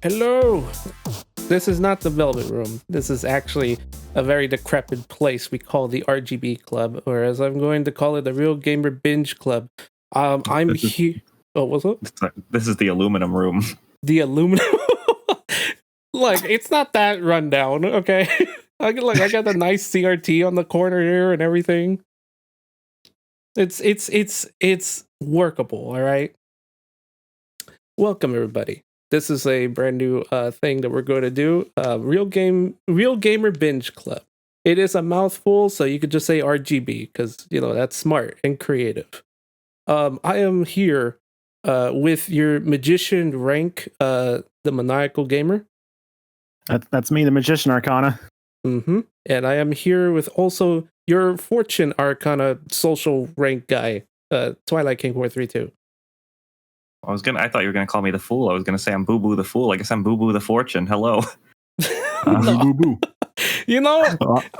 Hello! This is not the Velvet Room. This is actually a very decrepit place we call the RGB Club, or as I'm going to call it, the Real Gamer Binge Club. I'm here. Oh, what's up? This is the aluminum room. The aluminum. Like, it's not that rundown, okay? I got a nice CRT on the corner here and everything. It's workable, all right? Welcome everybody. This is a brand new thing that we're going to do. Real Gamer Binge Club. It is a mouthful, so you could just say RGB because that's smart and creative. I am here with your magician rank, the Maniacal Gamer. That's me, the Magician Arcana. Mm-hmm. And I am here with also your Fortune Arcana social rank guy, Twilight King 432. I thought you were gonna call me the Fool. I was gonna say I'm Boo Boo the Fool. I guess I'm Boo Boo the Fortune. Hello. Boo Boo.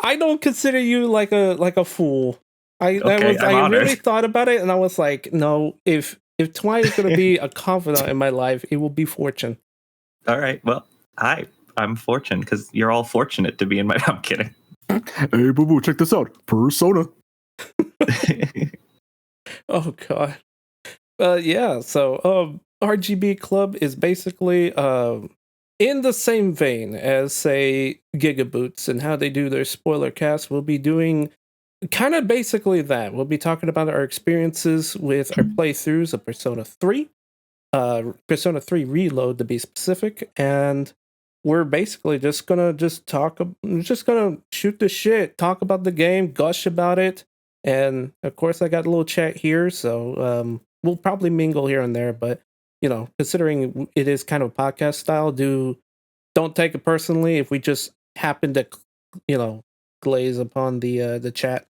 I don't consider you like a fool. I really thought about it, and I was like, no, if Twilight is gonna be a confidant in my life, it will be Fortune. All right. Well, hi. I'm Fortune because you're all fortunate to be in my. I'm kidding. Hey, Boo Boo, check this out. Persona. Oh God. Yeah. So, RGB Club is basically in the same vein as say Gigaboots and how they do their spoiler cast. We'll be doing kind of basically that. We'll be talking about our experiences with our playthroughs of Persona 3, Persona 3 Reload to be specific, and we're basically just gonna shoot the shit, talk about the game, gush about it, and of course I got a little chat here, so we'll probably mingle here and there, but considering it is kind of podcast style, don't take it personally if we just happen to glaze upon the chat.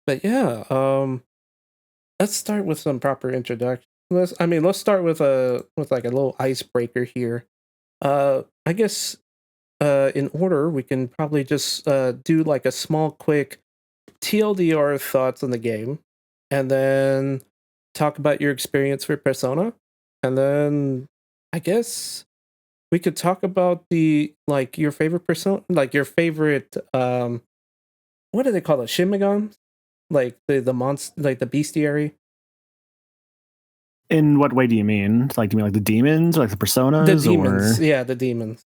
But yeah, let's start with some proper introduction. Let's start with like a little icebreaker here. I guess in order, we can probably just do like a small, quick TLDR thoughts on the game, and then talk about your experience for Persona, and then I guess we could talk about your favorite Persona, like your favorite what do they call it? Shinmigami? Like the monster, like the bestiary. In what way do you mean? Like, do you mean like the demons, or like the personas? The demons, or... yeah, the demons.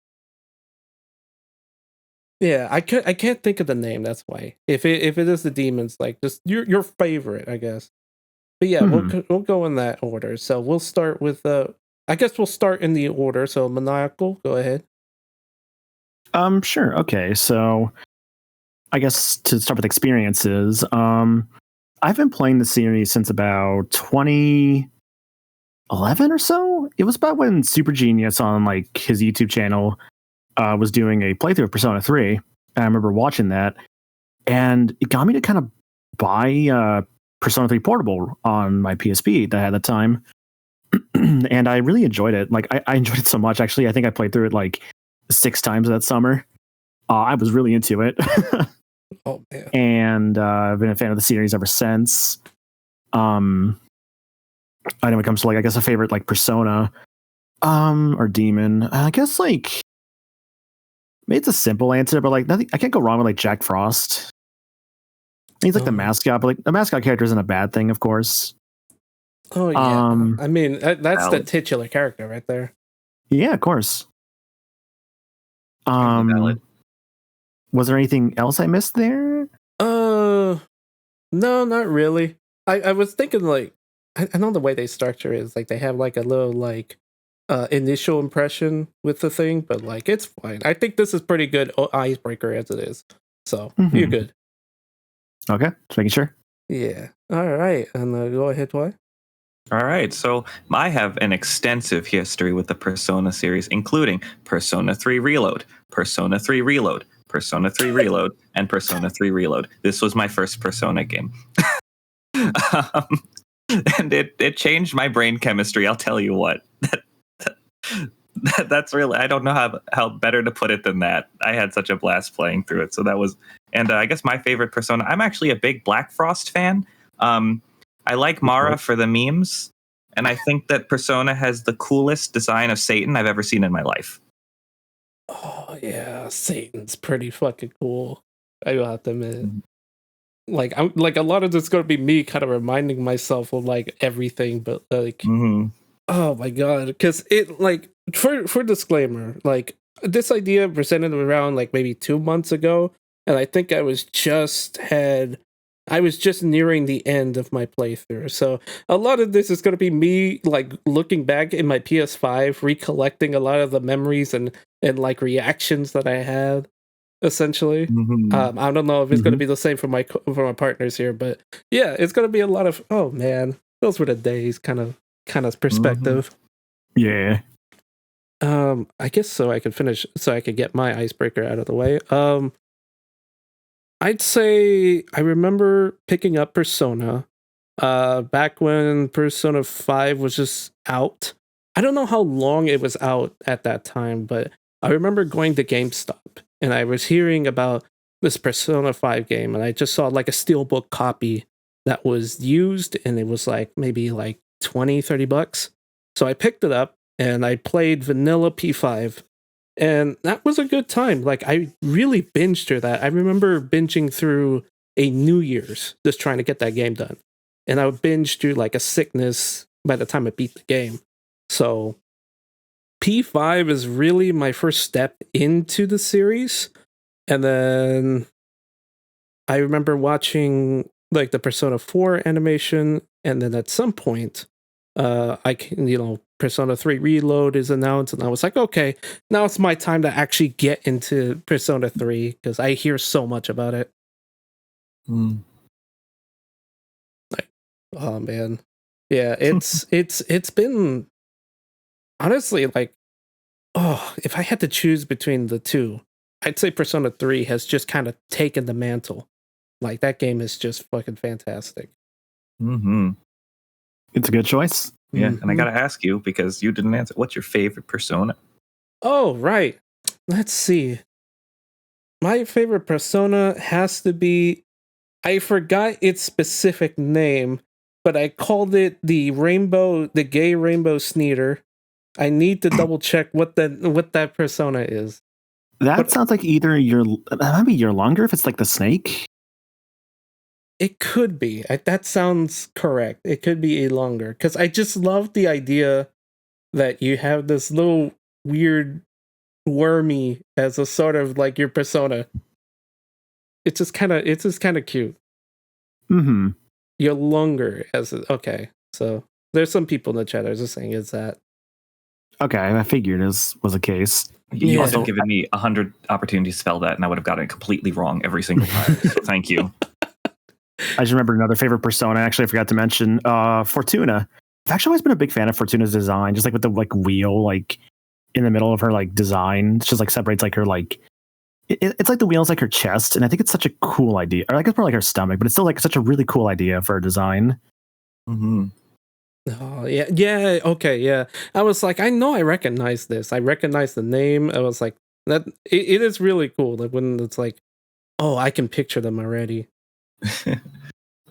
Yeah, I can't think of the name. That's why. If it is the demons, like just your favorite, I guess. But yeah, we'll go in that order. So we'll start with I guess we'll start in the order. So Maniacal, go ahead. Sure. Okay, so I guess to start with experiences, I've been playing the series since about 2011 or so. It was about when Super Genius on like his YouTube channel was doing a playthrough of Persona 3. And I remember watching that, and it got me to kind of buy Persona 3 Portable on my PSP that I had at the time. And I really enjoyed it. Like, I enjoyed it so much, actually. I think I played through it like 6 times that summer. I was really into it. Oh, man. And I've been a fan of the series ever since. I know when it comes to like, I guess a favorite like Persona or demon, I guess like maybe it's a simple answer, but like nothing, I can't go wrong with like Jack Frost. He's like the mascot, but like the mascot character isn't a bad thing, of course. Oh yeah, I mean that's the titular character right there. Yeah, of course. Was there anything else I missed there? No, not really. I was thinking like I know the way they structure is like they have like a little like initial impression with the thing, but like it's fine. I think this is pretty good icebreaker as it is. So you're good. Okay, just making sure. Yeah. All right, and go ahead, Twy. All right, so I have an extensive history with the Persona series, including Persona 3 Reload, Persona 3 Reload, Persona 3 Reload, and Persona 3 Reload. This was my first Persona game. And it changed my brain chemistry, I'll tell you what. That's really, I don't know how better to put it than that. I had such a blast playing through it. So that was, and I guess my favorite Persona, I'm actually a big Black Frost fan. I like Mara for the memes, and I think that Persona has the coolest design of Satan I've ever seen in my life. Oh yeah, Satan's pretty fucking cool. I have to admit. Like I'm like a lot of this is gonna be me kind of reminding myself of like everything, but like oh my god, because it like for disclaimer, like this idea presented around like maybe 2 months ago, and I think I was just nearing the end of my playthrough. So a lot of this is gonna be me like looking back in my PS5, recollecting a lot of the memories and like reactions that I had. Essentially, I don't know if it's going to be the same for my partners here, but yeah, it's going to be a lot of oh man, those were the days kind of perspective. Yeah. I guess so. I could finish, so I could get my icebreaker out of the way. I'd say I remember picking up Persona, back when Persona 5 was just out. I don't know how long it was out at that time, but I remember going to GameStop and I was hearing about this Persona 5 game, and I just saw like a steelbook copy that was used, and it was like maybe like 20-30 bucks. So I picked it up and I played vanilla P5, and that was a good time. Like I really binged through that. I remember binging through a New Year's just trying to get that game done, and I would binge through like a sickness by the time I beat the game. So P5 is really my first step into the series. And then I remember watching like the Persona 4 animation, and then at some point Persona 3 Reload is announced, and I was like, okay, now it's my time to actually get into Persona 3 because I hear so much about it. Like, oh man. Yeah, it's been honestly like, oh, if I had to choose between the two, I'd say Persona 3 has just kind of taken the mantle. Like that game is just fucking fantastic. It's a good choice. Yeah, and I gotta ask you, because you didn't answer, what's your favorite Persona? Oh, right. Let's see. My favorite Persona has to be, I forgot its specific name, but I called it the gay rainbow sneeder. I need to double check what that persona is. That sounds like either maybe your longer if it's like the snake. It could be. That sounds correct. It could be a longer, because I just love the idea that you have this little weird wormy as a sort of like your persona. It's just kind of cute. Your longer as okay. So there's some people in the chat that are just saying it's that. Okay, I figured this was a case. You also given me 100 opportunities to spell that, and I would have gotten it completely wrong every single time. So thank you. I just remembered another favorite Persona. Actually, I forgot to mention Fortuna. I've actually always been a big fan of Fortuna's design, just like with the like wheel like in the middle of her like design. It's just like separates like her like it's like the wheel's like her chest, and I think it's such a cool idea. Or like it's more like her stomach, but it's still like such a really cool idea for a design. Oh yeah, okay, yeah. I was like, I know I recognize this. I recognize the name. I was like, that it is really cool. Like when it's like, oh, I can picture them already.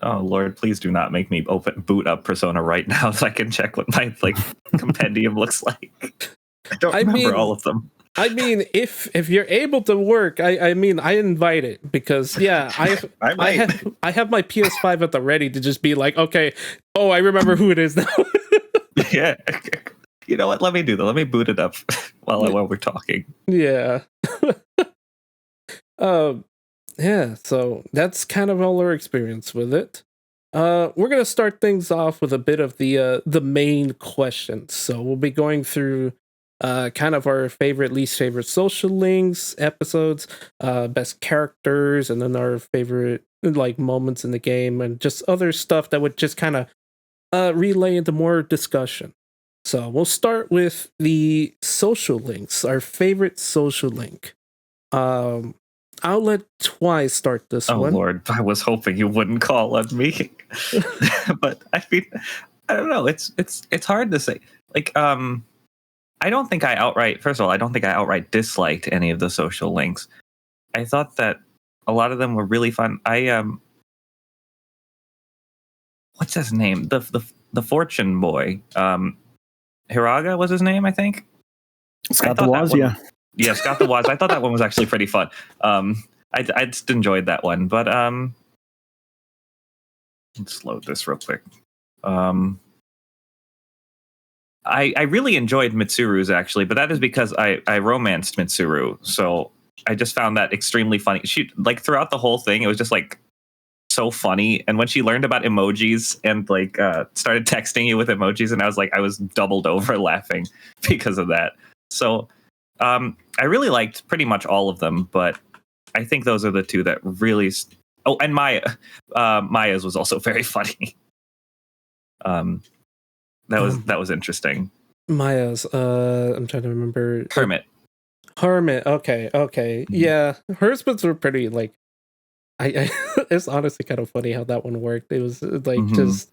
Oh Lord, please do not make me boot up Persona right now so I can check what my like compendium looks like. I don't remember all of them. I mean, if you're able to work, I mean, I invite it, because yeah, I have my PS5 at the ready to just be like, okay, oh, I remember who it is now. Yeah, you know what? Let me do that. Let me boot it up while we're talking. Yeah. Yeah. So that's kind of all our experience with it. We're gonna start things off with a bit of the main questions. So we'll be going through kind of our favorite, least favorite social links, episodes, best characters, and then our favorite like moments in the game, and just other stuff that would just kind of relay into more discussion. So we'll start with the social links, our favorite social link. I'll let Twice start this one. Oh Lord, I was hoping you wouldn't call on me. But I mean, I don't know. It's hard to say. Like, I don't think I outright disliked any of the social links. I thought that a lot of them were really fun. What's his name? The the Fortune boy. Hiraga was his name, I think. Scott the Woz, yeah. Yeah, Scott the Woz. I thought that one was actually pretty fun. I just enjoyed that one, but let's load this real quick. I really enjoyed Mitsuru's actually, but that is because I romanced Mitsuru, so I just found that extremely funny. She like throughout the whole thing, it was just like so funny. And when she learned about emojis and like started texting you with emojis, and I was doubled over laughing because of that. So I really liked pretty much all of them, but I think those are the two that really. Oh, and Maya's was also very funny. That was interesting. Maya's. I'm trying to remember. Hermit. Okay. Mm-hmm. Yeah, hers were pretty like. I it's honestly kind of funny how that one worked. It was like just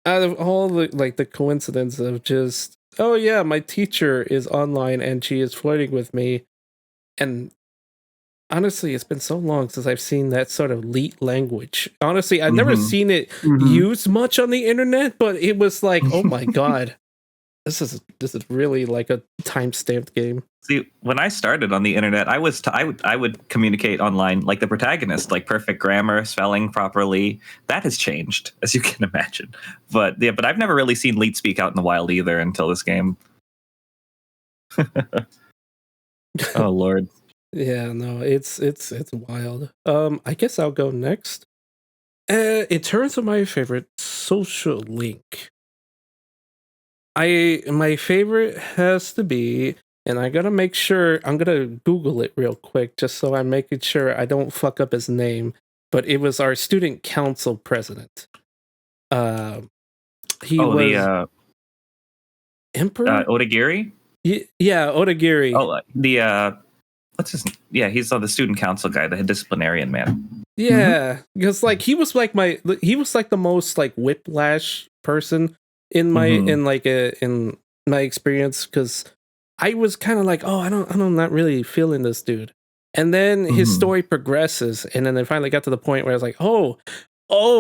out of all the coincidence of just, oh yeah, my teacher is online and she is flirting with me, and honestly, it's been so long since I've seen that sort of leet language. Honestly, I've never seen it used much on the internet, but it was like, oh my god, this is really like a time-stamped game. See, when I started on the internet, I would communicate online like the protagonist, like perfect grammar, spelling properly. That has changed, as you can imagine. But yeah, but I've never really seen leet speak out in the wild either until this game. Oh Lord. Yeah, no, it's wild. I guess I'll go next. In terms of my favorite social link, my favorite has to be, and I gotta make sure, I'm gonna Google it real quick just so I'm making sure I don't fuck up his name. But it was our student council president. He was the Emperor Odagiri. Yeah, Odagiri. Oh, the what's his name? Yeah, he's the student council guy, the disciplinarian man. Yeah, because like he was like the most like whiplash person in my in my experience, because I was kind of like, oh, I'm not really feeling this dude. And then his story progresses, and then I finally got to the point where I was like, oh,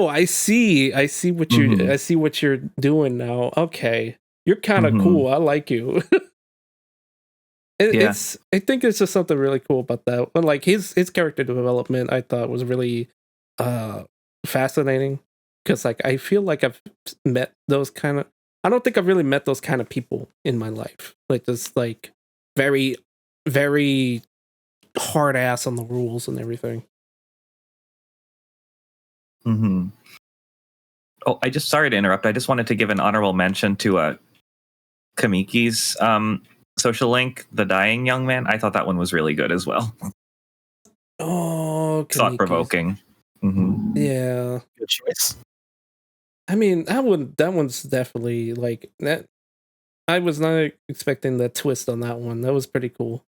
I see what you're doing now. Okay, you're kind of cool. I like you. It's I think it's just something really cool about that. But like his character development, I thought was really fascinating, because like I feel like I've met those kind of. I don't think I've really met those kind of people in my life. Like just like very, very hard ass on the rules and everything. Oh, sorry to interrupt. I just wanted to give an honorable mention to Kamiki's social link, The Dying Young Man. I thought that one was really good as well. Oh, thought provoking. Yeah, good choice. I mean, that one's definitely like that. I was not expecting the twist on that one. That was pretty cool.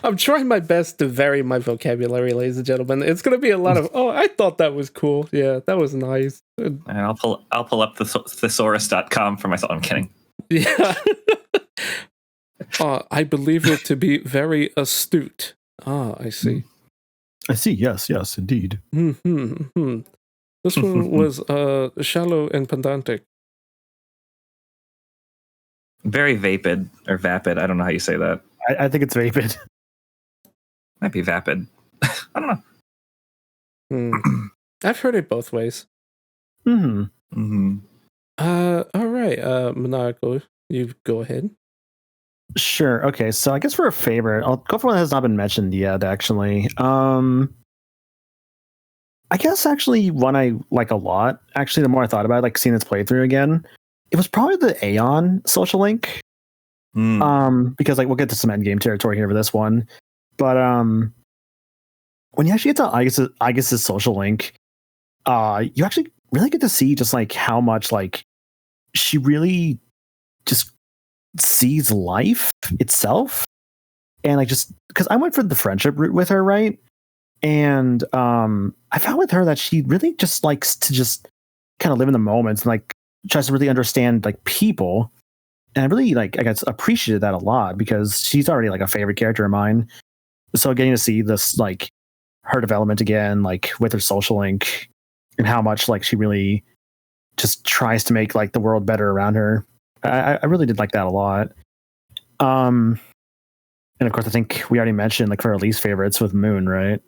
I'm trying my best to vary my vocabulary, ladies and gentlemen. It's going to be a lot of, oh, I thought that was cool. Yeah, that was nice. And I'll pull up thesaurus.com for myself. I'm kidding. Yeah. I believe it to be very astute. I see. I see. Yes, indeed. This one was shallow and pedantic. Very vapid or vapid. I don't know how you say that. I think it's vapid. Might be vapid. I don't know. I've heard it both ways. All right. Maniacal, you go ahead. Sure. Okay. So I guess for a favorite, I'll go for one that has not been mentioned yet. Actually, I guess actually one I like a lot. Actually, the more I thought about it, like seeing this playthrough again, it was probably the Aeon social link. Because like we'll get to some endgame territory here for this one, but when you actually get to Aegis's social link, you actually really get to see just like how much like she really just sees life itself, and like just because I went for the friendship route with her, right? And I found with her that she really just likes to just kind of live in the moments and like tries to really understand like people. And I really like, I guess, appreciated that a lot because she's already like a favorite character of mine. So getting to see this, like her development again, like with her social link, and how much like she really just tries to make like the world better around her. I really did like that a lot. And of course, I think we already mentioned like for our least favorites with Moon, right?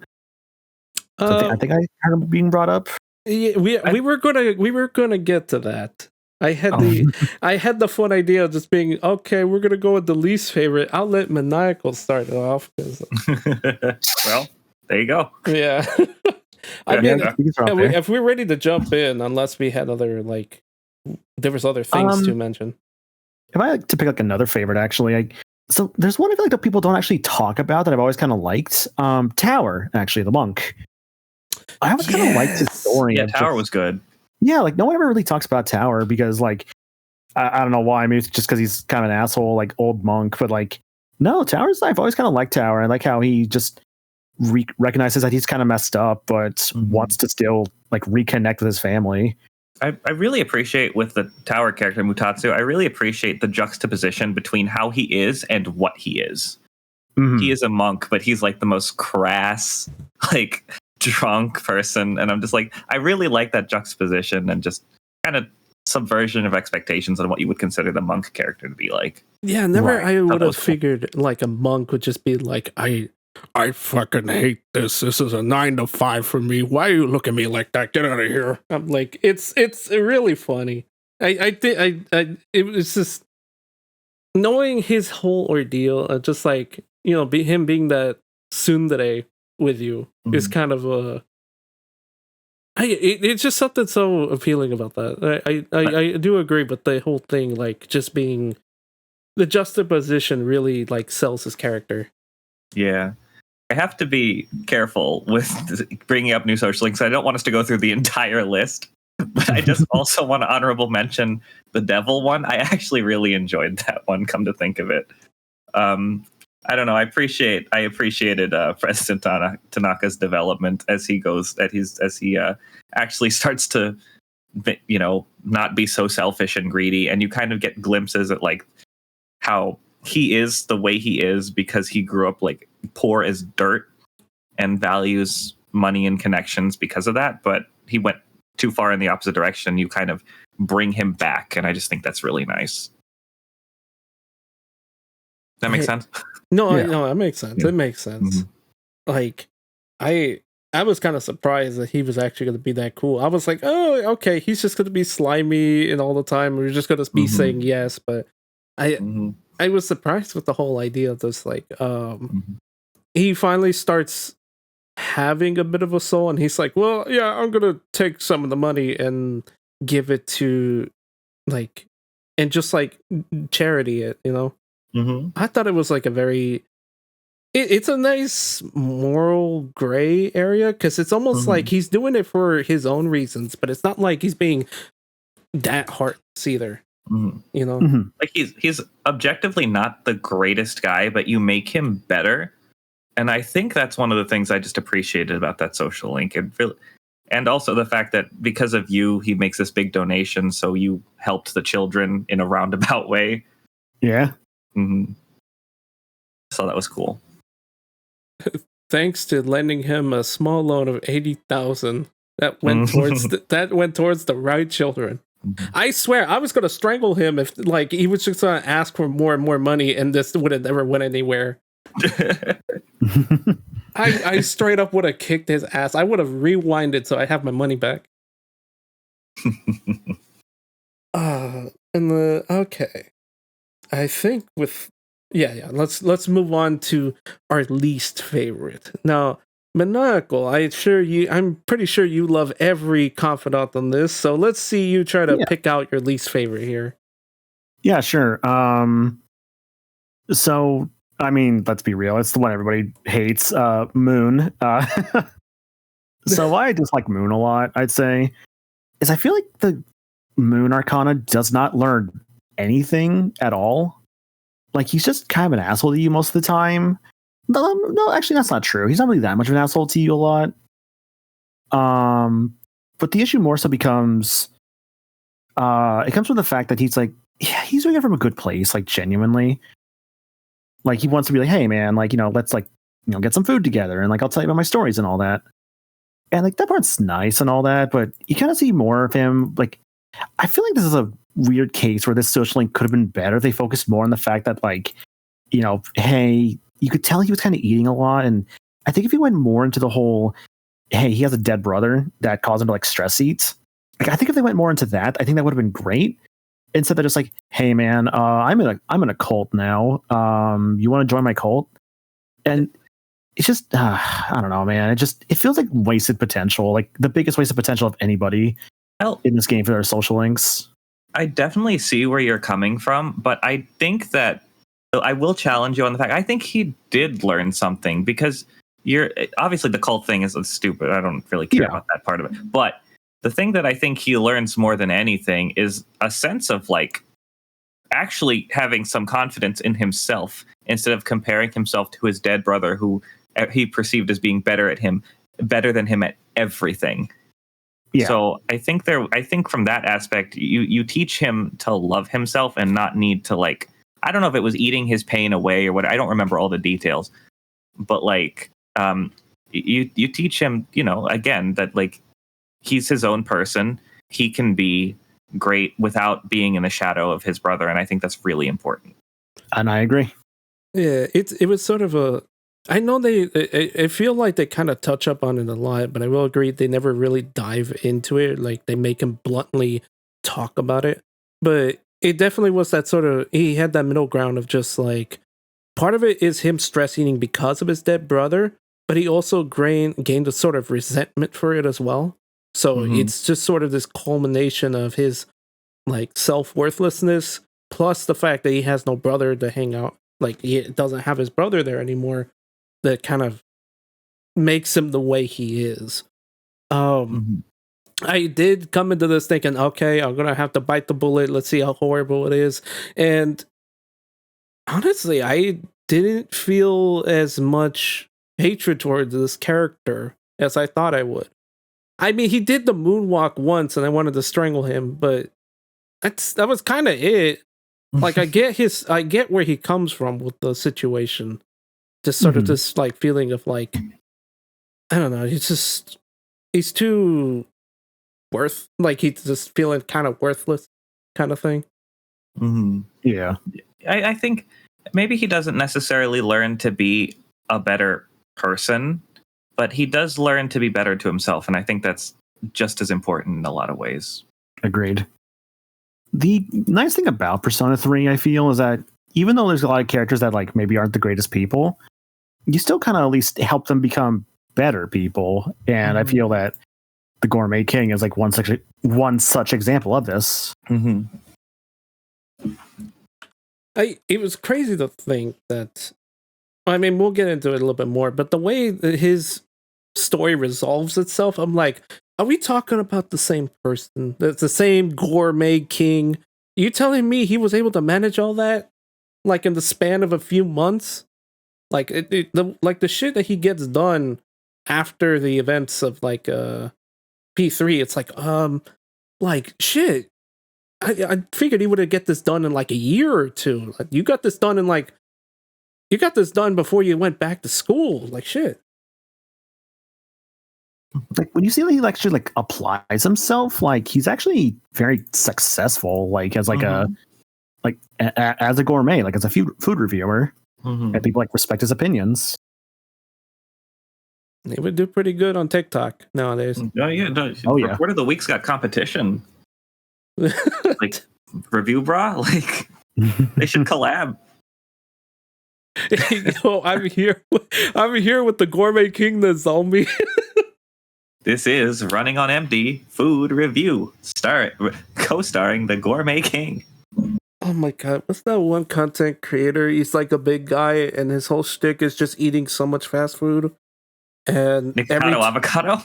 So I think I heard him being brought up. Yeah, we were gonna get to that. I had the fun idea of just being okay. We're gonna go with the least favorite. I'll let Maniacal start it off. Well, there you go. Yeah. I mean, if we're ready to jump in, unless we had other like, there was other things to mention. If I like to pick like another favorite, actually, so there's one I feel like that people don't actually talk about that I've always kind of liked. Tower, actually, the monk. I always kind of liked his story. Yeah, Tower was good. Yeah, like no one ever really talks about Tower because like I don't know why. Maybe it's just because he's kind of an asshole, like old monk. But like no, Tower's I've always kind of liked Tower. I like how he just recognizes that he's kind of messed up, but wants to still like reconnect with his family. I really appreciate with the Tower character Mutatsu. I really appreciate the juxtaposition between how he is and what he is. Mm-hmm. He is a monk, but he's like the most crass, like drunk person, and I'm just like, I really like that juxtaposition and just kind of subversion of expectations on what you would consider the monk character to be like. Yeah, never. I would have figured like a monk would just be like, I fucking hate this. This is a 9 to 5 for me. Why you look at me like that? Get out of here. I'm like, it's really funny. I think it was just knowing his whole ordeal, just like, you know, him being that tsundere with you is kind of a. It's just something so appealing about that. I do agree, but the whole thing, like just being the juxtaposition, really like sells his character. Yeah, I have to be careful with bringing up new social links. I don't want us to go through the entire list, but I just also want to honorable mention the devil one. I actually really enjoyed that one. Come to think of it. I don't know. I appreciated President Tanaka's development as he actually starts to, you know, not be so selfish and greedy, and you kind of get glimpses at like how he is the way he is because he grew up like poor as dirt and values money and connections because of that. But he went too far in the opposite direction. You kind of bring him back, and I just think that's really nice. That makes sense. No, that makes sense. It makes sense. Mm-hmm. Like, I was kind of surprised that he was actually going to be that cool. I was like, oh, okay, he's just going to be slimy and all the time. We're just going to be saying yes. But I was surprised with the whole idea of this. Like, he finally starts having a bit of a soul, and he's like, well, yeah, I'm going to take some of the money and give it to, like, and just like charity it, you know? I thought it was like a very it's a nice moral gray area because it's almost like he's doing it for his own reasons, but it's not like he's being that heartless either. You know, like he's objectively not the greatest guy, but you make him better, and I think that's one of the things I just appreciated about that social link. And also the fact that because of you, he makes this big donation, so you helped the children in a roundabout way. Yeah. So that was cool. Thanks to lending him a small loan of 80,000 that went towards the right children. I swear I was going to strangle him if like he was just going to ask for more and more money, and this would have never went anywhere. I straight up would have kicked his ass. I would have rewinded so I have my money back. Okay. I think with let's move on to our least favorite. Now, Maniacal, I'm pretty sure you love every confidant on this, so let's see you try to pick out your least favorite here. Yeah, sure. So I mean, let's be real, it's the one everybody hates, Moon. So why I dislike Moon a lot, I'd say, is I feel like the Moon Arcana does not learn anything at all. Like, he's just kind of an asshole to you most of the time. No, actually, that's not true. He's not really that much of an asshole to you a lot. But the issue more so becomes, it comes from the fact that he's like, yeah, he's doing it from a good place, like genuinely. Like, he wants to be like, hey man, like, you know, let's like, you know, get some food together, and like, I'll tell you about my stories and all that. And like that part's nice and all that, but you kind of see more of him. Like, I feel like this is a weird case where this social link could have been better. They focused more on the fact that, like, hey, you could tell he was kind of eating a lot. And I think if he went more into the whole, hey, he has a dead brother that caused him to like stress eat. Like, I think if they went more into that, I think that would have been great. Instead, they're just like, hey, man, I'm in a cult now. You want to join my cult? And it's just, I don't know, man. It feels like wasted potential, like the biggest wasted potential of anybody in this game for their social links. I definitely see where you're coming from, but I think that I will challenge you on the fact I think he did learn something, because you're obviously the cult thing is stupid. I don't really care about that part of it. But the thing that I think he learns more than anything is a sense of like actually having some confidence in himself instead of comparing himself to his dead brother, who he perceived as being better than him at everything. Yeah. So I think from that aspect, you teach him to love himself and not need to, like, I don't know if it was eating his pain away or what. I don't remember all the details, but like, you teach him, again, that like he's his own person. He can be great without being in the shadow of his brother. And I think that's really important. And I agree. Yeah, it was sort of a, I know I feel like they kind of touch up on it a lot, but I will agree they never really dive into it. Like they make him bluntly talk about it, but it definitely was that sort of, he had that middle ground of just like, part of it is him stress eating because of his dead brother, but he also gained a sort of resentment for it as well. So it's just sort of this culmination of his like self-worthlessness plus the fact that he has no brother to hang out. Like he doesn't have his brother there anymore, that kind of makes him the way he is. I did come into this thinking, okay, I'm gonna have to bite the bullet. Let's see how horrible it is. And honestly, I didn't feel as much hatred towards this character as I thought I would. I mean, he did the moonwalk once, and I wanted to strangle him, but that was kind of it. Like I get where he comes from with the situation. Just sort of this like feeling of like, I don't know, he's too like he's just feeling kind of worthless kind of thing. Yeah. I think maybe he doesn't necessarily learn to be a better person, but he does learn to be better to himself. And I think that's just as important in a lot of ways. Agreed. The nice thing about Persona 3, I feel, is that even though there's a lot of characters that like maybe aren't the greatest people, you still kind of at least help them become better people. And I feel that the Gourmet King is like one such example of this. It was crazy to think that, I mean, we'll get into it a little bit more, but the way that his story resolves itself, I'm like, are we talking about the same person? That's the same Gourmet King? You telling me he was able to manage all that like in the span of a few months? Like the shit that he gets done after the events of like P3, it's like shit. I figured he would get this done in like a year or two. Like you got this done before you went back to school. Like shit. Like when you see that he actually like applies himself, like he's actually very successful. Like as like as a gourmet, like as a food reviewer, and people like respect his opinions. They would do pretty good on TikTok nowadays. Oh yeah, Report of the Week's got competition. Like Review Bra, like they should collab. I'm here with the Gourmet King that's on me. This is Running on Empty Food Review, co-starring the Gourmet King. Oh my god, what's that one content creator? He's like a big guy, and his whole shtick is just eating so much fast food. And Avocado?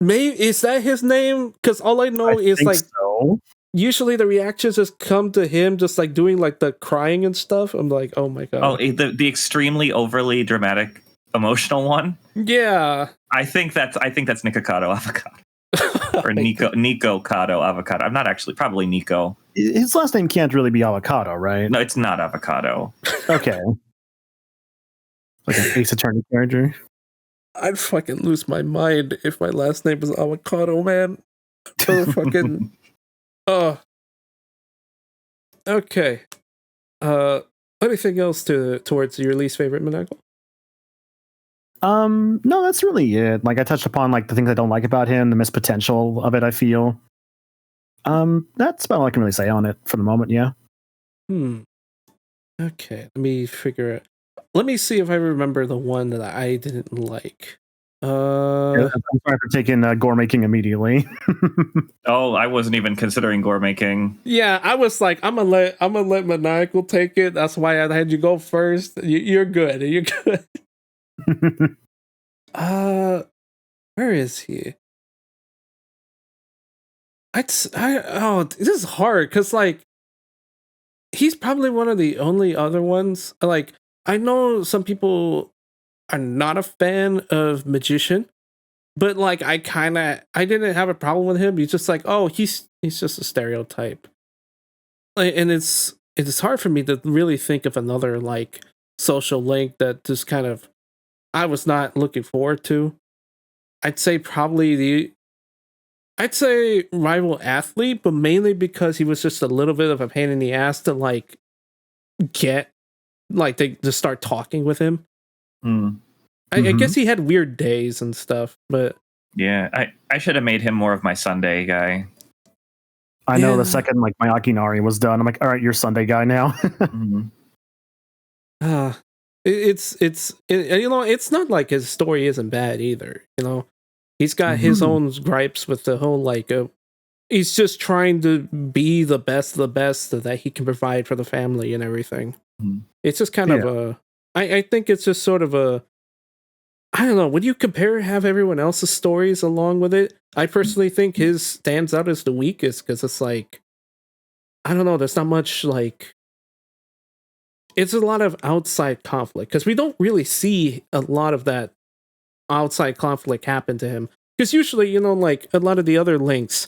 Maybe is that his name? Because all I know is like so. Usually the reactions just come to him just like doing like the crying and stuff. I'm like, oh my god. Oh, the extremely overly dramatic emotional one? Yeah. I think that's Nikocado Avocado. Or Nico Cado Avocado. I'm not actually, probably Nico. His last name can't really be Avocado, right? No, it's not Avocado. Okay. Like an Ace Attorney character. I'd fucking lose my mind if my last name was Avocado, man. Oh, fucking. Oh. Okay. Anything else towards your least favorite Maniacal? No, that's really it. Like I touched upon like the things I don't like about him, the missed potential of it, I feel. That's about all I can really say on it for the moment, yeah. Okay, let me figure it. Let me see if I remember the one that I didn't like. I'm sorry for taking gore making immediately. Oh, I wasn't even considering gore making. Yeah, I was like, I'm gonna let Maniacal take it. That's why I had you go first. You're good. You're good. Where is he? This is hard because like he's probably one of the only other ones. Like I know some people are not a fan of Magician, but like I didn't have a problem with him. He's just like, oh, he's just a stereotype. Like, and it's hard for me to really think of another like social link that just kind of I was not looking forward to. I'd say rival athlete, but mainly because he was just a little bit of a pain in the ass to like get like to start talking with him. I guess he had weird days and stuff, but yeah, I should have made him more of my Sunday guy. I know the second like my Akinari was done, I'm like, all right, you're Sunday guy now. It's you know, it's not like his story isn't bad either. You know, he's got his own gripes with the whole like he's just trying to be the best of the best so that he can provide for the family and everything. It's just kind of I think it's just sort of a I don't know. Would you have everyone else's stories along with it? I personally think his stands out as the weakest because it's like, I don't know. There's not much like, it's a lot of outside conflict because we don't really see a lot of that outside conflict happen to him. Because usually, you know, like a lot of the other links,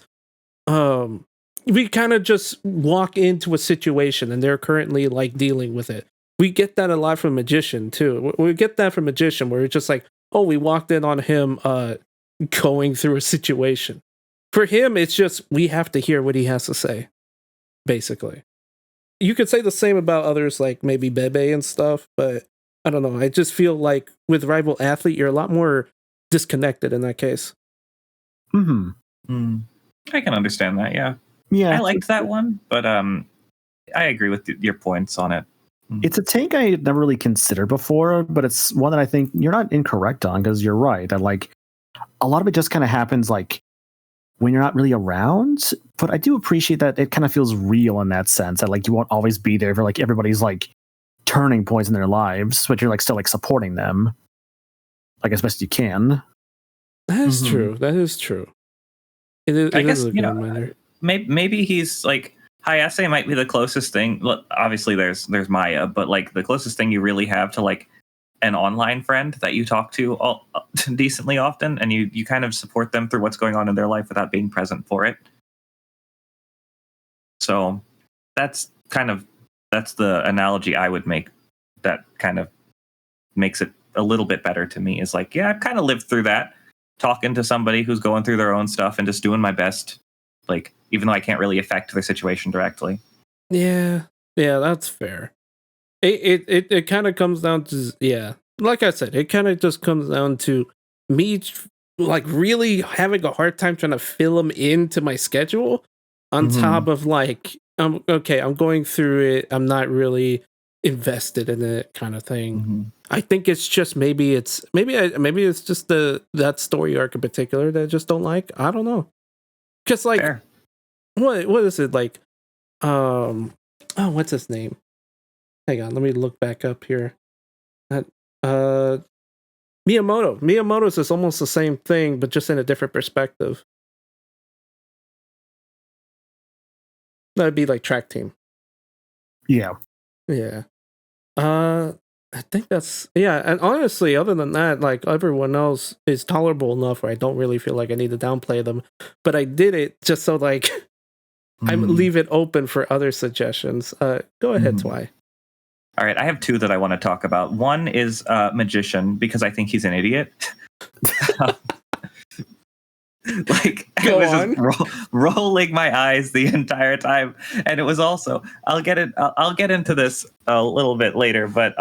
we kind of just walk into a situation and they're currently like dealing with it. We get that a lot from Magician too. We get that from Magician where it's just like, oh, we walked in on him going through a situation. For him, it's just we have to hear what he has to say, basically. You could say the same about others like maybe Bebe and stuff, but I don't know. I just feel like with Rival Athlete, you're a lot more disconnected in that case. I can understand that, yeah. I liked that one, but I agree with your points on it. It's a take I never really considered before, but it's one that I think you're not incorrect on because you're right that like a lot of it just kind of happens like when you're not really around. But I do appreciate that it kind of feels real in that sense that like you won't always be there for like everybody's like turning points in their lives, but you're like still like supporting them like as best you can. That is true. That is true. I guess you know, maybe he's like Hayase might be the closest thing. Look, obviously there's Maya, but like the closest thing you really have to like an online friend that you talk to decently often, and you kind of support them through what's going on in their life without being present for it. So that's the analogy I would make. That kind of makes it a little bit better to me. Is like, yeah, I've kind of lived through that, talking to somebody who's going through their own stuff and just doing my best. Like, even though I can't really affect their situation directly. Yeah, that's fair. It kind of comes down to like I said, it kind of just comes down to me like really having a hard time trying to fill them into my schedule. On top of like, I'm going through it. I'm not really invested in it, kind of thing. I think it's just maybe it's just that story arc in particular that I just don't like. I don't know. Because like, what is it like? What's his name? Hang on, let me look back up here. Miyamoto. Miyamoto's is almost the same thing, but just in a different perspective. That'd be like Track Team. Yeah. I think that's and honestly, other than that, like everyone else is tolerable enough where I don't really feel like I need to downplay them. But I did it just so like I leave it open for other suggestions. Go ahead, Twy. All right, I have two that I want to talk about. One is Magician, because I think he's an idiot. Like, I Go was on. just rolling my eyes the entire time, and it was also I'll get into this a little bit later, but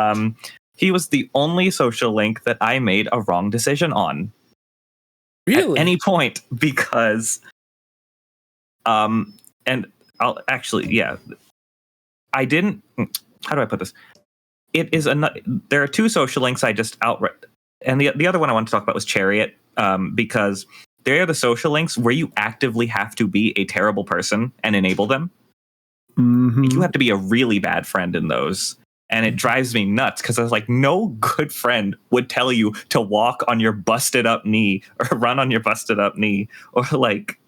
he was the only social link that I made a wrong decision on Really? at any point, because and I'll actually, yeah, I didn't. How do I put this? It is there are two social links I just outright, and the other one I want to talk about was Chariot, because they are the social links where you actively have to be a terrible person and enable them. Mm-hmm. You have to be a really bad friend in those. And it drives me nuts because I was like, no good friend would tell you to walk on your busted up knee or run on your busted up knee or like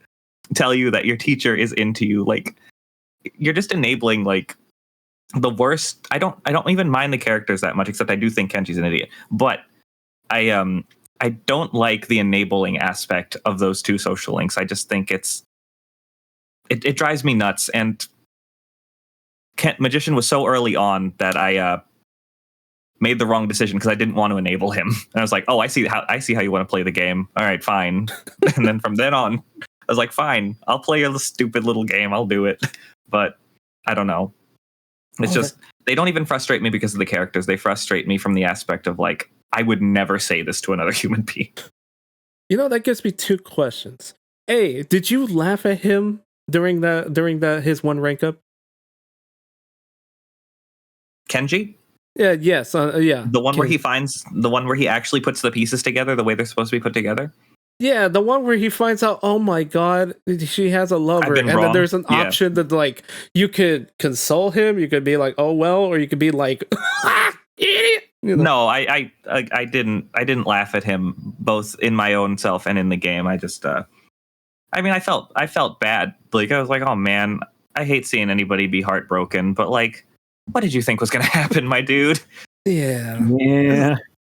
tell you that your teacher is into you. Like, you're just enabling like the worst. I don't even mind the characters that much, except I do think Kenji's an idiot. But I don't like the enabling aspect of those two social links. I just think it drives me nuts. And Magician was so early on that I made the wrong decision because I didn't want to enable him. And I was like, oh, I see how you want to play the game. All right, fine. And then from then on, I was like, fine, I'll play a stupid little game. I'll do it. But I don't know. It's just, they don't even frustrate me because of the characters. They frustrate me from the aspect of like, I would never say this to another human being. You know, that gives me two questions. A, did you laugh at him during his one rank up? Kenji? Yeah, yes, yeah. The one where he actually puts the pieces together the way they're supposed to be put together? Yeah, the one where he finds out, oh my god, she has a lover, and wrong. then there's an option that like you could console him, you could be like, oh well, or you could be like, idiot. You know? No, I didn't laugh at him both in my own self and in the game. I just I felt bad. Like, I was like, oh man, I hate seeing anybody be heartbroken, but like, what did you think was going to happen, my dude? Yeah.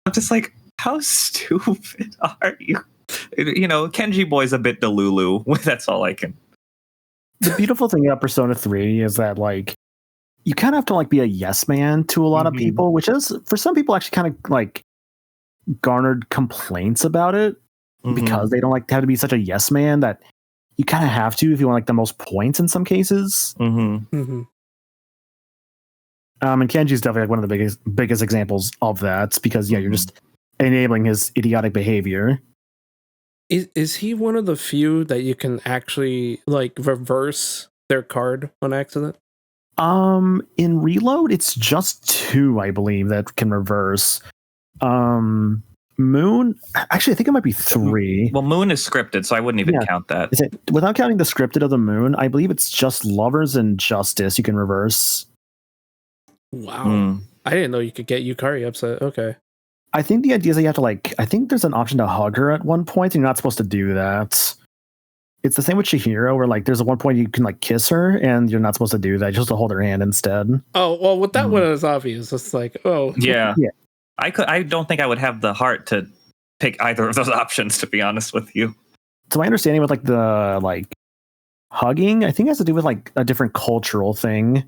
I'm just like, how stupid are you? You know, Kenji Boy's a bit delulu. That's all I can. The beautiful thing about Persona 3 is that like you kind of have to like be a yes man to a lot of people, which is for some people actually kind of like garnered complaints about it because they don't like to have to be such a yes man that you kind of have to if you want like the most points in some cases. Mm-hmm. And Kenji's definitely like one of the biggest examples of that because you're just enabling his idiotic behavior. Is he one of the few that you can actually like reverse their card on accident? In Reload, it's just 2, I believe, that can reverse. Moon, actually, I think it might be 3. Well, Moon is scripted, so I wouldn't even count that. Without counting the scripted of the Moon, I believe it's just Lovers and Justice you can reverse. Wow. I didn't know you could get Yukari upset. Okay. I think the idea is that you have to like, I think there's an option to hug her at one point, and you're not supposed to do that. It's the same with Chihiro, where like there's a one point you can like kiss her, and you're not supposed to do that. You're supposed to hold her hand instead. Oh well, with that one is obvious. It's like, oh yeah. I don't think I would have the heart to pick either of those options, to be honest with you. So my understanding with like the like hugging, I think it has to do with like a different cultural thing.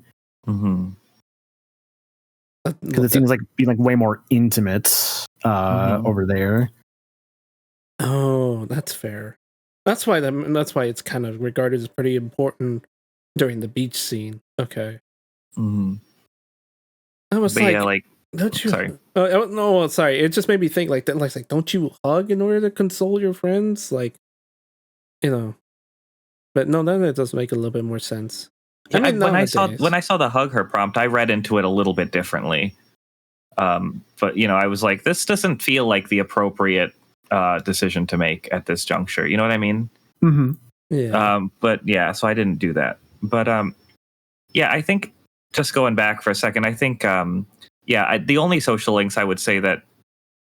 Because it seems like being like way more intimate over there. Oh, that's fair. That's why it's kind of regarded as pretty important during the beach scene. Okay. I was like, don't you? Sorry. No, sorry. It just made me think like that. Like, don't you hug in order to console your friends? Like, you know. But no, then it does make a little bit more sense. Yeah, when I saw the hug her prompt, I read into it a little bit differently. But you know, I was like, this doesn't feel like the appropriate decision to make at this juncture. You know what I mean? Yeah. But yeah, so I didn't do that. But yeah, I think just going back for a second, I think the only social links I would say that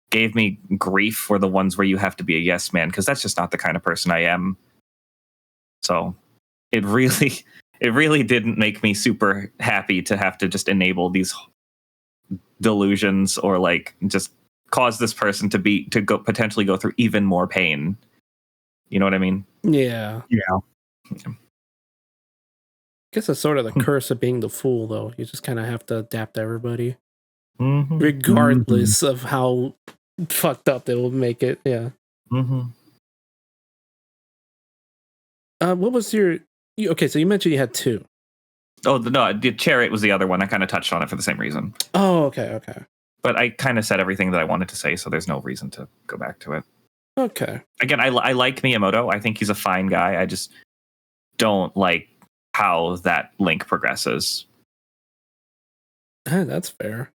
gave me grief were the ones where you have to be a yes man, because that's just not the kind of person I am. So it really didn't make me super happy to have to just enable these delusions or like just cause this person to potentially go through even more pain. You know what I mean? Yeah. I guess it's sort of the curse of being the fool, though. You just kind of have to adapt to everybody, regardless of how fucked up they will make it. Yeah. Mm-hmm. What was your? Okay, so you mentioned you had two. Oh no, the chariot was the other one. I kind of touched on it for the same reason. Oh, okay. But I kind of said everything that I wanted to say, so there's no reason to go back to it. Okay. Again, I like Miyamoto. I think he's a fine guy. I just don't like how that link progresses. That's fair.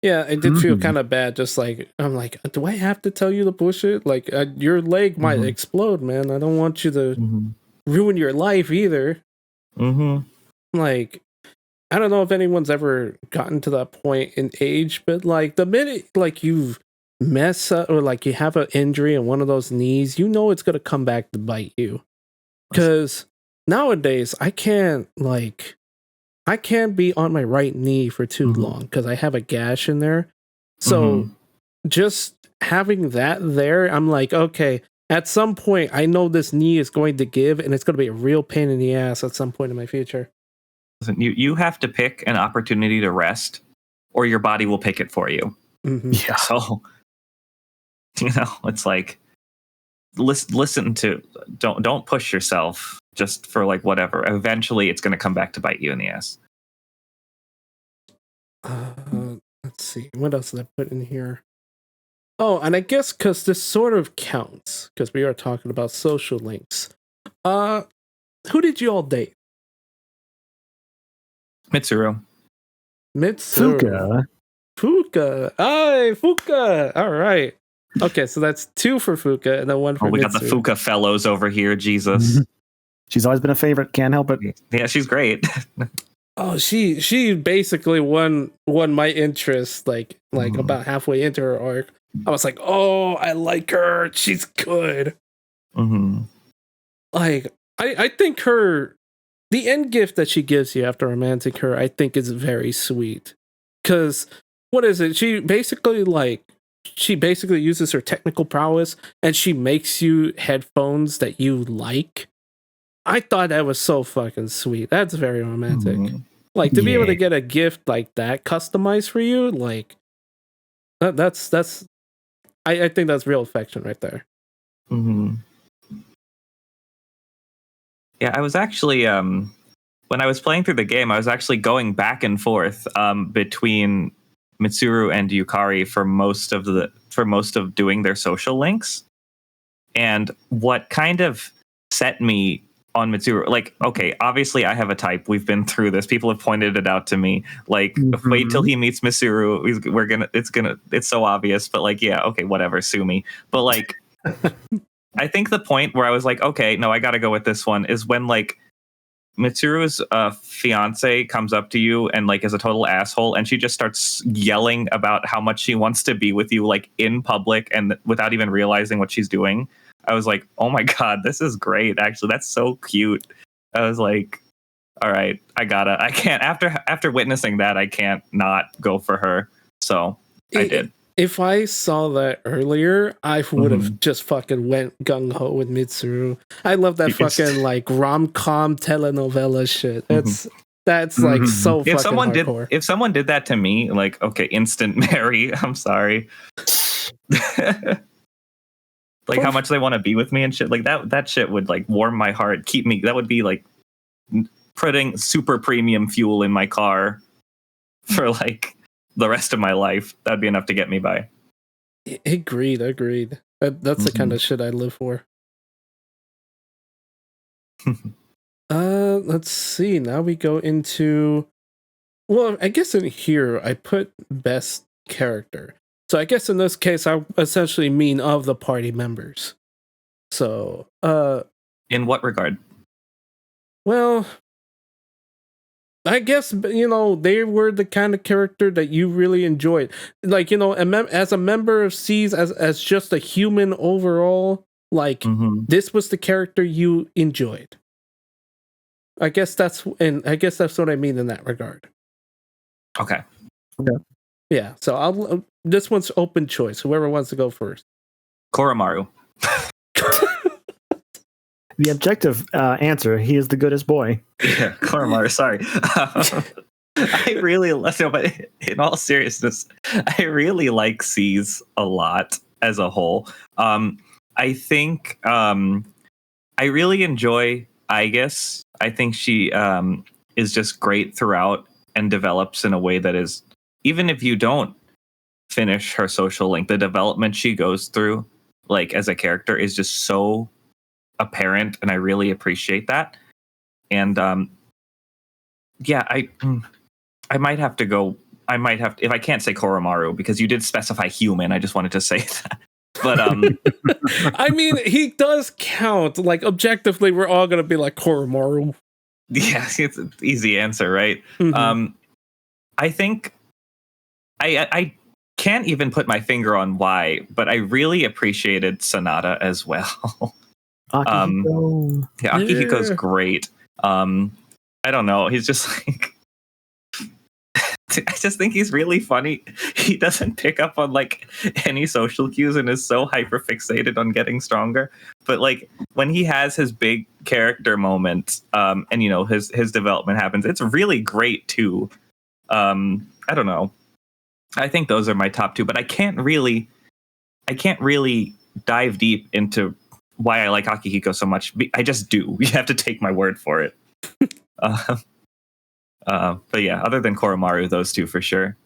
Yeah, I did feel kind of bad. Just like I'm like, do I have to tell you the bullshit? Like, your leg might explode, man. I don't want you to ruin your life either. Like, I don't know if anyone's ever gotten to that point in age, but like the minute like you mess up or like you have an injury in one of those knees, you know it's gonna come back to bite you. Because nowadays I can't be on my right knee for too long because I have a gash in there. So just having that there, I'm like, okay, at some point I know this knee is going to give and it's going to be a real pain in the ass at some point in my future. Listen, you have to pick an opportunity to rest or your body will pick it for you. Yeah. So, it's like, listen to, don't push yourself just for like whatever. Eventually it's going to come back to bite you in the ass. Let's see. What else did I put in here? Oh, and I guess because this sort of counts, because we are talking about social links. Who did you all date? Mitsuru. Fuka. Aye, Fuka. All right. Okay, so that's 2 for Fuka and then 1 for we Mitsuru. got the Fuka fellows over here. Jesus. She's always been a favorite. Can't help it. Yeah, she's great. Oh, she basically won my interest like about halfway into her arc. I was like, oh, I like her. She's good. Like, I think the end gift that she gives you after romancing her, I think is very sweet. Because what is it? She basically uses her technical prowess and she makes you headphones that you like. I thought that was so fucking sweet. That's very romantic. Like to be able to get a gift like that customized for you, like that's I think that's real affection right there. Yeah, I was actually when I was playing through the game, I was actually going back and forth between Mitsuru and Yukari for most of doing their social links. And what kind of set me on Mitsuru, like, okay, obviously I have a type. We've been through this. People have pointed it out to me. Like, wait till he meets Mitsuru. It's so obvious. But like, yeah, okay, whatever, sue me. But like, I think the point where I was like, okay, no, I got to go with this one is when like Mitsuru's fiance comes up to you and like is a total asshole, and she just starts yelling about how much she wants to be with you, like in public and without even realizing what she's doing. I was like, oh my god, this is great. Actually, that's so cute. I was like, all right, I can't after witnessing that, I can't not go for her. So I did. If I saw that earlier, I would have just fucking went gung ho with Mitsuru. I love that fucking like rom-com telenovela shit. That's like so fucking hardcore. If someone did that to me, like, okay, instant marry. I'm sorry. Like how much they want to be with me and shit. Like that shit would like warm my heart, keep me. That would be like putting super premium fuel in my car for like the rest of my life. That'd be enough to get me by. Agreed. That's the kind of shit I live for. Let's see. Now we go into, well, I guess in here I put best character. So I guess in this case I essentially mean of the party members. So, in what regard? Well, I guess, they were the kind of character that you really enjoyed. Like, as a member of C's, as just a human overall, like, this was the character you enjoyed. I guess that's what I mean in that regard. Okay. Yeah, so this one's open choice. Whoever wants to go first. Koromaru. The objective answer, he is the goodest boy. Yeah, Koromaru, sorry. I really, but in all seriousness, I really like C's a lot as a whole. I I think I really enjoy Aigis. I think she is just great throughout and develops in a way that is, even if you don't finish her social link, the development she goes through, like as a character, is just so apparent, and I really appreciate that. And yeah, I might have to go. I might have to, if I can't say Koromaru because you did specify human. I just wanted to say that. But I mean, he does count. Like objectively, we're all gonna be like Koromaru. yeah, it's an easy answer, right? Mhm. I think I can't even put my finger on why, but I really appreciated Sonata as well. Akihiko. Yeah, Akihiko's Yeah. great. I don't know. He's just like I just think he's really funny. He doesn't pick up on like any social cues and is so hyper fixated on getting stronger. But like when he has his big character moment, and you know his development happens, it's really great too. I don't know. I think those are my top two, but I can't really dive deep into why I like Akihiko so much. I just do. You have to take my word for it. But yeah, other than Koromaru, those two for sure.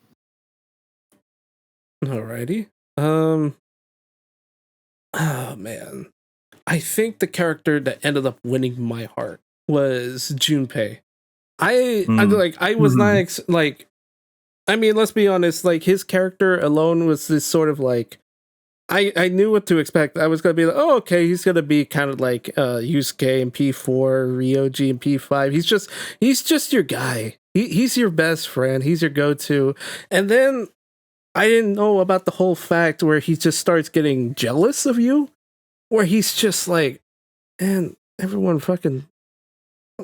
Alrighty. Oh man, I think the character that ended up winning my heart was Junpei. I was not like. I mean, let's be honest. Like his character alone was this sort of like. I knew what to expect. I was gonna be like, oh, okay, he's gonna be kind of like Yusuke in P4, Ryoji in P5. He's just your guy. He's your best friend. He's your go-to. And then I didn't know about the whole fact where he just starts getting jealous of you, where he's just like, man, everyone fucking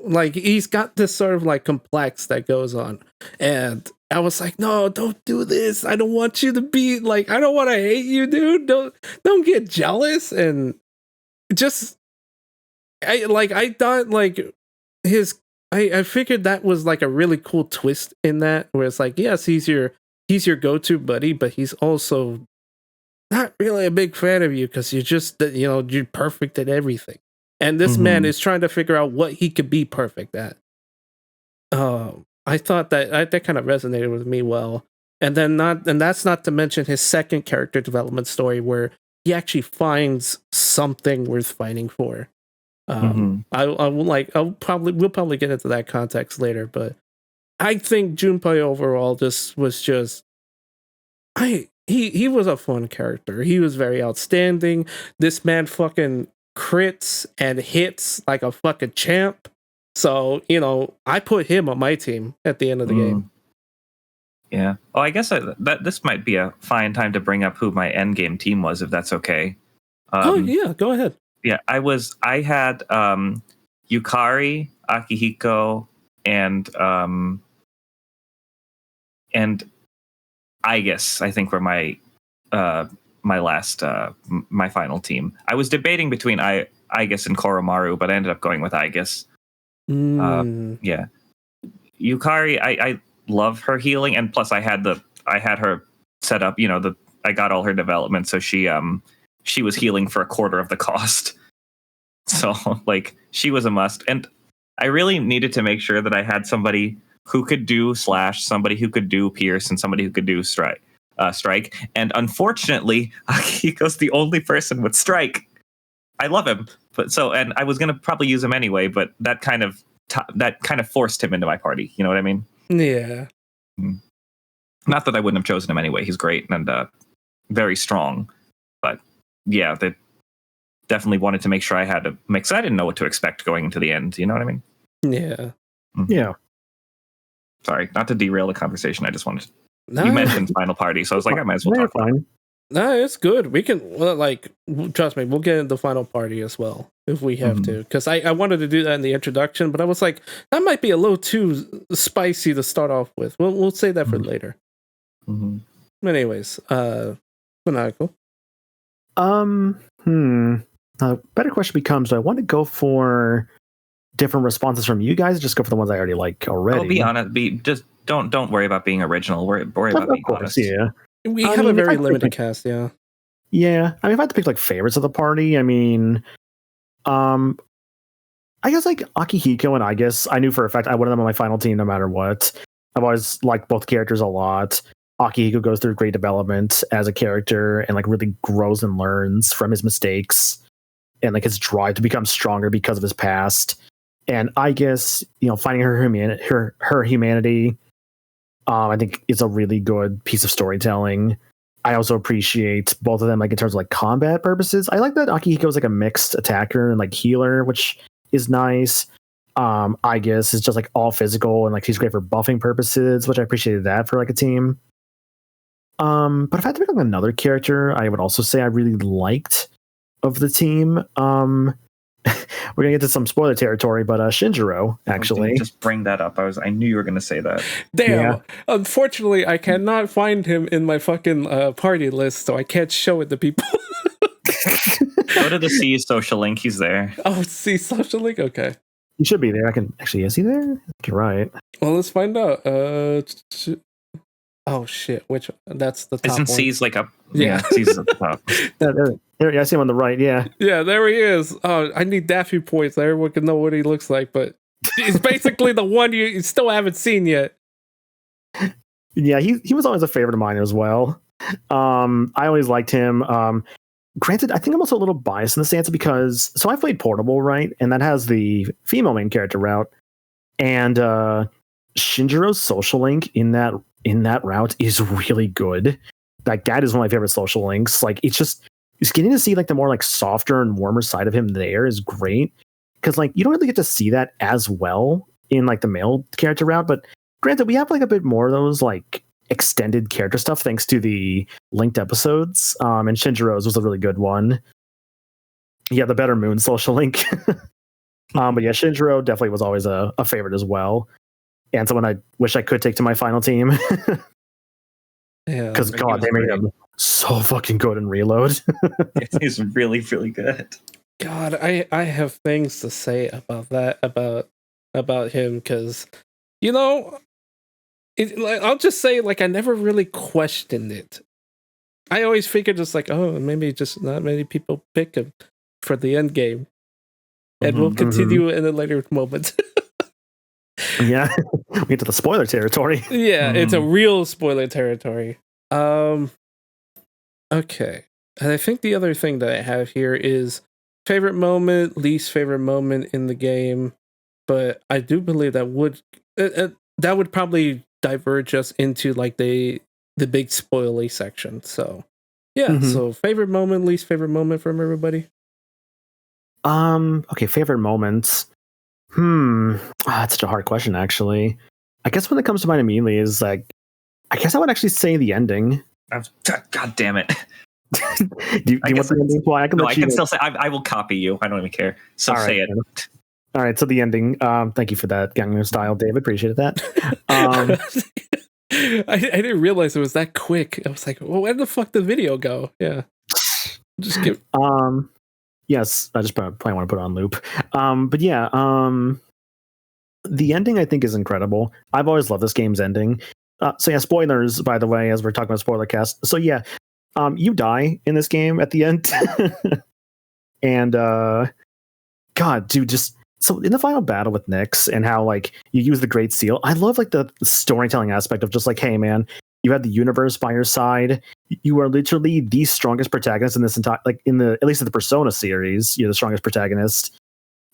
like he's got this sort of like complex that goes on. And I was like, no, don't do this. I don't want you to be like, I don't want to hate you, dude. Don't get jealous. And just I thought like I figured that was like a really cool twist in that where it's like, yes, he's your go-to buddy, but he's also not really a big fan of you because you're just you're perfect at everything. And this man is trying to figure out what he could be perfect at. I thought that kind of resonated with me well. And that's not to mention his second character development story where he actually finds something worth fighting for. We'll probably get into that context later, but I think Junpei overall he was a fun character. He was very outstanding. This man fucking crits and hits like a fucking champ. So, I put him on my team at the end of the game. Yeah. Oh, I guess that this might be a fine time to bring up who my end game team was, if that's okay. Oh yeah, go ahead. Yeah, I had Yukari, Akihiko, and Aigis, I think were my last my final team. I was debating between Aigis and Koromaru, but I ended up going with Aigis. Yeah, Yukari, I love her healing, and plus I had her set up. I got all her development, so she was healing for a quarter of the cost. So like she was a must, and I really needed to make sure that I had somebody who could do slash, somebody who could do pierce, and somebody who could do strike. And unfortunately, Akihiko's the only person with strike. I love him, and I was gonna probably use him anyway, but that kind of forced him into my party. You know what I mean? Yeah. Not that I wouldn't have chosen him anyway. He's great and very strong, but yeah, they definitely wanted to make sure I had a mix. I didn't know what to expect going into the end. You know what I mean? Yeah. Yeah. Sorry, not to derail the conversation. I just wanted to, you mentioned final party, so I was like, I might as well talk about it. No, it's good. We can trust me, we'll get into the final party as well if we have to. Because I wanted to do that in the introduction, but I was like, that might be a little too spicy to start off with. We'll save that for later. Anyways, Maniacal. Better question becomes: do I want to go for different responses from you guys? Or just go for the ones I already like already. I'll be honest. Just don't worry about being original. Worry about being honest. Yeah. We have a very limited cast. Yeah. Yeah, I mean, if I had to pick like favorites of the party, I mean, I guess like Akihiko and I guess I knew for a fact I wanted them on my final team no matter what. I've always liked both characters a lot. Akihiko goes through great development as a character and like really grows and learns from his mistakes and like his drive to become stronger because of his past. And I guess, finding her humanity, I think is a really good piece of storytelling. I also appreciate both of them, like in terms of like combat purposes. I like that Akihiko is like a mixed attacker and like healer, which is nice. I guess it's just like all physical and like he's great for buffing purposes, which I appreciated that for like a team. But if I had to pick like another character, I would also say I really liked of the team. We're gonna get to some spoiler territory, but Shinjiro actually. Just bring that up. I knew you were gonna say that. Damn. Yeah. Unfortunately, I cannot find him in my fucking party list, so I can't show it to people. Go to the C social link. He's there. Oh, see social link. Okay. He should be there. I can actually. Is he there? I think you're right. Well, let's find out. Oh shit! Which that's the top Isn't one. C's like up? Yeah. C's at the top. There, I see him on the right. Yeah. Yeah, there he is. Oh, I need Daffy points so everyone can know what he looks like, but he's basically the one you still haven't seen yet. Yeah, he was always a favorite of mine as well. I always liked him. Granted, I think I'm also a little biased in the stance because I played Portable, right? And that has the female main character route. And Shinjiro's social link in that route is really good. Like that is one of my favorite social links. Like it's getting to see like the more like softer and warmer side of him there is great. Because like you don't really get to see that as well in like the male character route, but granted, we have like a bit more of those like extended character stuff thanks to the linked episodes. And Shinjiro's was a really good one. Yeah, the Better Moon social link. But yeah, Shinjiro definitely was always a favorite as well. And someone I wish I could take to my final team. Yeah. Because God, they made him so fucking good in Reload. He's really, really good. God, I have things to say about that, about him, because I'll just say, like, I never really questioned it. I always figured just like, oh, maybe just not many people pick him for the end game. And we'll continue in a later moment. Yeah. We get to the spoiler territory. Yeah, it's a real spoiler territory. Okay. And I think the other thing that I have here is favorite moment, least favorite moment in the game. But I do believe that would probably diverge us into like the big spoily section. So yeah, so favorite moment, least favorite moment from everybody. Okay, favorite moments. That's such a hard question actually. I guess when it comes to mine immediately is like I guess I would actually say the ending. God damn it. do you want the ending? Well, I can still say I will copy you. I don't even care. So all say right, it. All right, so the ending. Thank you for that Gangnam Style, Dave. Appreciate that. I didn't realize it was that quick. I was like, well, where the fuck did the video go? Yeah. Just give. Yes, I just probably want to put it on loop. But yeah, the ending I think is incredible. I've always loved this game's ending. So yeah, spoilers, by the way, as we're talking about spoiler cast. So yeah, you die in this game at the end. And God, dude, just so in the final battle with Nyx and how like you use the Great Seal, I love like the storytelling aspect of just like, hey man, you have the universe by your side. You are literally the strongest protagonist in this entire, like at least in the Persona series, you're the strongest protagonist.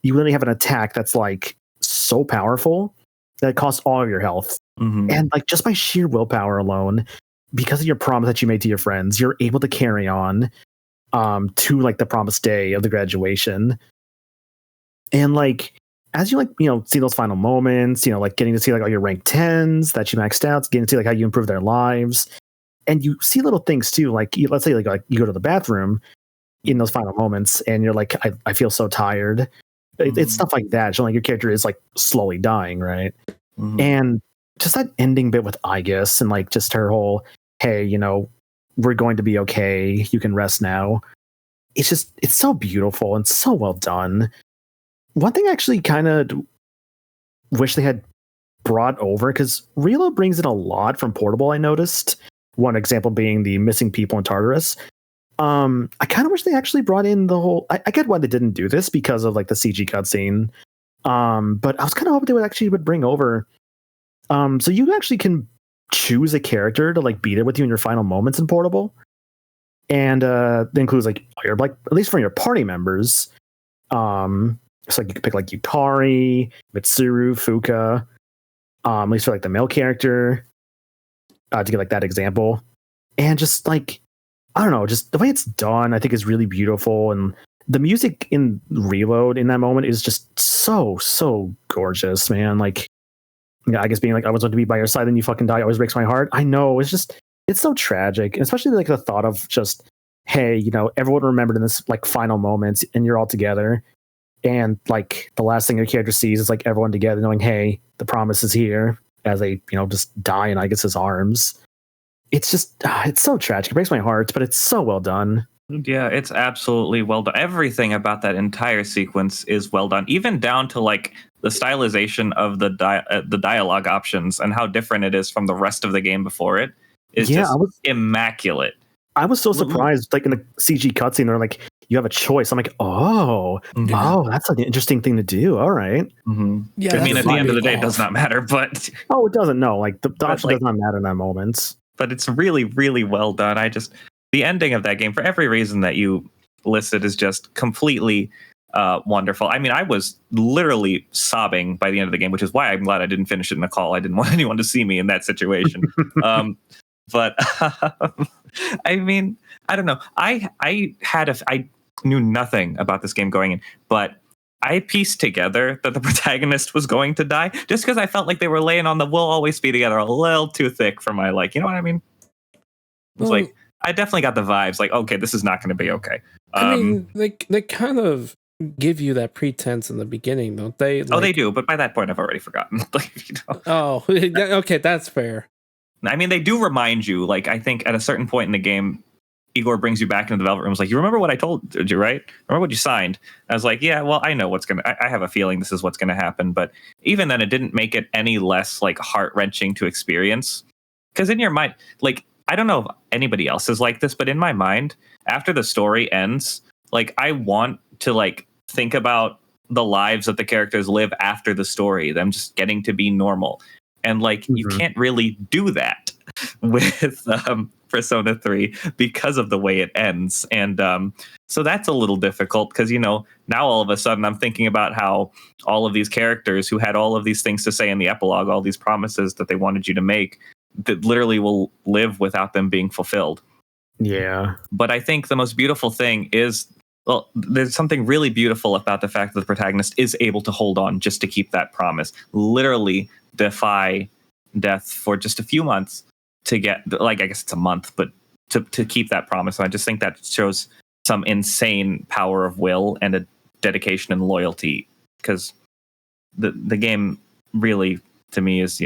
You really have an attack that's like so powerful that it costs all of your health. And like just by sheer willpower alone, because of your promise that you made to your friends, you're able to carry on to like the promised day of the graduation. And like as you like see those final moments, like getting to see like all your rank 10s that you maxed out, getting to see like how you improve their lives, and you see little things too, like let's say like you go to the bathroom in those final moments and you're like I feel so tired. It's stuff like that showing like your character is like slowly dying, right? And just that ending bit with Aegis and like just her whole, hey, we're going to be okay, you can rest now. It's so beautiful and so well done. One thing I actually kind of wish they had brought over, because Reload brings in a lot from Portable, I noticed. One example being the missing people in Tartarus. I kind of wish they actually brought in the whole. I get why they didn't do this because of like the CG cutscene. But I was kind of hoping they would bring over. So you actually can choose a character to like be there with you in your final moments in Portable, and that includes like at least for your party members. So like you could pick like Yukari, Mitsuru, Fuka. At least for like the male character, to get like that example, and just like. I don't know, just the way it's done, I think is really beautiful. And the music in Reload in that moment is just so gorgeous, man. Like, I guess being like, I was going to be by your side and you fucking die always breaks my heart. I know, it's so tragic. And especially like the thought of just, hey, everyone remembered in this like final moments and you're all together. And like the last thing your character sees is like everyone together knowing, hey, the promise is here as they, just die in, I guess, his arms. It's just, it's so tragic. It breaks my heart, but it's so well done. Yeah, it's absolutely well done. Everything about that entire sequence is well done, even down to like the stylization of the dialogue options and how different it is from the rest of the game before it is just immaculate. I was so surprised, like in the CG cutscene, they're like, you have a choice. I'm like, oh, that's an interesting thing to do. All right. Mm-hmm. Yeah, I mean, at the end of the day, it does not matter, but it doesn't. No, like the option does not matter in that moment. But it's really, really well done. The ending of that game, for every reason that you listed, is just completely wonderful. I mean, I was literally sobbing by the end of the game, which is why I'm glad I didn't finish it in a call. I didn't want anyone to see me in that situation. But I mean, I don't know. I knew nothing about this game going in, but I pieced together that the protagonist was going to die just because I felt like they were laying on the "we'll always be together" a little too thick for my like. You know what I mean? It's like I definitely got the vibes. Like, okay, this is not going to be okay. I mean, they kind of give you that pretense in the beginning, don't they? Like, they do, but by that point, I've already forgotten. Oh, okay, that's fair. I mean, they do remind you. Like, I think at a certain point in the game, Igor brings you back into the Velvet Room. It's like, you remember what I told you, right? Remember what you signed? I was like, yeah, well, I know what's going to, I have a feeling this is what's going to happen. But even then, it didn't make it any less like heart-wrenching to experience. Because in your mind, like, I don't know if anybody else is like this, but in my mind, after the story ends, like, I want to like think about the lives that the characters live after the story, them just getting to be normal. And like, you can't really do that with Persona 3 because of the way it ends. And so that's a little difficult because, now all of a sudden I'm thinking about how all of these characters who had all of these things to say in the epilogue, all these promises that they wanted you to make, that literally will live without them being fulfilled. Yeah. But I think the most beautiful thing is, well, there's something really beautiful about the fact that the protagonist is able to hold on just to keep that promise, literally defy death for just a few months to get, like, I guess it's a month, but to keep that promise. And I just think that shows some insane power of will and a dedication and loyalty, because the game really, to me, is,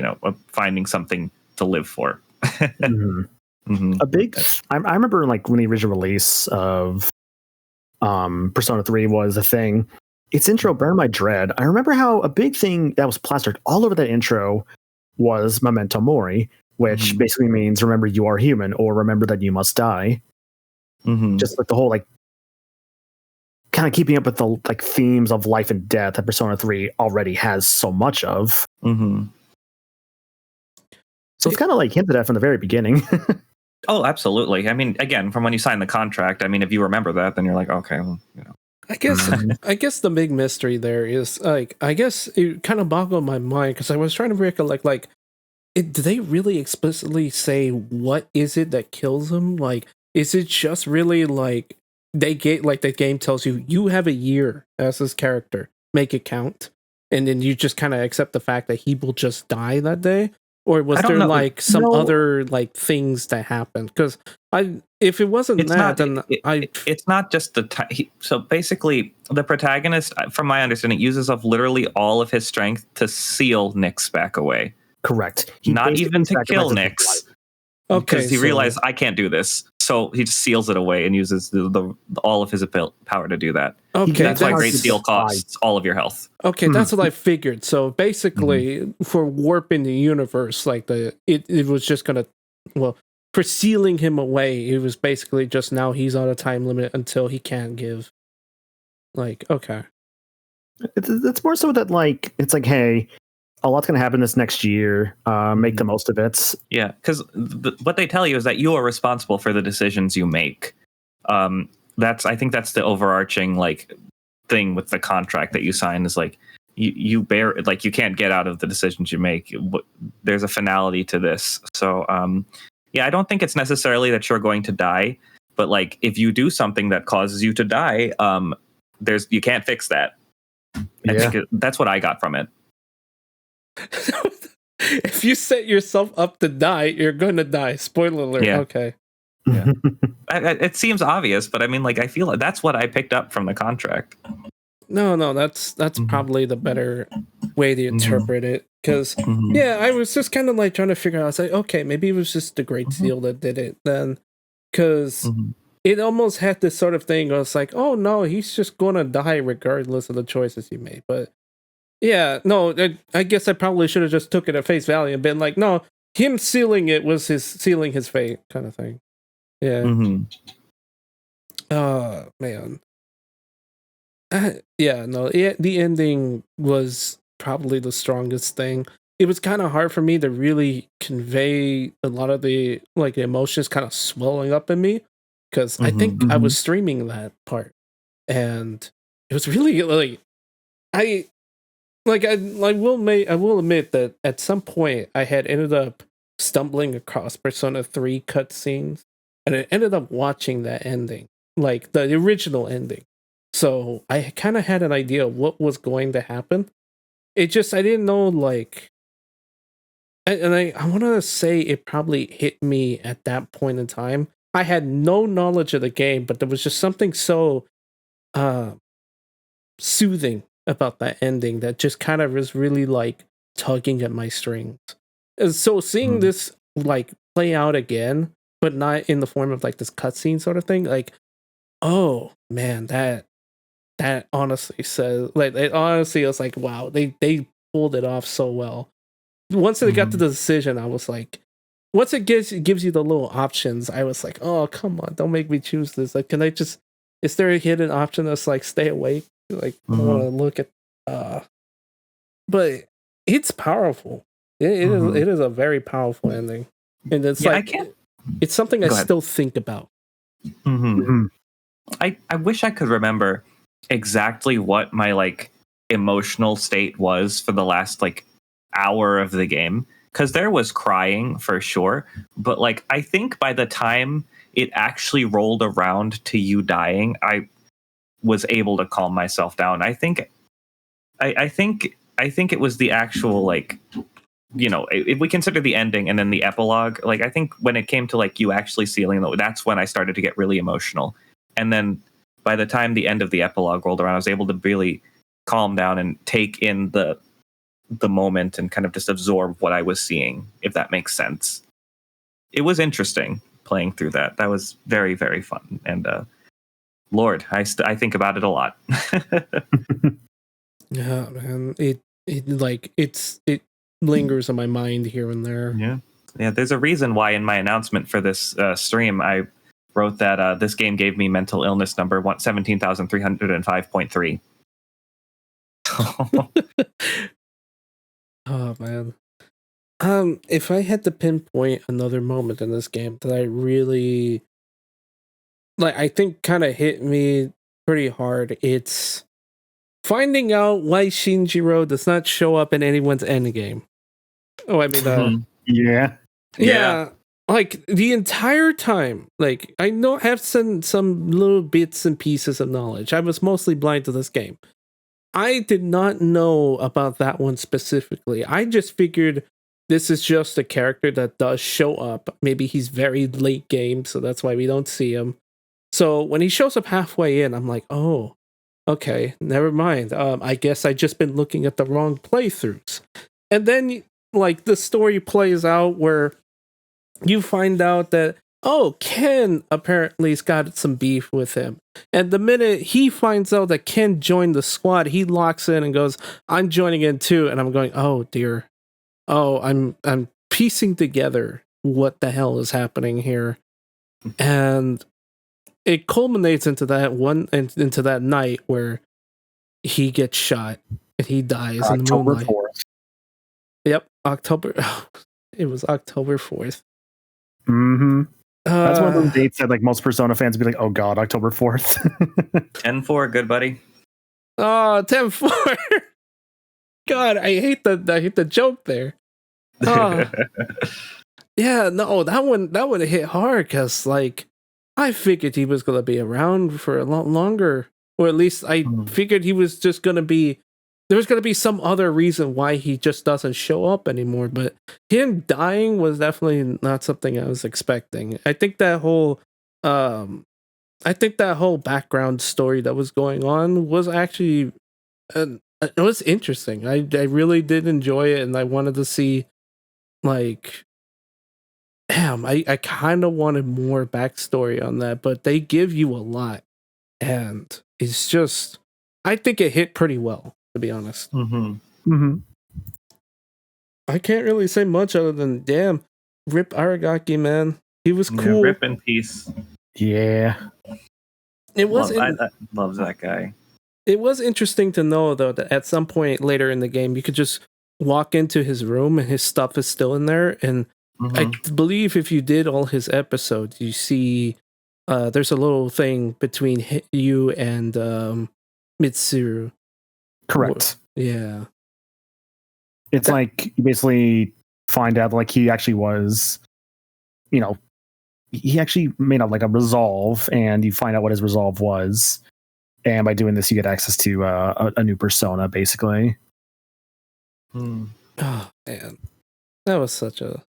finding something to live for. A big, I remember like when the original release of Persona 3 was a thing, its intro burned my dread. I remember how a big thing that was plastered all over that intro was Memento Mori, which basically means remember you are human, or remember that you must die. Just like the whole like kind of keeping up with the like themes of life and death that Persona 3 already has so much of. So it's kind of like hinted at from the very beginning. Oh, absolutely. I mean, again, from when you sign the contract, I mean, if you remember that, then you're like, okay, well, I guess the big mystery there is like, I guess it kind of boggled my mind because I was trying to recollect, like, did they really explicitly say what is it that kills him? Like, is it just really like they get like the game tells you you have a year as this character, make it count, and then you just kind of accept the fact that he will just die that day? Or was there like some other like things that happened? Because if it wasn't then it's not just the so basically the protagonist, from my understanding, uses up literally all of his strength to seal Nyx back away. Correct. Not even to kill Nyx. Okay, because he realized I can't do this, so he just seals it away and uses the all of his power to do that. Okay, that's why Great Seal costs all of your health. Okay, that's what I figured. So basically, for warping the universe, like it was just gonna, well, for sealing him away. It was basically just now he's on a time limit until he can't give. Like, okay. It's more so that like it's like, hey, a lot's going to happen this next year. Make the most of it. Yeah, because what they tell you is that you are responsible for the decisions you make. I think that's the overarching like thing with the contract that you sign is like you bear like you can't get out of the decisions you make. There's a finality to this. So yeah, I don't think it's necessarily that you're going to die, but like if you do something that causes you to die, you can't fix that. I think that's what I got from it. If you set yourself up to die, you're going to die. Spoiler alert. Yeah. Okay. Yeah. It seems obvious, but I mean, like, I feel like that's what I picked up from the contract. No, that's probably the better way to interpret it. Because, yeah, I was just kind of like trying to figure out, I was like, okay, maybe it was just the Great Seal that did it then. Because it almost had this sort of thing where it's like, oh no, he's just going to die regardless of the choices he made. But yeah, no, I guess I probably should have just took it at face value and been like, no, him sealing it was sealing his fate kind of thing. Yeah. Oh, man. Yeah, no, the ending was probably the strongest thing. It was kind of hard for me to really convey a lot of the like emotions kind of swelling up in me because I think I was streaming that part, and it was really like I will admit that at some point I had ended up stumbling across Persona 3 cutscenes, and I ended up watching that ending, like the original ending. So I kind of had an idea of what was going to happen. I didn't know, like, I want to say it probably hit me at that point in time. I had no knowledge of the game, but there was just something so soothing about that ending that just kind of was really like tugging at my strings. And so seeing this like play out again, but not in the form of like this cutscene sort of thing, like, oh man, that honestly says like it honestly was like, wow, they pulled it off so well. Once they got to the decision, I was like, once it gives you the little options, I was like, oh come on, don't make me choose this. Like, can I just? Is there a hidden option that's like stay awake? Like, I want to look at. But it's powerful. It is a very powerful ending, and it's like it's something I still think about. I wish I could remember exactly what my like emotional state was for the last like hour of the game, because there was crying for sure, but like I think by the time it actually rolled around to you dying, I was able to calm myself down. I think it was the actual like, you know, if we consider the ending and then the epilogue, like I think when it came to like you actually sealing, that's when I started to get really emotional. And then by the time the end of the epilogue rolled around, I was able to really calm down and take in the moment and kind of just absorb what I was seeing, if that makes sense. It was interesting playing through that. That was very, very fun. And Lord, I think about it a lot. Yeah, man. It lingers in my mind here and there. Yeah. There's a reason why in my announcement for this stream I wrote that this game gave me mental illness number 17,305.3. Oh man. If I had to pinpoint another moment in this game that I really like, I think kind of hit me pretty hard, it's finding out why Shinjiro does not show up in anyone's endgame. Oh, I mean, yeah. Like the entire time, like I know I have some little bits and pieces of knowledge. I was mostly blind to this game. I did not know about that one specifically. I just figured this is just a character that does show up. Maybe he's very late game, so that's why we don't see him. So when he shows up halfway in, I'm like, oh, okay, never mind. I guess I just been looking at the wrong playthroughs. And then like the story plays out where you find out that, oh, Ken apparently's got some beef with him. And the minute he finds out that Ken joined the squad, he locks in and goes, I'm joining in too. And I'm going, oh dear. Oh, I'm piecing together what the hell is happening here? And it culminates into that night where he gets shot and he dies in the October moonlight. 4th. Yep, October. It was October 4th. Mm-hmm. That's one of those dates that like most Persona fans would be like, oh god, October 4th. 10-4, good buddy. Oh, 10-4. God, I hate the joke there. Yeah, no, that one hit hard because like I figured he was gonna be around for a lot longer, or at least I figured he was just gonna be. There's gonna be some other reason why he just doesn't show up anymore. But him dying was definitely not something I was expecting. I think that whole background story that was going on was actually it was interesting. I really did enjoy it, and I wanted to see like. Damn, I kind of wanted more backstory on that, but they give you a lot, and it's just, I think it hit pretty well, to be honest. I can't really say much other than, damn, rip Aragaki, man. He was cool. Yeah, rip in peace. Yeah. It was. I love that guy. It was interesting to know, though, that at some point later in the game, you could just walk into his room and his stuff is still in there, and I believe if you did all his episodes, you see there's a little thing between you and Mitsuru. Correct. Yeah. It's like you basically find out like he actually was, he actually made up like a resolve, and you find out what his resolve was. And by doing this, you get access to a new persona, basically. Oh, man. That was such a...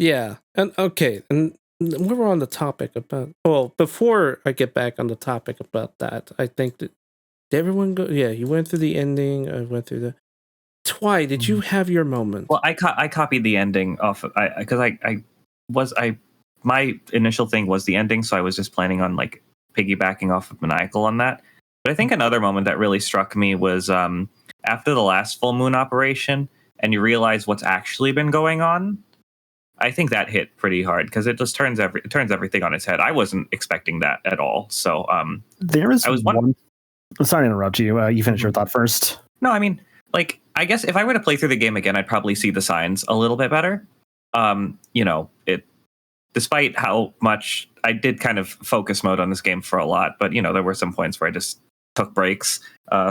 Yeah, and okay, and we were on the topic about. Well, before I get back on the topic about that, I think that did everyone go? Yeah, you went through the ending. I went through the. Twy, did you have your moment? Well, I copied the ending off because my initial thing was the ending, so I was just planning on like piggybacking off of Maniacal on that. But I think another moment that really struck me was after the last full moon operation, and you realize what's actually been going on. I think that hit pretty hard because it just turns everything on its head. I wasn't expecting that at all. So there is one. I'm sorry to interrupt you. You finish your thought first. No, I mean, like, I guess if I were to play through the game again, I'd probably see the signs a little bit better. Despite how much I did kind of focus mode on this game for a lot, but there were some points where I just took breaks.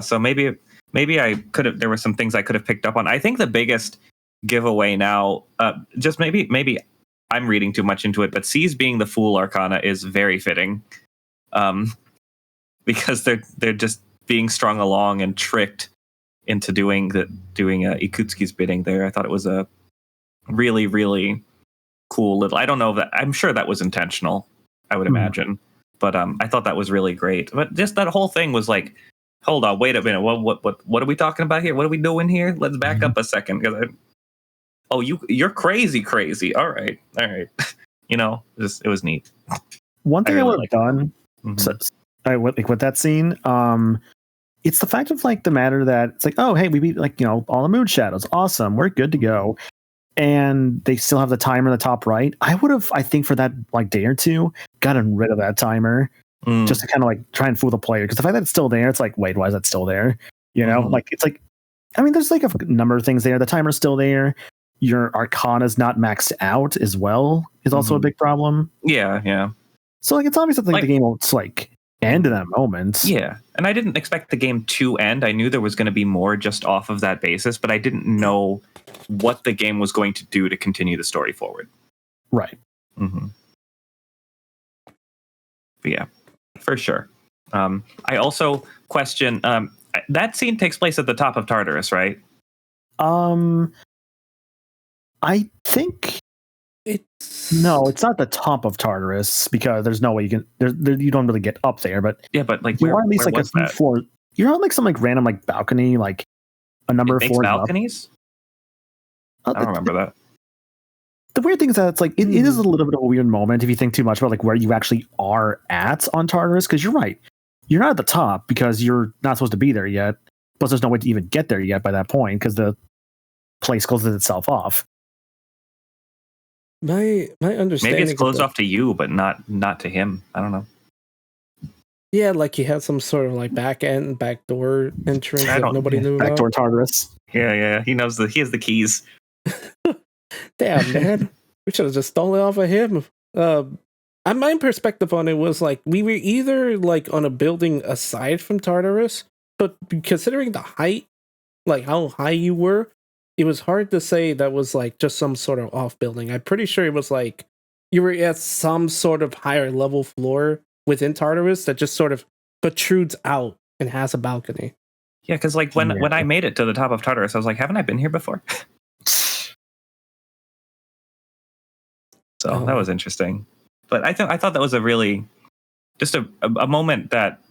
So maybe I could have. There were some things I could have picked up on. I think the biggest giveaway now, just maybe I'm reading too much into it, but C's being the Fool Arcana is very fitting, because they're just being strung along and tricked into doing Ikutsuki's bidding there. I thought it was a really, really cool little. I don't know that. I'm sure that was intentional. I would imagine, but I thought that was really great. But just that whole thing was like, hold on, wait a minute. What are we talking about here? What are we doing here? Let's back up a second, because you're crazy. All right. It was neat. One thing I would have done, with that scene, it's the fact of like the matter that it's like, oh hey, we beat all the moon shadows, awesome, we're good to go, and they still have the timer in the top right. I would have, I think, for that like day or two, gotten rid of that timer just to kind of like try and fool the player, because the fact that it's still there, it's like, wait, why is that still there? Like it's like, I mean, there's like a number of things there. The timer's still there. Your Arcana's not maxed out as well is also a big problem. Yeah. So like it's obvious that like the game will like end in that moment. Yeah, and I didn't expect the game to end. I knew there was going to be more just off of that basis, but I didn't know what the game was going to do to continue the story forward. Right. But yeah, for sure. I also question that scene takes place at the top of Tartarus, right? I think it's not the top of Tartarus, because there's no way you can. You don't really get up there, but yeah, but like you're at least like a few floor. You're on like some like random like balcony, like a number of floors. Balconies. I don't remember that. The weird thing is that it's like it is a little bit of a weird moment if you think too much about like where you actually are at on Tartarus, because you're right. You're not at the top because you're not supposed to be there yet. Plus, there's no way to even get there yet by that point because the place closes itself off. My understanding Maybe it's closed of off to you, but not to him. I don't know. yeah, like he had some sort of like back door entrance I that don't. nobody knew about. Backdoor Tartarus. Yeah. He knows he has the keys. Damn, man. We should have just stolen it off of him. My perspective on it was like we were either like on a building aside from Tartarus, but considering the height, like how high you were, it was hard to say that was like just some sort of off building. I'm pretty sure it was like you were at some sort of higher level floor within Tartarus that just sort of protrudes out and has a balcony. Yeah, because like when I made it to the top of Tartarus, I was like, haven't I been here before? So that was interesting. But I thought that was a really just a moment that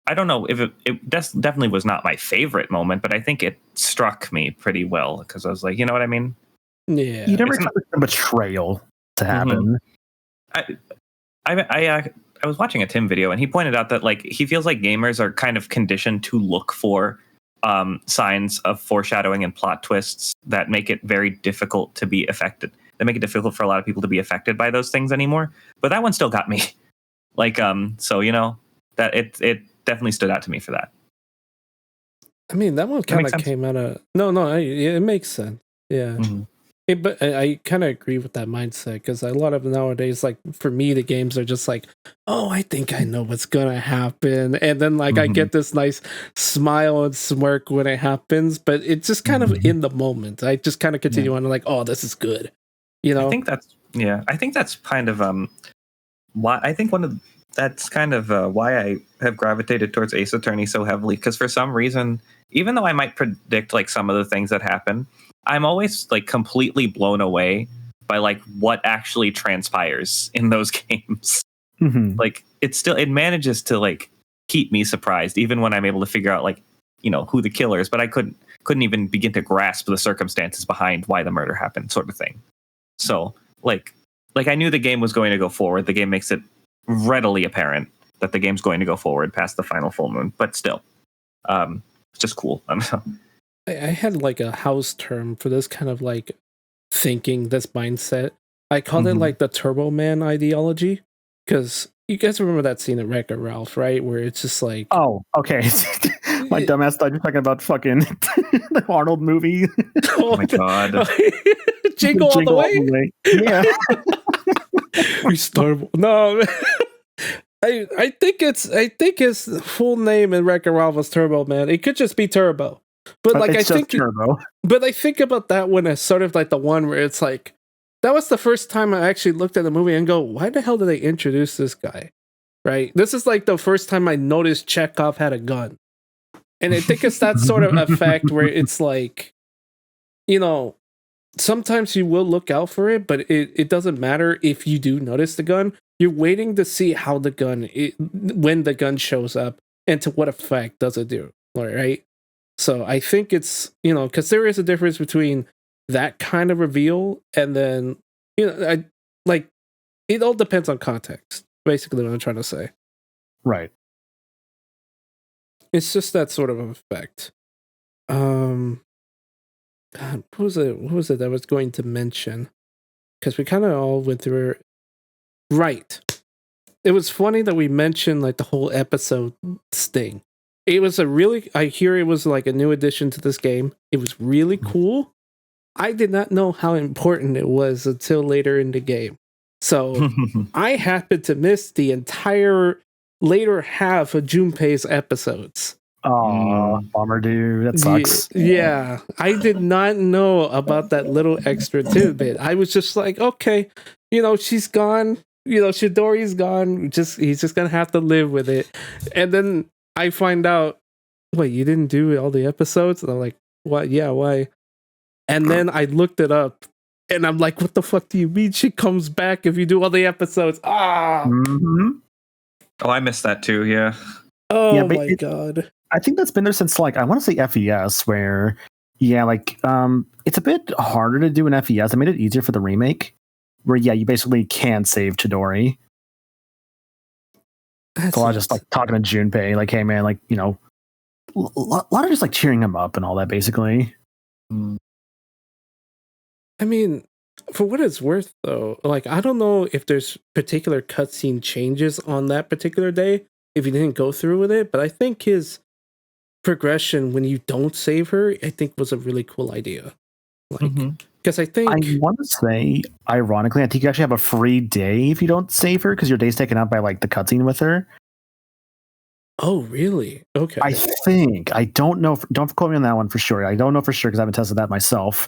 I don't know if it definitely was not my favorite moment, but I think it struck me pretty well because I was like, you know what I mean? Yeah, You never expect a betrayal to happen. I was watching a Tim video and he pointed out that like he feels like gamers are kind of conditioned to look for signs of foreshadowing and plot twists that make it very difficult to be affected. That make it difficult for a lot of people to be affected by those things anymore. But that one still got me. Like so you know that it definitely stood out to me for that. I mean, that one kind of came out of it makes sense. Yeah. Mm-hmm. But I kind of agree with that mindset because a lot of nowadays, like for me, the games are just like, oh, I think I know what's gonna happen, and then like I get this nice smile and smirk when it happens, but it's just kind of in the moment. I just kind of continue on like, oh, this is good, you know. I think that's kind of why I think that's kind of why I have gravitated towards Ace Attorney so heavily because for some reason, even though I might predict like some of the things that happen, I'm always like completely blown away by like what actually transpires in those games. Like it manages to like keep me surprised even when I'm able to figure out like, you know, who the killer is, but I couldn't even begin to grasp the circumstances behind why the murder happened sort of thing. So like I knew the game was going to go forward. The game makes it readily apparent that the game's going to go forward past the final full moon, but still, it's just cool. I had like a house term for this kind of like thinking, this mindset. I called it like the Turbo Man ideology because you guys remember that scene in Wreck-It Ralph, right? Where it's just like, oh, okay. My dumbass thought you're talking about fucking the Arnold movie. Oh my god. Jingle all the way? Yeah. He's terrible. No, I think his full name in Wreck-It Ralph was Turbo Man. It could just be Turbo. But like I think Turbo. But I think about that one as sort of like the one where it's like that was the first time I actually looked at the movie and go, why the hell did they introduce this guy? Right? This is like the first time I noticed Chekhov had a gun. And I think it's that sort of effect where it's like, you know, sometimes you will look out for it, but it doesn't matter if you do notice the gun. You're waiting to see how when the gun shows up and to what effect does it do. All right. So I think it's, you know, because there is a difference between that kind of reveal and then, you know, it all depends on context, basically what I'm trying to say. Right. It's just that sort of effect. God, what was it that I was going to mention? Because we kind of all went through it. Right. It was funny that we mentioned like the whole episode thing. It was I hear it was like a new addition to this game. It was really cool. I did not know how important it was until later in the game. So I happened to miss the entire later half of Junpei's episodes. Oh, bummer, dude. That sucks. Yeah, I did not know about that little extra tidbit. I was just like, okay, you know, she's gone. You know, Shidori's gone. He's just gonna have to live with it. And then I find out, wait, you didn't do all the episodes? And I'm like, what? Yeah, why? And then I looked it up, and I'm like, what the fuck do you mean she comes back if you do all the episodes? Ah. Mm-hmm. Oh, I missed that too. Yeah. Oh yeah, my god. I think that's been there since like I want to say FES, where it's a bit harder to do an FES. I made it easier for the remake, where you basically can save Chidori. So I was just like talking to Junpei, like, hey man, like, you know, a lot of just like cheering him up and all that, basically. I mean, For what it's worth, though, like I don't know if there's particular cutscene changes on that particular day if you didn't go through with it, but I think his progression when you don't save her, I think was a really cool idea. Like, because I I think, want to say, ironically, I think you actually have a free day if you don't save her because your day's taken up by like the cutscene with her. oh really? Okay. I think. I don't know. Don't quote me on that one for sure. I don't know for sure because I haven't tested that myself.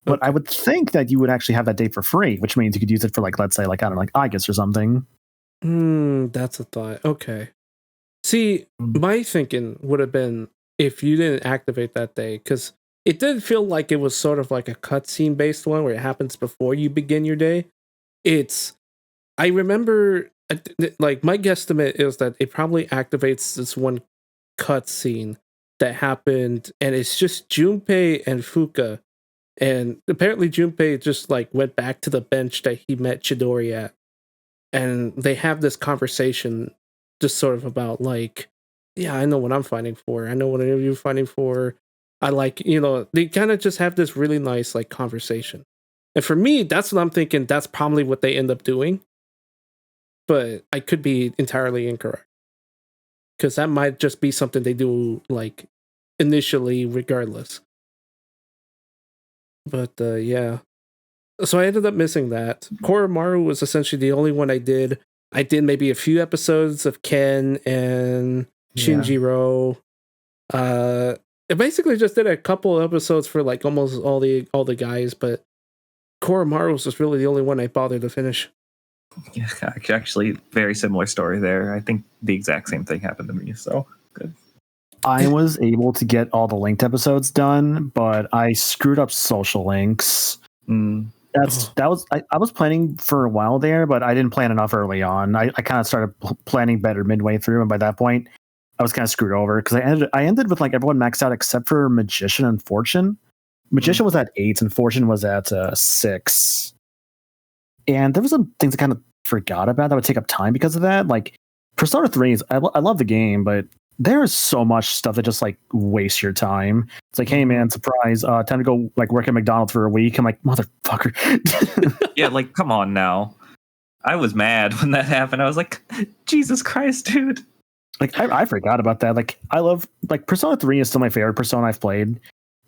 But I Okay. would think that you would actually have that day for free, which means you could use it for like, let's say, like I don't know, like August or something. That's a thought. Okay. See, Mm. my thinking would have been if you didn't activate that day, because it did feel like it was sort of like a cutscene based one where it happens before you begin your day. It's, I remember, like, my guesstimate is that it probably activates this one cutscene that happened, and it's just Junpei and Fuka. And apparently, Junpei just like went back to the bench that he met Chidori at, and they have this conversation just sort of about like, yeah, I know what I'm fighting for, I know what you're fighting for, I like, they kind of just have this really nice like conversation. And for me, that's what I'm thinking, that's probably what they end up doing, but I could be entirely incorrect because that might just be something they do like initially regardless. But yeah, so I ended up missing that. Koromaru was essentially the only one I did. I did maybe a few episodes of Ken and Yeah. Shinjiro. I basically just did a couple episodes for like almost all the guys, but Koromaru was just really the only one I bothered to finish. Yeah, actually, very similar story there. I think the exact same thing happened to me. So good. I was able to get all the linked episodes done, but I screwed up social links. Mm. I was planning for a while there, but I didn't plan enough early on. I kind of started planning better midway through, and by that point, I was kind of screwed over because I ended with like everyone maxed out except for Magician and Fortune. Magician was at 8 and Fortune was at 6. And there was some things I kind of forgot about that would take up time because of that. Like Persona 3 is I love the game, but there is so much stuff that just like wastes your time. It's like, hey man, surprise, time to go like work at McDonald's for a week. I'm like, motherfucker. Yeah, like come on now. I was mad when that happened. I was like, Jesus Christ, dude. Like I forgot about that. Like I love like Persona 3 is still my favorite Persona I've played.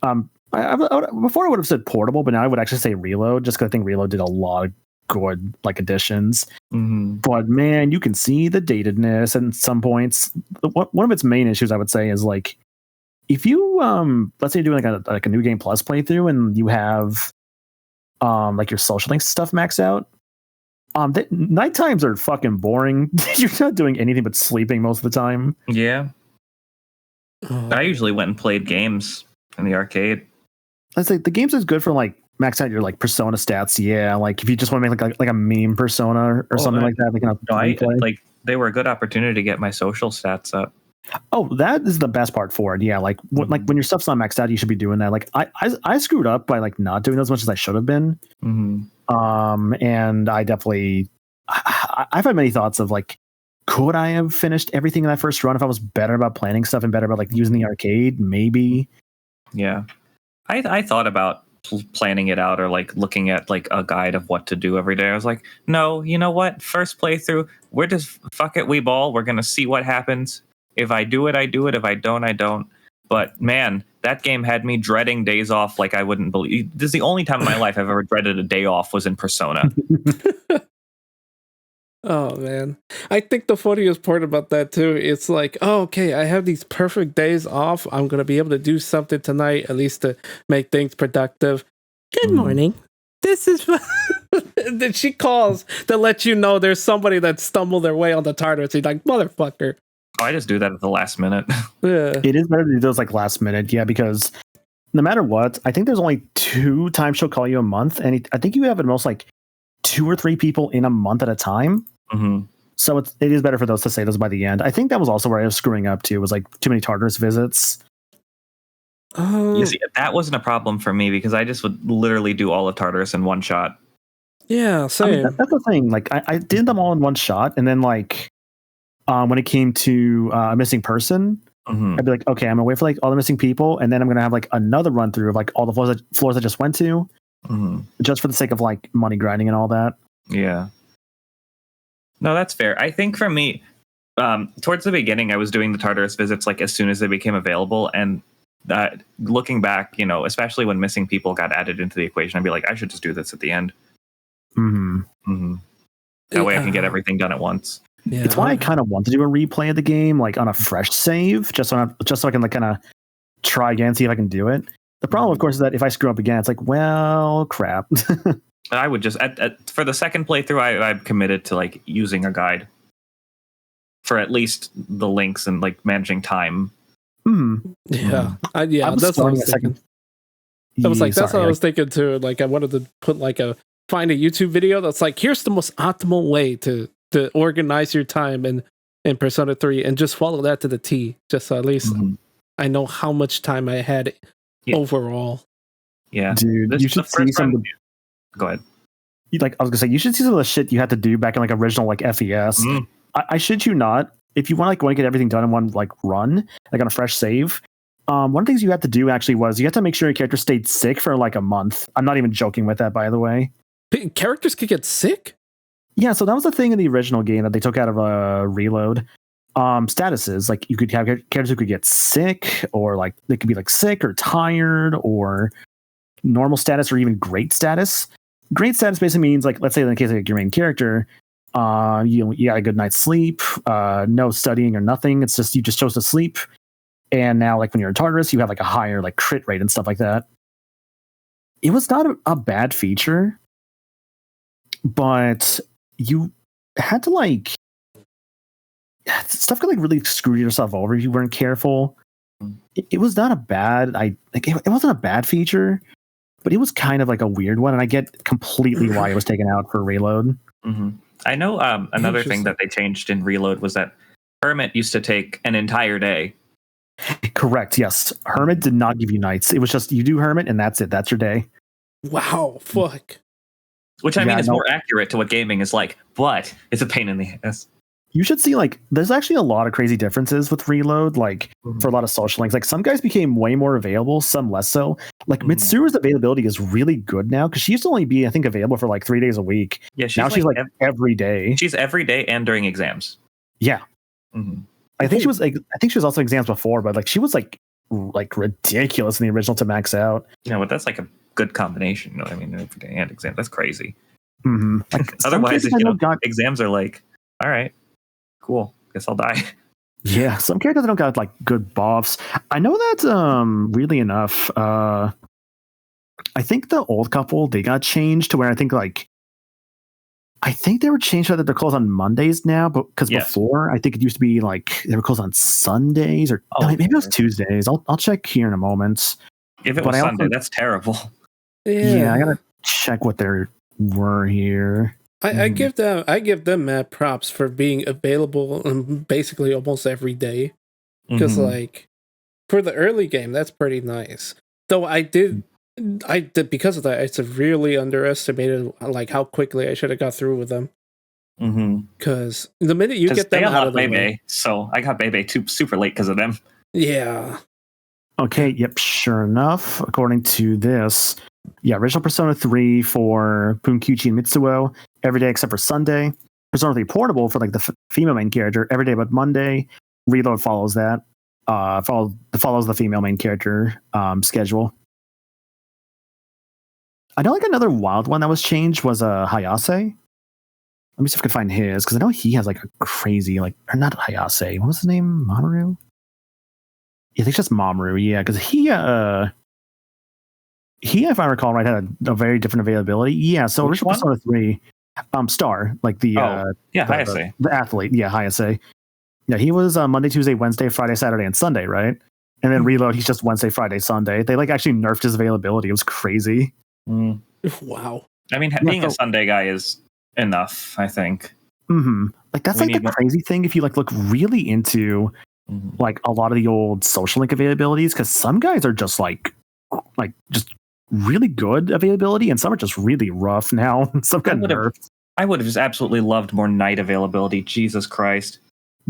Before I would have said portable, but now I would actually say Reload, just because I think Reload did a lot of good like additions. But man, you can see the datedness at some points. One of its main issues I would say is like if you let's say you're doing like a new game plus playthrough and you have like your social links stuff maxed out. Night times are fucking boring. You're not doing anything but sleeping most of the time. Yeah. I usually went and played games in the arcade. I say the games is good for like max out your like persona stats. Yeah, like if you just want to make like a meme persona or something like that, Like they were a good opportunity to get my social stats up. Oh, that is the best part for it. Yeah, like like when your stuff's not maxed out, you should be doing that. Like I screwed up by like not doing as much as I should have been. And I definitely I've had many thoughts of like, could I have finished everything in that first run if I was better about planning stuff and better about like using the arcade? Maybe. Yeah, I thought about planning it out or like looking at like a guide of what to do every day. I was like, no, you know what? First playthrough, we're just fuck it, we ball. We're gonna see what happens. If I do it, I do it. If I don't, I don't. But man, that game had me dreading days off like I wouldn't believe. This is the only time in my life I've ever dreaded a day off was in Persona. Oh man, I think the funniest part about that too, it's like, oh, okay, I have these perfect days off. I'm gonna be able to do something tonight, at least to make things productive. Good morning. This is. Then she calls to let you know there's somebody that stumbled their way on the TARDIS. He's like, motherfucker. Oh, I just do that at the last minute. Yeah. It is better to do those like last minute, yeah, because no matter what, I think there's only 2 times she'll call you a month, and I think you have at most like 2 or 3 people in a month at a time. So it is better for those to say those by the end. I think that was also where I was screwing up too. Was like too many Tartarus visits. You see, that wasn't a problem for me because I just would literally do all of Tartarus in one shot. Yeah, same. I mean, that's the thing. Like I did them all in one shot, and then like when it came to a missing person, I'd be like, okay, I'm gonna wait for like all the missing people, and then I'm gonna have like another run through of like all the floors I just went to. just for the sake of like money grinding and all that. Yeah. No, that's fair. I think for me, towards the beginning, I was doing the Tartarus visits like as soon as they became available, and looking back, especially when missing people got added into the equation, I'd be like, I should just do this at the end. That way I can get everything done at once. Yeah. It's why I kind of want to do a replay of the game, like on a fresh save, just so I can like kind of try again, see if I can do it. The problem, of course, is that if I screw up again, it's like, well, crap. I would just for the second playthrough, I'm committed to like using a guide for at least the links and like managing time. Yeah, that's what I was thinking. I was like, that's what I was thinking too. Like, I wanted to put find a YouTube video that's like, here's the most optimal way to organize your time in Persona 3, and just follow that to the T. Just so at least I know how much time I had overall. Yeah, dude, you should see some of the. Go ahead. I was gonna say, you should see some of the shit you had to do back in like original like FES. I shit you not. If you want to get everything done in one like run, like on a fresh save, one of the things you had to do actually was you had to make sure your character stayed sick for like a month. I'm not even joking with that, by the way. Characters could get sick? Yeah, so that was the thing in the original game that they took out of Reload. Statuses, like you could have characters who could get sick, or like they could be like sick or tired, or normal status, or even great status. Great status basically means, like, let's say in the case of your main character, you got a good night's sleep, no studying or nothing. It's just you just chose to sleep, and now like when you're in Tartarus, you have like a higher like crit rate and stuff like that. It was not a bad feature, but you had to like stuff could like really screw yourself over if you weren't careful. It was not a bad it wasn't a bad feature, but it was kind of like a weird one, and I get completely why it was taken out for Reload. I know another thing that they changed in Reload was that Hermit used to take an entire day. Correct, yes. Hermit did not give you nights. It was just you do Hermit and that's it. That's your day. Wow, fuck. Which I mean is more accurate to what gaming is like, but it's a pain in the ass. You should see, like, there's actually a lot of crazy differences with Reload, like, for a lot of social links. Like, some guys became way more available, some less so. Like, Mitsuru's availability is really good now, because she used to only be, I think, available for, like, 3 days a week. Yeah, she's like every day. She's every day and during exams. Yeah. I think she was also exams before, but, like, she was, like ridiculous in the original to max out. Yeah, but that's, like, a good combination. You know what I mean? Every day and exam. That's crazy. Like, otherwise, exams are like, all right. Cool. Guess I'll die. Yeah, some characters don't got like good buffs. I know that weirdly enough, I think the old couple, they got changed to where I think they were changed so that they're closed on Mondays now, but because before I think it used to be like they were closed on Sundays, or maybe it was Tuesdays. I'll check here in a moment. If it was Sunday, that's terrible. Yeah, I gotta check what there were here. I give them mad props for being available basically almost every day, because like for the early game, that's pretty nice. Though I did because of that, I severely underestimated like how quickly I should have got through with them. Because the minute you get them out of the way, so I got Bebe too super late because of them. Yeah. Okay. Yep. Sure enough, according to this. Yeah, original Persona 3 for Bunkyuchi and Mitsuo, every day except for Sunday. Persona 3 Portable for like the female main character, every day but Monday. Reload follows that. Follows the female main character schedule. I know like another wild one that was changed was Hayase. Let me see if I can find his, because I know he has like a crazy, like, or not Hayase. What was his name? Mamoru? Yeah, I think it's just Mamoru, yeah, because he, if I recall right, had a very different availability. Yeah, so original Persona 3, Star, like the Hayase. The athlete, Hayase. Yeah, he was Monday, Tuesday, Wednesday, Friday, Saturday, and Sunday, right? And then Reload, he's just Wednesday, Friday, Sunday. They like actually nerfed his availability. It was crazy. Wow. I mean, being a Sunday guy is enough, I think. Like that's like the crazy thing if you like look really into like a lot of the old social link availabilities, because some guys are just like just really good availability, and some are just really rough now. Some got nerfed. I would have just absolutely loved more night availability. Jesus Christ.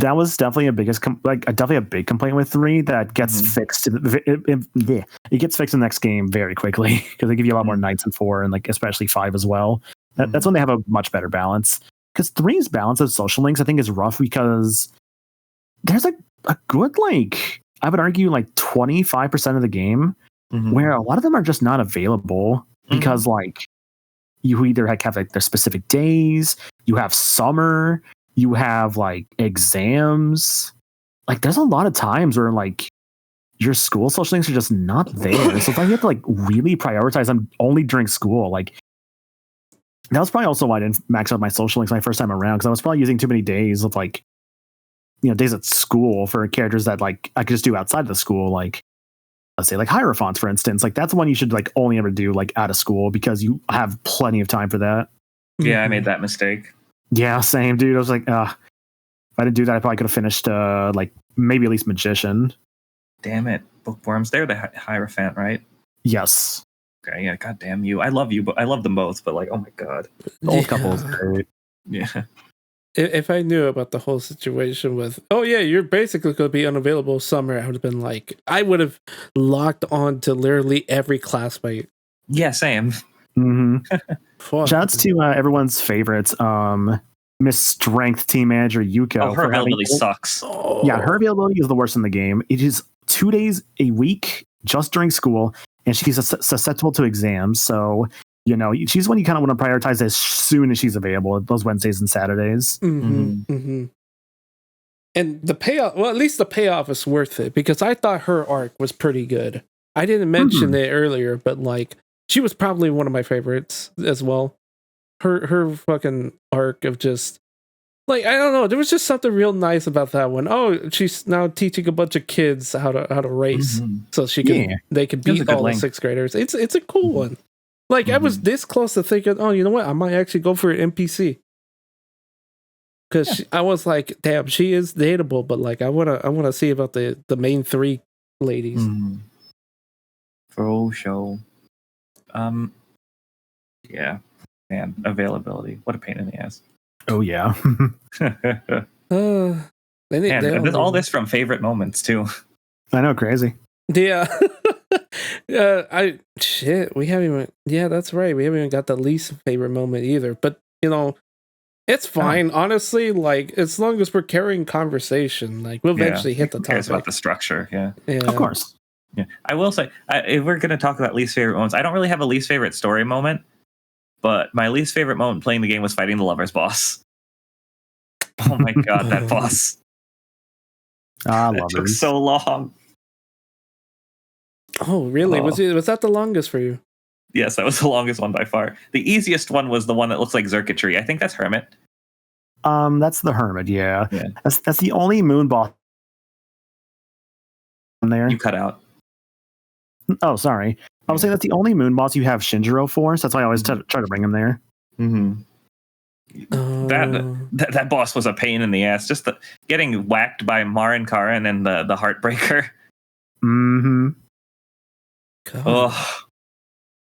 That was definitely definitely a big complaint with 3 that gets fixed. It gets fixed in the next game very quickly because they give you a lot more knights in 4 and like especially 5 as well. That's when they have a much better balance. Because 3's balance of social links I think is rough because there's like a good I would argue 25% of the game where a lot of them are just not available because you either have their specific days, you have summer, you have exams. There's a lot of times where your school social links are just not there. So if I have to really prioritize them only during school, that was probably also why I didn't max out my social links my first time around because I was probably using too many days of days at school for characters that I could just do outside of the school, let's say Hierophants, for instance. That's one you should only ever do out of school because you have plenty of time for that. Yeah, I made that mistake. Yeah, same, dude. I was if I didn't do that, I probably could have finished maybe at least Magician. Damn it, Bookworms. They're the Hierophant, right? Yes. Okay, yeah. God damn you. I love you, but I love them both. But oh my god, the old couple is great. Yeah. If I knew about the whole situation with, oh yeah, you're basically going to be unavailable summer, I would have been I would have locked on to literally every classmate. Yeah, same. Shouts to everyone's favorites, Miss Strength team manager Yuko. Oh, her availability sucks. Oh. Yeah, her availability is the worst in the game. It is 2 days a week just during school, and she's susceptible to exams. So, she's one you kind of want to prioritize as soon as she's available, those Wednesdays and Saturdays. And the payoff, well, at least the payoff is worth it because I thought her arc was pretty good. I didn't mention it earlier, but she was probably one of my favorites as well. Her fucking arc of just I don't know, there was just something real nice about that one. Oh, she's now teaching a bunch of kids how to race so they could beat all the 6th graders. It's a cool one. I was this close to thinking, oh, you know what? I might actually go for an NPC. Because I was damn, she is dateable, but I wanna see about the main 3 ladies. For show. Yeah. Man, availability. What a pain in the ass. Oh yeah. All this from favorite moments too. I know, crazy. Yeah. We haven't even, that's right. We haven't even got the least favorite moment either. But it's fine. Honestly, as long as we're carrying conversation, we'll eventually hit the topic. Cares about the structure, yeah. Of course. Yeah, I will say, if we're going to talk about least favorite moments, I don't really have a least favorite story moment, but my least favorite moment playing the game was fighting the lover's boss. Oh my god, that boss! It took so long. Oh, really? Was that the longest for you? Yes, that was the longest one by far. The easiest one was the one that looks like Circuitry. I think that's Hermit. That's the Hermit. Yeah. That's the only moon boss there. You cut out. Oh, sorry. I was saying that's the only moon boss you have Shinjiro for, so that's why I always try to bring him there. That boss was a pain in the ass. Just getting whacked by Marin Karin and the Heartbreaker. God.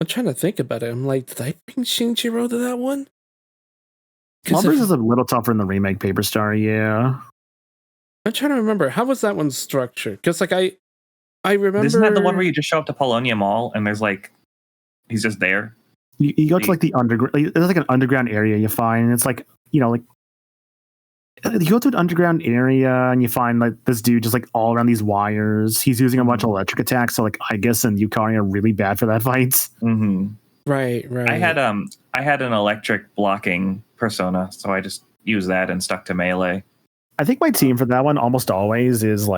I'm trying to think about it. I'm did I bring Shinjiro to that one? Lumbers is a little tougher in the remake Paper Star, yeah. I'm trying to remember. How was that one structured? Because I remember... Isn't that the one where you just show up to Polonia Mall and there's he's just there? You go to the underground. There's an underground area you find, and it's you go to an underground area and you find this dude just all around these wires. He's using a bunch of electric attacks, so Aegis and Yukari are really bad for that fight. Right. I had an electric blocking persona, so I just used that and stuck to melee. I think my team for that one almost always is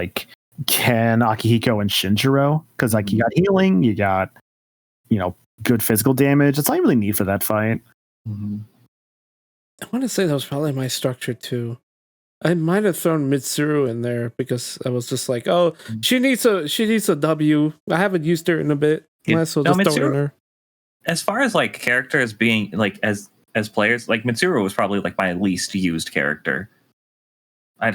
Ken, Akihiko, and Shinjiro, because you got healing, you got good physical damage. That's all you really need for that fight. I want to say that was probably my structure too. I might have thrown Mitsuru in there because I was just oh, she needs a W. I haven't used her in a bit. Might as well just throw in her. As far as characters being as players, Mitsuru was probably my least used character. I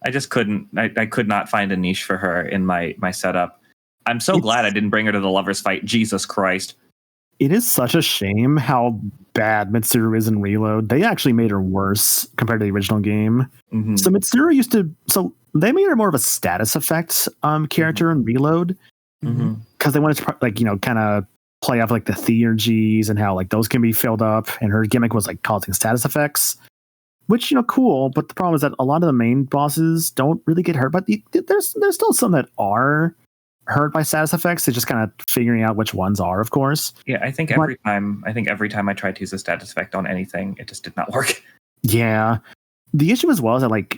just couldn't. I could not find a niche for her in my setup. I'm so glad I didn't bring her to the lovers fight. Jesus Christ. It is such a shame how bad Mitsuru is in Reload. They actually made her worse compared to the original game. Mhm. So Mitsuru so they made her more of a status effect character in Reload Mhm. because they wanted to kind of play off like the theurgies and how like those can be filled up, and her gimmick was like causing status effects, which cool. But the problem is that a lot of the main bosses don't really get hurt, but there's still some that are hurt by status effects. They're just kind of figuring out which ones are, of course. Yeah, I think every time I tried to use a status effect on anything, it just did not work. Yeah. The issue as well is that like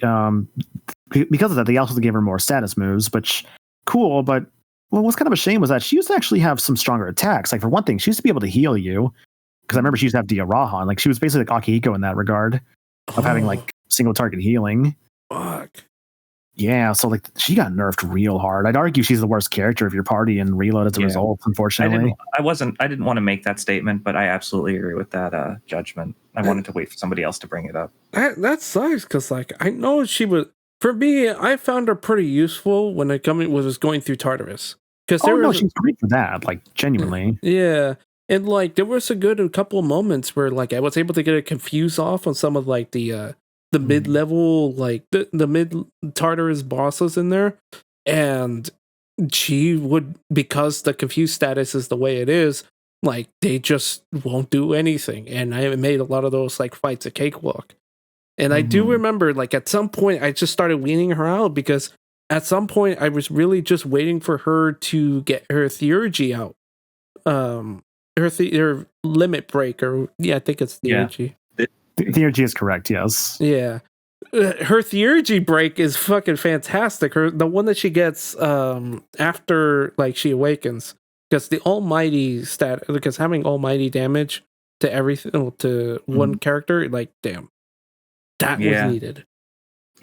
because of that, they also gave her more status moves, which cool, but what's kind of a shame was that she used to actually have some stronger attacks. Like for one thing, she used to be able to heal you. Because I remember she used to have Diarahan. Like she was basically like Akihiko in that regard of having like single target healing. Fuck. Yeah, so like she got nerfed real hard. I'd argue she's the worst character of your party in Reload as a result, unfortunately. I didn't want to make that statement, but I absolutely agree with that judgment. I wanted to wait for somebody else to bring it up. That sucks because like I know she was. For me, I found her pretty useful when it was going through Tartarus. She's great for that. Like genuinely. Yeah, and like there was a couple of moments where like I was able to get it confused off on some of like the mid-level, like the mid Tartarus bosses in there, and she would, because the confused status is the way it is, like they just won't do anything, and I made a lot of those like fights a cakewalk. And I do remember like at some point I just started weaning her out because at some point I was really just waiting for her to get her theurgy out, her limit break, or I think it's theurgy. Theurgy is correct, yes. Yeah. Her theurgy break is fucking fantastic. The one that she gets after like she awakens, because the almighty because having almighty damage to everything to one character, like damn, that was needed.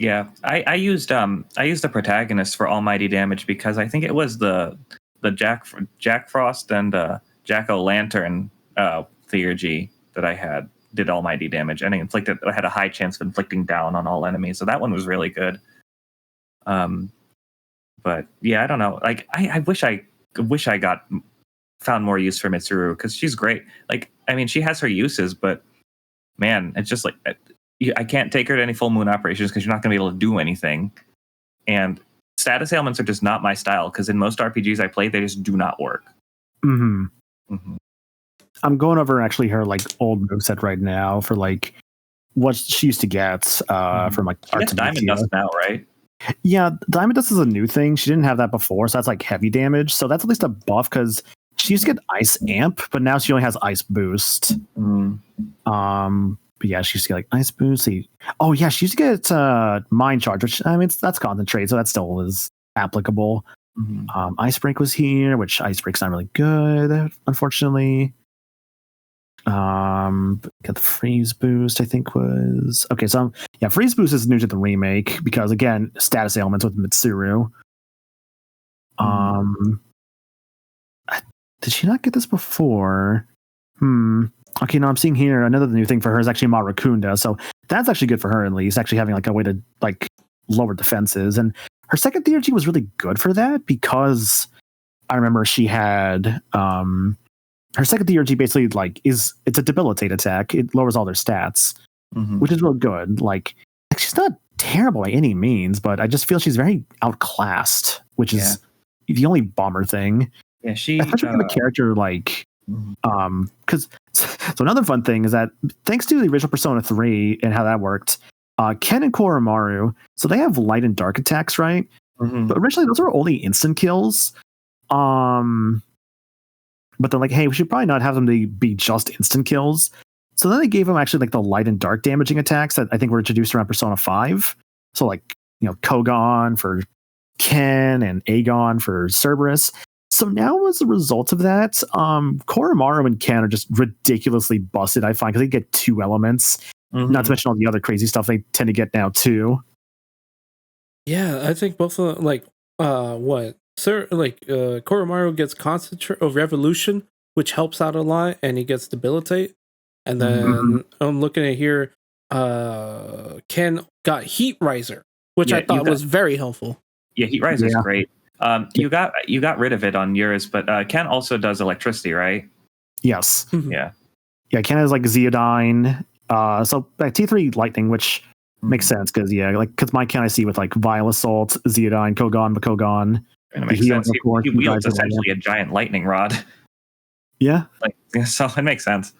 Yeah, I used the protagonist for almighty damage because I think it was the Jack Frost and Jack O'Lantern theurgy that I did almighty damage, and I had a high chance of inflicting down on all enemies, so that one was really good. But yeah, I don't know. Like I wish I found more use for Mitsuru because she's great. Like I mean, she has her uses, but man, it's just like I can't take her to any full moon operations because you're not going to be able to do anything. And status ailments are just not my style because in most RPGs I play, they just do not work. I'm going over actually her like old moveset right now for like what she used to get from like She gets Diamond Dust now, right? Yeah, Diamond Dust is a new thing. She didn't have that before, so that's like heavy damage. So that's at least a buff because she used to get Ice Amp, but now she only has Ice Boost. But yeah, she used to get like Ice Boost. Oh yeah, she used to get Mind Charge, which I mean that's concentrate, so that still is applicable. Ice Break was here, which Ice Break's not really good, unfortunately. Got the Freeze Boost, I think was okay. So yeah, Freeze Boost is new to the remake because again, status ailments with Mitsuru. Did she not get this before? Okay, no, I'm seeing here another new thing for her is actually Maracunda, so that's actually good for her at least. Actually having like a way to like lower defenses, and her second theurgy was really good for that because I remember she had her second theurgy basically like it's a debilitate attack. It lowers all their stats, which is real good. Like she's not terrible by any means, but I just feel she's very outclassed, which is the only bomber thing. Yeah, especially for the character like because so another fun thing is that thanks to the original Persona 3 and how that worked, Ken and Koromaru, so they have light and dark attacks, right? But originally those were only instant kills. But they're like, hey, we should probably not have them to be just instant kills. So then they gave them actually like the light and dark damaging attacks that I think were introduced around Persona 5. So like, Kogon for Ken and Aegon for Cerberus. So now as a result of that, Koromaru and Ken are just ridiculously busted, I find, because they get 2 elements. Not to mention all the other crazy stuff they tend to get now too. Yeah, I think both of them, like, Koromaru gets Concentrate of Revolution, which helps out a lot, and he gets Debilitate. And then I'm looking at here, Ken got Heat Riser, which I thought was very helpful. Yeah, Heat Riser is great. You got rid of it on yours, but Ken also does electricity, right? Yes. Yeah. Ken has like Zeodyne. So like T3 Lightning, which makes sense because my Ken I see with like Vile Assault, Zeodyne, Kogan, Bakogan. And it makes sense. He wields essentially a giant lightning rod. Yeah. So it makes sense.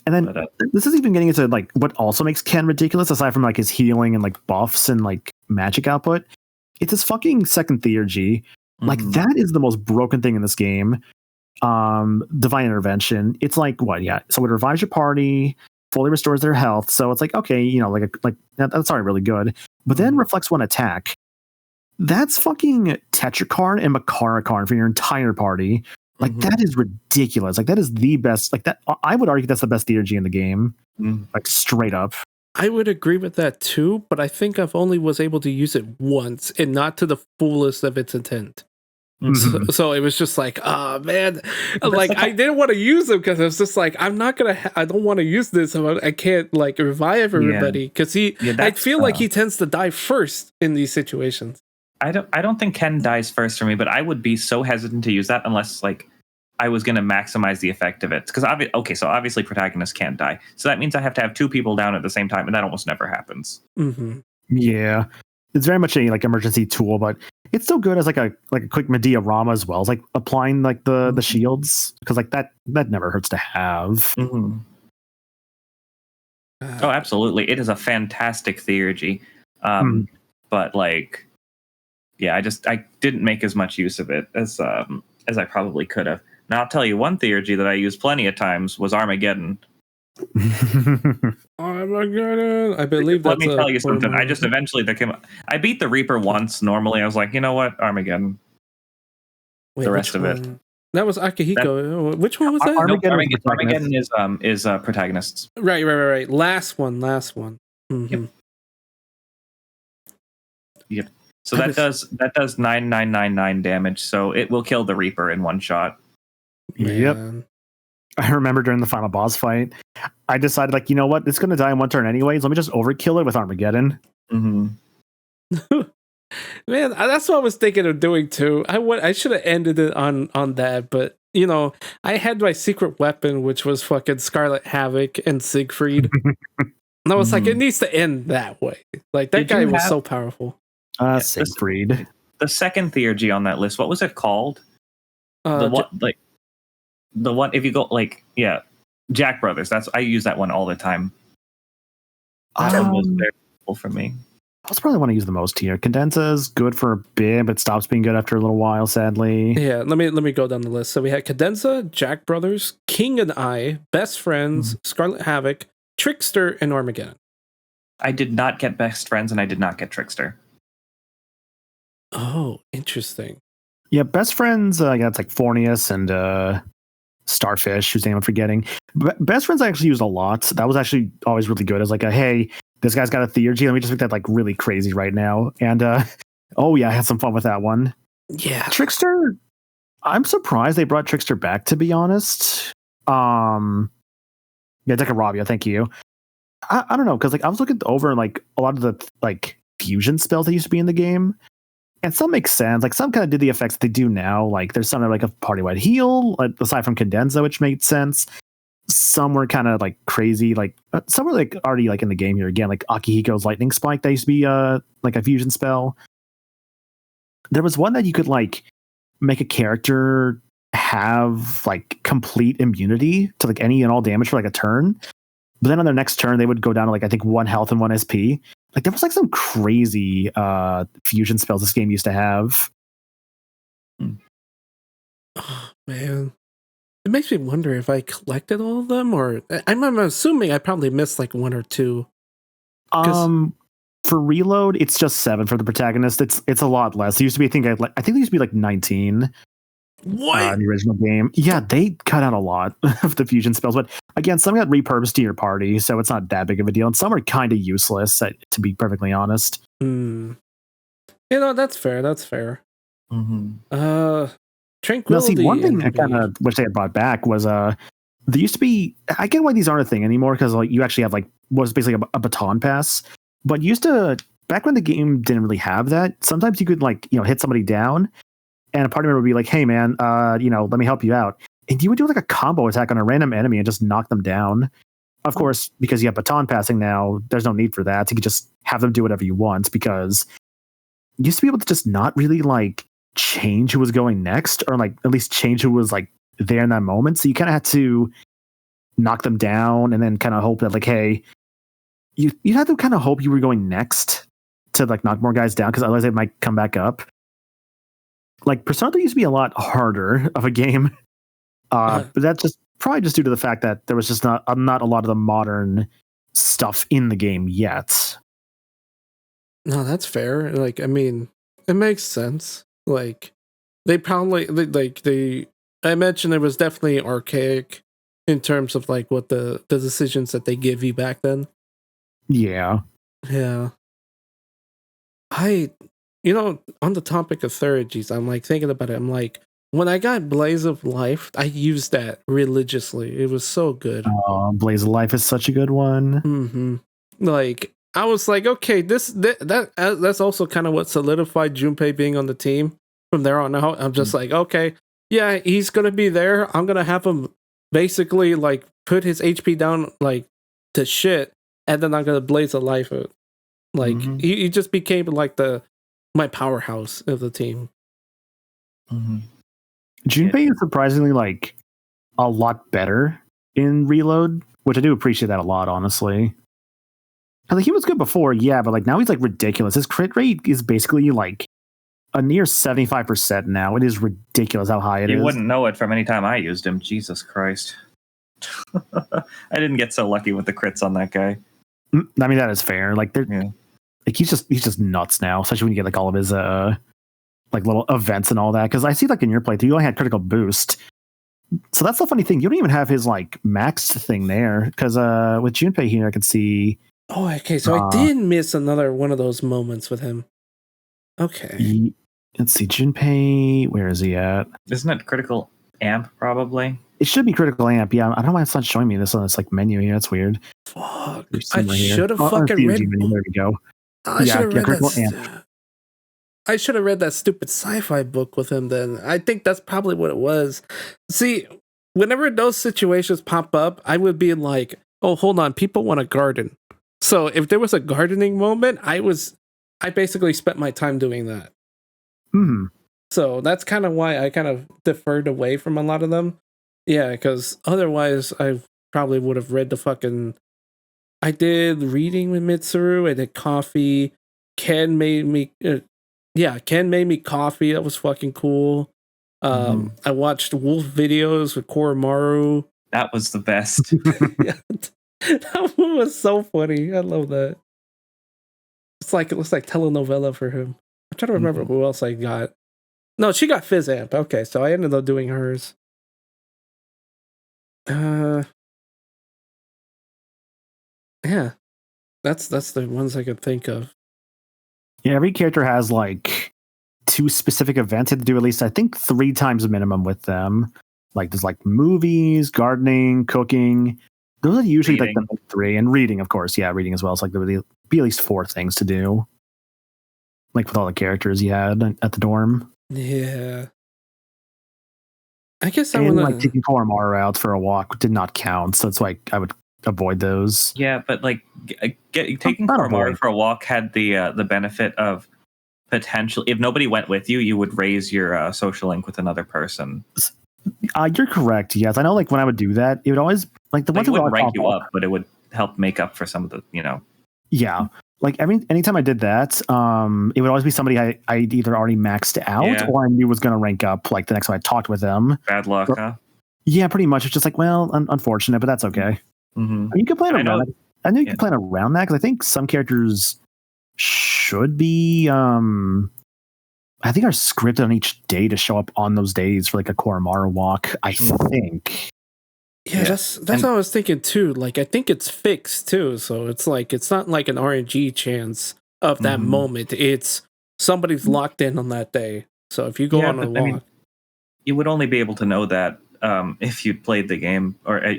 And then this is even getting into like what also makes Ken ridiculous, aside from like his healing and like buffs and like magic output. It's his fucking second theurgy. Like that is the most broken thing in this game. Divine Intervention. It's like what? Yeah. So it revives your party, fully restores their health. So it's like okay, like that's already really good. But then reflects one attack. That's fucking Tetrakarn and Makarakarn for your entire party. Like that is ridiculous. Like that is the best. Like that, I would argue that's the best theurgy in the game. Like straight up. I would agree with that too, but I think I've only was able to use it once and not to the fullest of its intent. So it was just like, oh man, like I didn't want to use them because I was just like, I don't want to use this. I can't like revive everybody because I feel like he tends to die first in these situations. I don't think Ken dies first for me, but I would be so hesitant to use that unless like I was going to maximize the effect of it. Because so obviously protagonists can't die, so that means I have to have two people down at the same time, and that almost never happens. Yeah, it's very much a like emergency tool, but it's still good as like a quick Medea Rama as well as like applying like the shields, because like that never hurts to have. Oh, absolutely, it is a fantastic theurgy, but like. Yeah, I didn't make as much use of it as I probably could have. Now I'll tell you one theurgy that I used plenty of times was Armageddon. Armageddon, I believe. Let me tell you something. I just eventually I beat the Reaper once. Normally, I was like, you know what, Armageddon. Wait, the rest of it. That was Akihiko. Which one was that? Armageddon is protagonists. Right. Last one. Yep. So that does 9999 damage. So it will kill the Reaper in one shot. Yep. I remember during the final boss fight, I decided like, you know what, it's going to die in one turn anyways. Let me just overkill it with Armageddon. Man, that's what I was thinking of doing too. I should have ended it on that, but I had my secret weapon, which was fucking Scarlet Havoc and Siegfried. And I was like, it needs to end that way. Like that guy was so powerful. Siegfried. The second theurgy on that list, what was it called? The one if you go Jack Brothers. I use that one all the time. That one was very helpful for me. That's probably the one I use the most here. Cadenza is good for a bit, but stops being good after a little while, sadly. Yeah, let me go down the list. So we had Cadenza, Jack Brothers, King and I, Best Friends, Scarlet Havoc, Trickster, and Armageddon. I did not get Best Friends, and I did not get Trickster. Oh, interesting. Yeah, Best Friends, it's like Fornius and Starfish, whose name I'm forgetting. Best Friends I actually used a lot. That was actually always really good as like hey, this guy's got a theurgy. Let me just make that like really crazy right now. And I had some fun with that one. Yeah. Trickster, I'm surprised they brought Trickster back, to be honest. Yeah, Dekarabia, thank you. I don't know, because like I was looking over like a lot of the like fusion spells that used to be in the game. And some make sense. Like some kind of did the effects that they do now. Like there's some that are like a party-wide heal, like, aside from Cadenza, which made sense. Some were kind of like crazy. Like some were like already like in the game here again. Like Akihiko's Lightning Spike that used to be like a fusion spell. There was one that you could like make a character have like complete immunity to like any and all damage for like a turn. But then on their next turn, they would go down to like I think 1 health and 1 SP. Like there was like some crazy fusion spells this game used to have. Oh man, it makes me wonder if I collected all of them, or I'm assuming I probably missed like 1 or 2. For reload, it's just 7 for the protagonist. It's a lot less. It used to be I think there used to be like 19. What? In the original game. Yeah, they cut out a lot of the fusion spells, but again, some got repurposed to your party, so it's not that big of a deal. And some are kind of useless, to be perfectly honest. That's fair. That's fair. Tranquility. Now, see, one thing I kind of wish they had brought back was there used to be. I get why these aren't a thing anymore because like you actually have like what was basically a baton pass, but used to back when the game didn't really have that. Sometimes you could like hit somebody down. And a party member would be like, hey, man, let me help you out. and you would do like a combo attack on a random enemy and just knock them down. Of course, because you have baton passing now, there's no need for that. You could just have them do whatever you want, because you used to be able to just not really like change who was going next, or like at least change who was like there in that moment. So you kind of had to knock them down and then kind of hope that like, hey, you had to kind of hope you were going next to like knock more guys down, because otherwise they might come back up. Like Persona 3 used to be a lot harder of a game, but that's just probably just due to the fact that there was just not a lot of the modern stuff in the game yet. No, that's fair. Like, I mean, it makes sense. Like, they probably I mentioned it was definitely archaic in terms of like what the decisions that they give you back then. Yeah. On the topic of therapies, I'm like thinking about it. I'm like, when I got Blaze of Life, I used that religiously. It was so good. Blaze of Life is such a good one. Mm-hmm. Like, I was like, okay, that's also kind of what solidified Junpei being on the team. From there on out, I'm just like, okay, yeah, he's gonna be there. I'm gonna have him basically like put his HP down like to shit, and then I'm gonna Blaze of Life it. Like he just became like my powerhouse of the team. Junpei is surprisingly like a lot better in Reload, which I do appreciate that a lot, honestly. Like he was good before, yeah, but like now he's like ridiculous. His crit rate is basically like a near 75% now. It is ridiculous how high it is. You wouldn't know it from any time I used him. Jesus Christ. I didn't get so lucky with the crits on that guy. I mean, that is fair. Like like he's just nuts now, especially when you get like all of his like little events and all that. Because I see like in your playthrough, you only had critical boost. So that's the funny thing. You don't even have his like maxed thing there. Because with Junpei here, I can see. Oh, okay. So I did miss another one of those moments with him. Okay. Let's see, Junpei. Where is he at? Isn't it critical amp? Probably. It should be critical amp. Yeah, I don't know why it's not showing me this on this like menu here. That's weird. Fuck. I should have fucking read. There we go. I should have read that stupid sci-fi book with him then. I think that's probably what it was. See, whenever those situations pop up, I would be like, oh, hold on, people want to garden. So if there was a gardening moment, I basically spent my time doing that. So that's kind of why I kind of deferred away from a lot of them. Yeah, because otherwise I probably would have read the fucking... I did reading with Mitsuru. I did coffee. Ken made me coffee. That was fucking cool. I watched wolf videos with Koromaru. That was the best. Yeah, that one was so funny. I love that. It looks like telenovela for him. I'm trying to remember who else I got. No, she got Fizz Amp. Okay, so I ended up doing hers. Yeah, that's the ones I could think of. Yeah, every character has like 2 specific events to do at least I think 3 times minimum with them. Like there's like movies, gardening, cooking. Those are usually like the 3, and reading, of course. Yeah, reading as well. It's like there would be at least 4 things to do. Like with all the characters you had at the dorm. Yeah. I guess like taking Koromaru out for a walk did not count, so it's like I would avoid those. Yeah, but like taking Koromaru for a walk had the benefit of potential. If nobody went with you, you would raise your social link with another person. You're correct. Yes, I know. Like when I would do that, it would always like the ones that would rank you up, but it would help make up for some of the Yeah, like anytime I did that, it would always be somebody I either already maxed out or I knew was going to rank up. Like the next time I talked with them. Bad luck, huh? Yeah, pretty much. It's just like, well, unfortunate, but that's okay. You can plan around that. I know you can plan around that because I think some characters should be. I think are scripted on each day to show up on those days for like a Koromaru walk. I think. Yeah, that's what I was thinking too. Like I think it's fixed too, so it's like it's not like an RNG chance of that moment. It's somebody's locked in on that day. So if you go on a walk, I mean, you would only be able to know that if you'd played the game, or if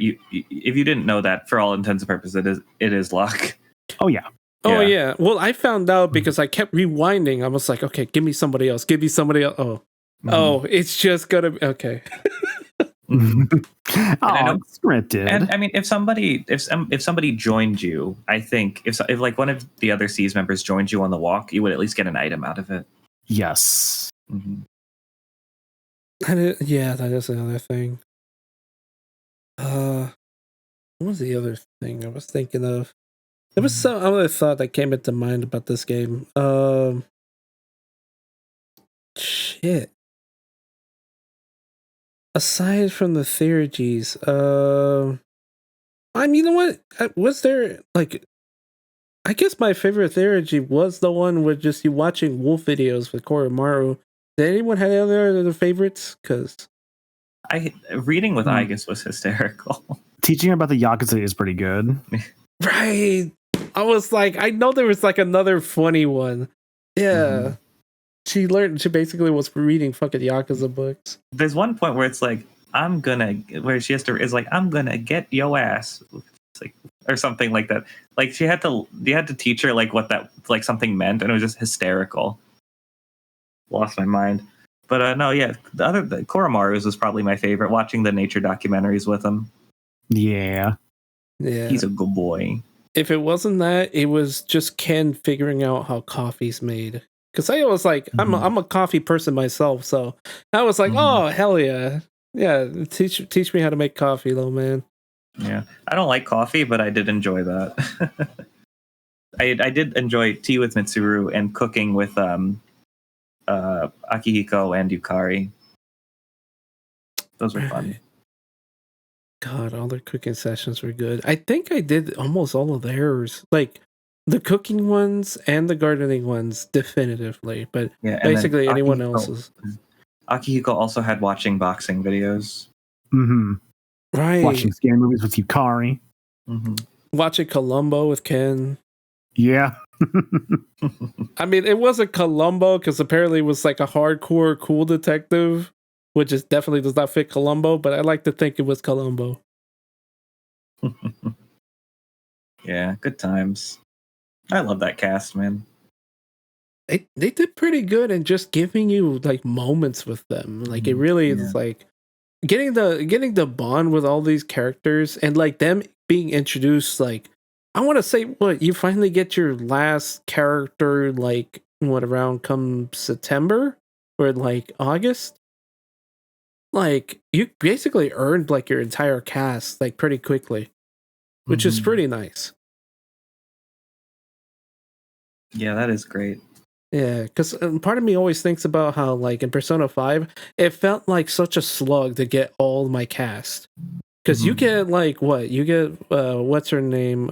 you didn't know that. For all intents and purposes, it is luck. Oh yeah. Oh yeah. Well, I found out because I kept rewinding. I was like, okay, give me somebody else. Give me somebody else. Oh, it's just gonna be okay. Mhm. I know, scripted. and I mean, if somebody joined you, I think if like one of the other C's members joined you on the walk, you would at least get an item out of it. Yes. Mhm. Yeah, that is another thing. What was the other thing I was thinking of? There was some other thought that came into mind about this game. Shit. Aside from the theurgies, I mean, you know what? Was there like? I guess my favorite theurgy was the one with just you watching wolf videos with Koromaru. Did anyone have any other favorites? Because Reading with Igus was hysterical. Teaching about the Yakuza is pretty good. right, I was like, I know there was like another funny one. Yeah. She basically was reading fucking Yakuza books. There's one point where it's like, where she has to, is like, I'm gonna get yo ass. It's like, or something like that. Like you had to teach her like what that, like something meant, and it was just hysterical. Lost my mind. But no, yeah, the Koromaru's was probably my favorite, watching the nature documentaries with him. Yeah. He's a good boy. If it wasn't that, it was just Ken figuring out how coffee's made. Because I was like, I'm a coffee person myself, so I was like, oh hell yeah, teach me how to make coffee, little man. Yeah, I don't like coffee, but I did enjoy that. I did enjoy tea with Mitsuru and cooking with Akihiko and Yukari. Those were fun. God, all their cooking sessions were good. I think I did almost all of theirs, like the cooking ones and the gardening ones, definitively. But yeah, basically anyone else's. Akihiko also had watching boxing videos. Right. Watching scary movies with Yukari. Watching Columbo with Ken. Yeah. I mean, it wasn't Columbo because apparently it was like a hardcore cool detective, which is definitely does not fit Columbo, but I like to think it was Columbo. Yeah, good times. I love that cast, man. They did pretty good in just giving you like moments with them. Like it really is like getting the bond with all these characters and like them being introduced. Like I want to say, what you finally get your last character like what around come September or like August. Like you basically earned like your entire cast like pretty quickly, which is pretty nice. Yeah, that is great. Yeah, because part of me always thinks about how like in Persona 5, it felt like such a slug to get all my cast. Because you get like what? You get what's her name?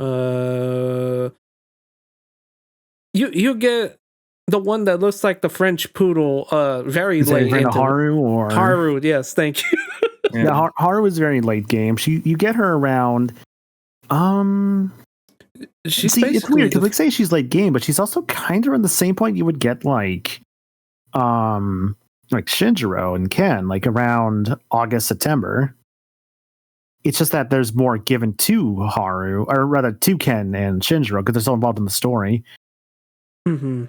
You get the one that looks like the French poodle very late into Haru or Haru, yes, thank you. Yeah, Haru is very late game. You get her around it's weird because like say she's late game, but she's also kind of on the same point you would get like Shinjiro and Ken, like around August, September. It's just that there's more given to Haru, or rather to Ken and Shinjiro, because they're so involved in the story. I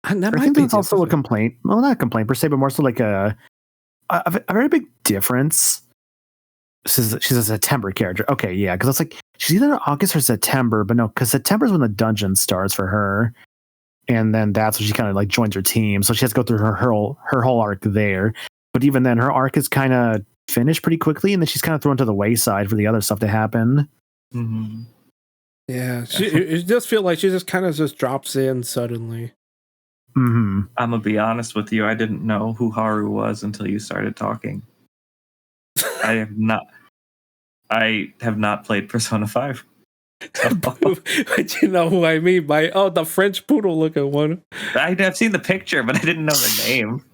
think that's also a complaint. Well, not a complaint per se, but more so like a very big difference. She's a September character. Okay, yeah, because it's like she's either August or September, but no, because September is when the dungeon starts for her, and then that's when she kind of like joins her team. So she has to go through her whole arc there. But even then, her arc is kind of finished pretty quickly, and then she's kind of thrown to the wayside for the other stuff to happen. Yeah, it does feel like she just kind of just drops in suddenly. I'm gonna be honest with you. I didn't know who Haru was until you started talking. I have not played Persona 5. But you know who I mean by the French poodle looking one. I've seen the picture, but I didn't know the name.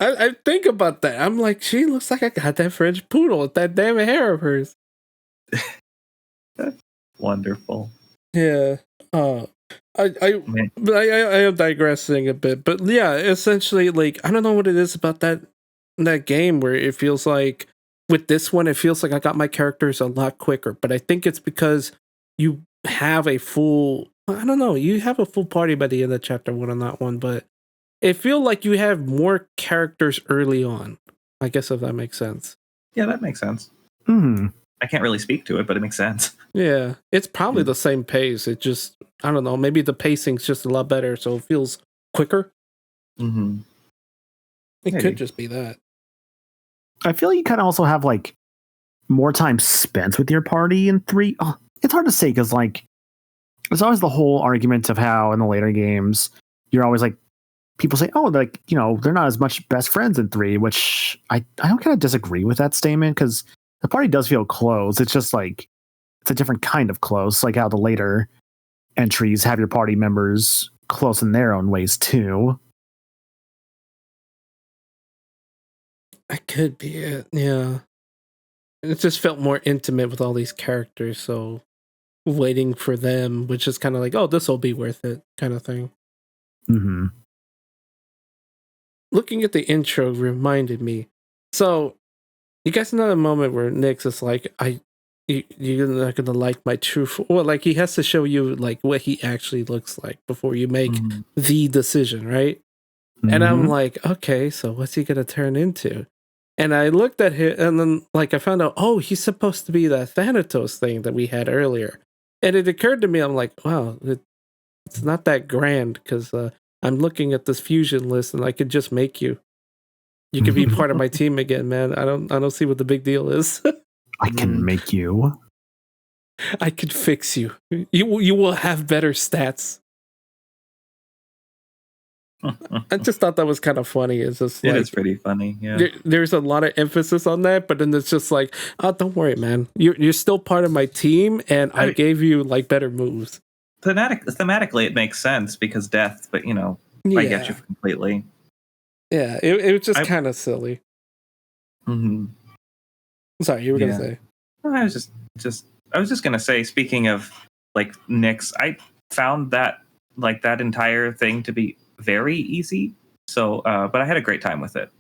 I think about that. I'm like, she looks like I got that French poodle with that damn hair of hers. Wonderful. Yeah. I am digressing a bit, but yeah, essentially, like I don't know what it is about that game where it feels like with this one, it feels like I got my characters a lot quicker. But I think it's because you have a full, I don't know, you have a full party by the end of chapter 1 on that one, but it feel like you have more characters early on. I guess if that makes sense. Yeah, that makes sense. Hmm. I can't really speak to it, but it makes sense. Yeah, it's probably the same pace. It just, I don't know, maybe the pacing's just a lot better, so it feels quicker. Mm-hmm. It Maybe. could just be that. I feel you kind of also have like more time spent with your party in 3. Oh, it's hard to say because like there's always the whole argument of how in the later games you're always like people say, oh, like they're not as much best friends in 3, which I don't kind of disagree with that statement because the party does feel close. It's just like it's a different kind of close, like how the later entries have your party members close in their own ways too. That could be it. Yeah, it just felt more intimate with all these characters, so waiting for them, which is kind of like, oh, this will be worth it, kind of thing. Mm-hmm. Looking at the intro reminded me. So, you guys know the moment where Nick's is like, you're not gonna like my truth. Well, like he has to show you like what he actually looks like before you make the decision, right? And I'm like, okay, so what's he gonna turn into? And I looked at him, and then like I found out, oh, he's supposed to be that Thanatos thing that we had earlier. And it occurred to me, I'm like, wow, it's not that grand because I'm looking at this fusion list, and I could just make you. You could be part of my team again, man. I don't see what the big deal is. I can make you. I could fix you. You will have better stats. I just thought that was kind of funny. It's just It like, is pretty funny. Yeah. There's a lot of emphasis on that, but then it's just like, oh, don't worry, man. You're still part of my team, and I gave you like better moves. Thematically, it makes sense because death, but I get you completely. Yeah, it was just kind of silly. Mm-hmm. Sorry, you were gonna say. I was just gonna say. Speaking of like Nyx, I found that that entire thing to be very easy. So, but I had a great time with it.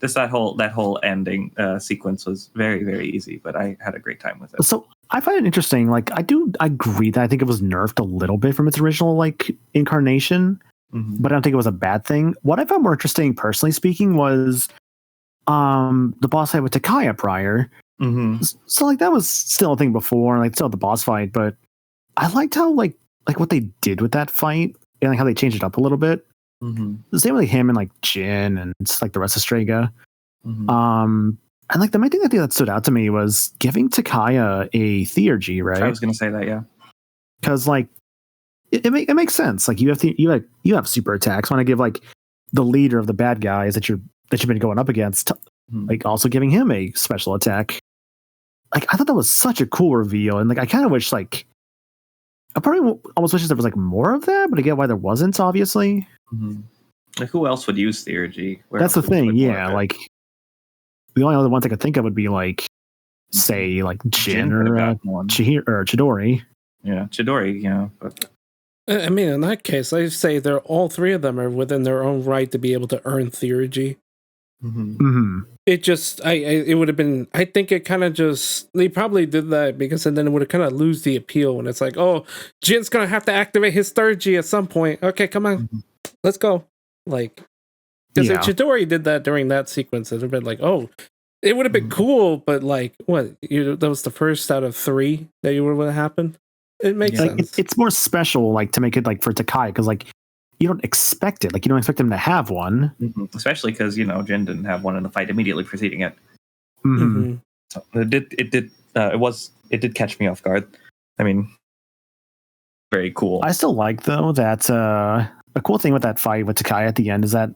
Just that whole ending sequence was very, very easy, but I had a great time with it. So I find it interesting. Like I agree that I think it was nerfed a little bit from its original like incarnation, but I don't think it was a bad thing. What I found more interesting, personally speaking, was the boss fight with Takaya prior. So like that was still a thing before, like still the boss fight, but I liked how like what they did with that fight and like how they changed it up a little bit. The same with like, him and like Jin and like the rest of Strega. And like the main thing that stood out to me was giving Takaya a theurgy, right? I was gonna say that, yeah, because like it makes sense. Like you have super attacks. Want to give like the leader of the bad guys that you've been going up against, like also giving him a special attack. Like I thought that was such a cool reveal, and like I kind of wish like I probably almost wish there was like more of that, but I get why there wasn't. Obviously, like who else would use theurgy? That's the thing. Yeah, like the only other ones I could think of would be like, say, like Jin or Chidori. Yeah, Chidori. Yeah, but I mean, in that case, I say they're all three of them are within their own right to be able to earn theurgy. It just, it would have been. I think it kind of just they probably did that because then it would have kind of lose the appeal when it's like, oh, Jin's gonna have to activate his theurgy at some point. Okay, come on, let's go. Like, because if Chidori did that during that sequence, it would have been like, oh, it would have been cool, but like, what? That was the first out of 3 that you would have happened. It makes sense. It's more special, like to make it like for Takai, because like you don't expect it. Like you don't expect him to have one, especially because Jin didn't have one in the fight immediately preceding it. So it did catch me off guard. I mean, very cool. I still like though that a cool thing with that fight with Takai at the end is that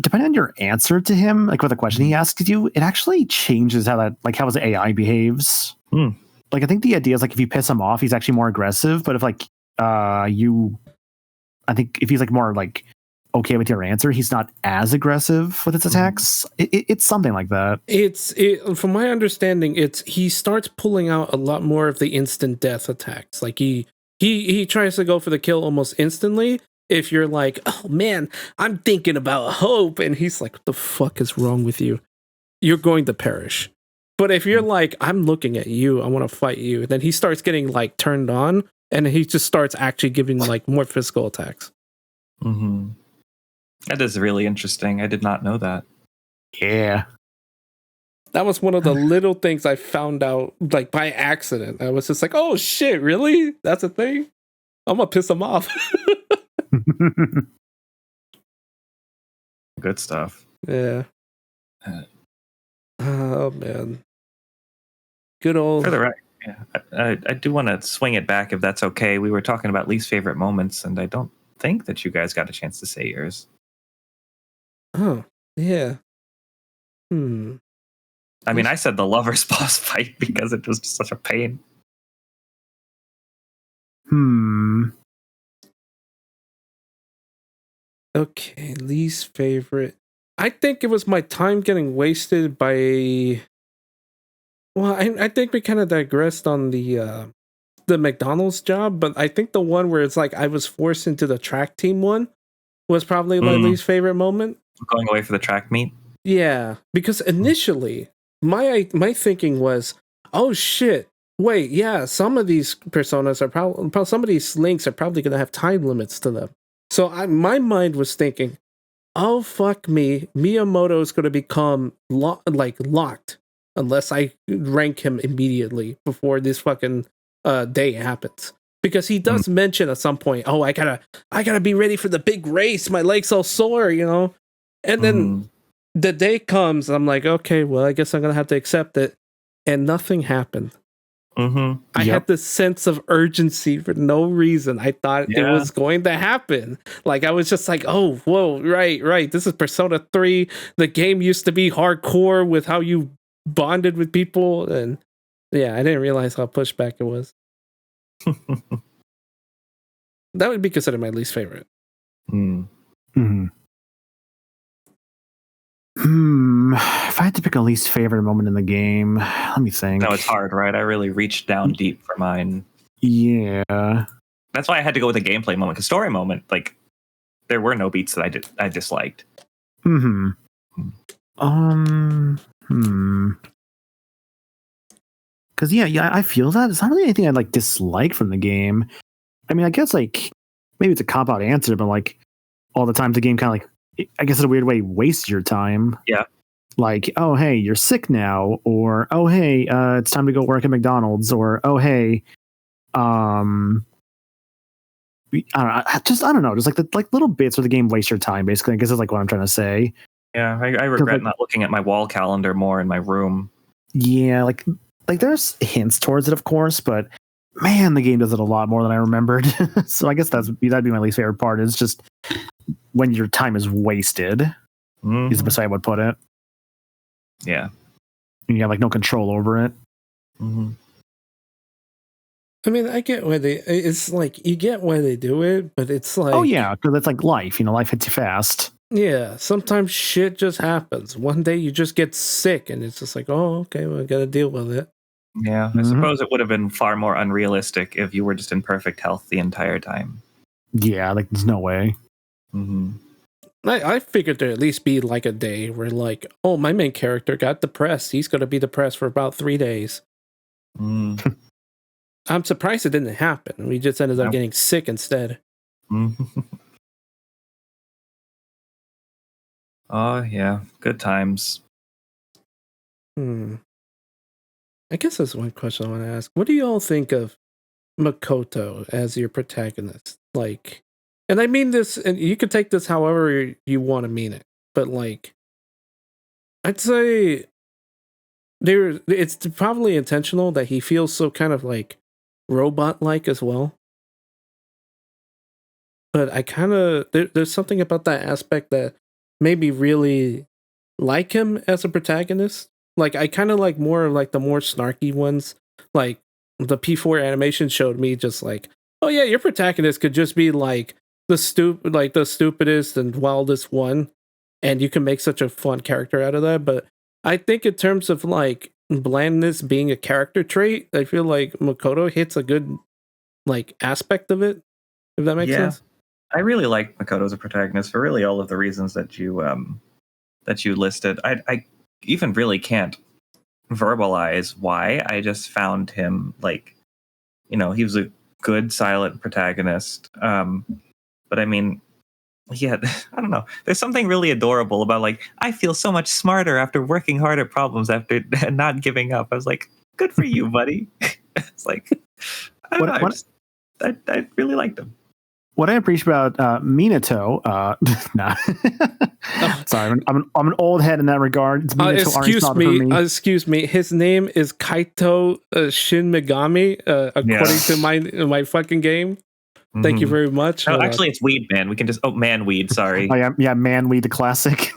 depending on your answer to him, like with the question he asks you, it actually changes how his AI behaves. Like I think the idea is like if you piss him off, he's actually more aggressive. But if like I think if he's like more like okay with your answer, he's not as aggressive with his attacks. It's something like that. From my understanding, he starts pulling out a lot more of the instant death attacks. Like he tries to go for the kill almost instantly. If you're like, oh man, I'm thinking about hope, and he's like, what the fuck is wrong with you? You're going to perish. But if you're like, I'm looking at you, I want to fight you, then he starts getting like turned on, and he just starts actually giving like more physical attacks. That is really interesting. I did not know that. Yeah. That was one of the little things I found out like by accident. I was just like, oh shit, really? That's a thing? I'm gonna piss him off. Good stuff. Yeah. Oh man. Good old. For the record, yeah, I do want to swing it back if that's okay. We were talking about least favorite moments, and I don't think that you guys got a chance to say yours. Oh, yeah. I mean, I said the lover's boss fight because it was just such a pain. Okay, least favorite. I think it was my time getting wasted by. Well, I think we kind of digressed on the McDonald's job, but I think the one where it's like I was forced into the track team one was probably my least favorite moment. Going away for the track meet. Yeah, because initially my thinking was, oh shit, wait, yeah, some of these personas are probably some of these links are probably gonna have time limits to them. So my mind was thinking, oh fuck me, Miyamoto is gonna become locked unless I rank him immediately before this fucking day happens. Because he does mention at some point, oh, I gotta be ready for the big race. My legs all sore, you know. And then the day comes, I'm like, okay, well, I guess I'm gonna have to accept it. And nothing happened. I had this sense of urgency for no reason. I thought it was going to happen. Like I was just like, oh, whoa, right. This is Persona 3. The game used to be hardcore with how you bonded with people, and yeah, I didn't realize how pushback it was. That would be considered my least favorite. If I had to pick a least favorite moment in the game, let me think. No, it's hard, right? I really reached down deep for mine. Yeah. That's why I had to go with a gameplay moment. Because story moment, like, there were no beats that I disliked. Because yeah, I feel that it's not really anything I like dislike from the game. I mean, I guess like maybe it's a cop out answer, but like all the time the game kind of like, I guess in a weird way, wastes your time. Yeah. Like, oh hey, you're sick now, or oh hey, it's time to go work at McDonald's, or oh hey, I don't know, just like the little bits where the game wastes your time. Basically, I guess is like what I'm trying to say. Yeah, I regret not looking at my wall calendar more in my room. Yeah, like there's hints towards it, of course, but man, the game does it a lot more than I remembered. So I guess that'd be my least favorite part. Is just when your time is wasted. Is the best way I would put it. Yeah, and you have like no control over it. I mean, I get why it's like you get why they do it, but it's like, oh yeah, because it's like life. You know, life hits you fast. Yeah, sometimes shit just happens. One day you just get sick, and it's just like, oh, okay, well, I got to deal with it. Yeah, I suppose it would have been far more unrealistic if you were just in perfect health the entire time. Yeah, like there's no way. I figured there'd at least be like a day where like, oh, my main character got depressed. He's going to be depressed for about 3 days. I'm surprised it didn't happen. We just ended up getting sick instead. Oh, yeah. Good times. I guess that's one question I want to ask. What do you all think of Makoto as your protagonist? Like, and I mean this, and you can take this however you want to mean it, but like, I'd say it's probably intentional that he feels so kind of like robot-like as well. But I kind of there's something about that aspect that made me really like him as a protagonist. Like I kind of like more of like the more snarky ones. Like the P4 animation showed me just like, oh yeah, your protagonist could just be like the stupidest and wildest one, and you can make such a fun character out of that. But I think in terms of like blandness being a character trait, I feel like Makoto hits a good like aspect of it. If that makes sense. I really like Makoto as a protagonist for really all of the reasons that you listed. I even really can't verbalize why. I just found him like, he was a good silent protagonist. But I mean, yeah, I don't know. There's something really adorable about like I feel so much smarter after working hard at problems after not giving up. I was like, good for you, buddy. It's like I don't know. I really liked him. What I appreciate about Minato, nah. Sorry, I'm an old head in that regard. It's Minato excuse me. His name is Kaito Shin Megami, according to my fucking game. Thank you very much. No, actually, it's Weed Man. We can just Man Weed. Sorry. Oh yeah, Man Weed, the classic.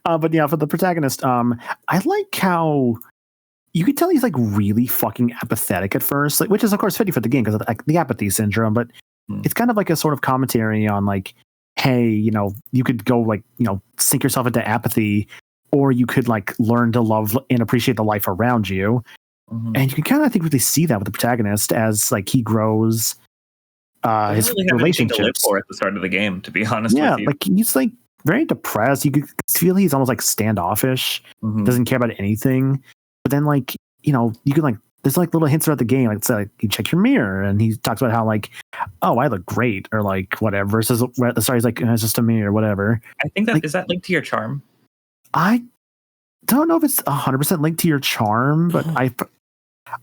But yeah, for the protagonist, I like how you could tell he's like really fucking apathetic at first, like, which is of course fitting for the game because of like the apathy syndrome. But it's kind of like a sort of commentary on like, hey, you could go like sink yourself into apathy, or you could like learn to love and appreciate the life around you. And you can kind of, I think, really see that with the protagonist as like he grows. His really relationships to live for at the start of the game, to be honest. Yeah, with you. like he's like very depressed. You could feel he's almost like standoffish. Doesn't care about anything. But then like you can like there's like little hints throughout the game. Like it's like you check your mirror, and he talks about how like, oh, I look great, or like whatever. Versus at the start he's like, it's just a mirror, whatever. I think that is that linked to your charm. I don't know if it's 100% linked to your charm, but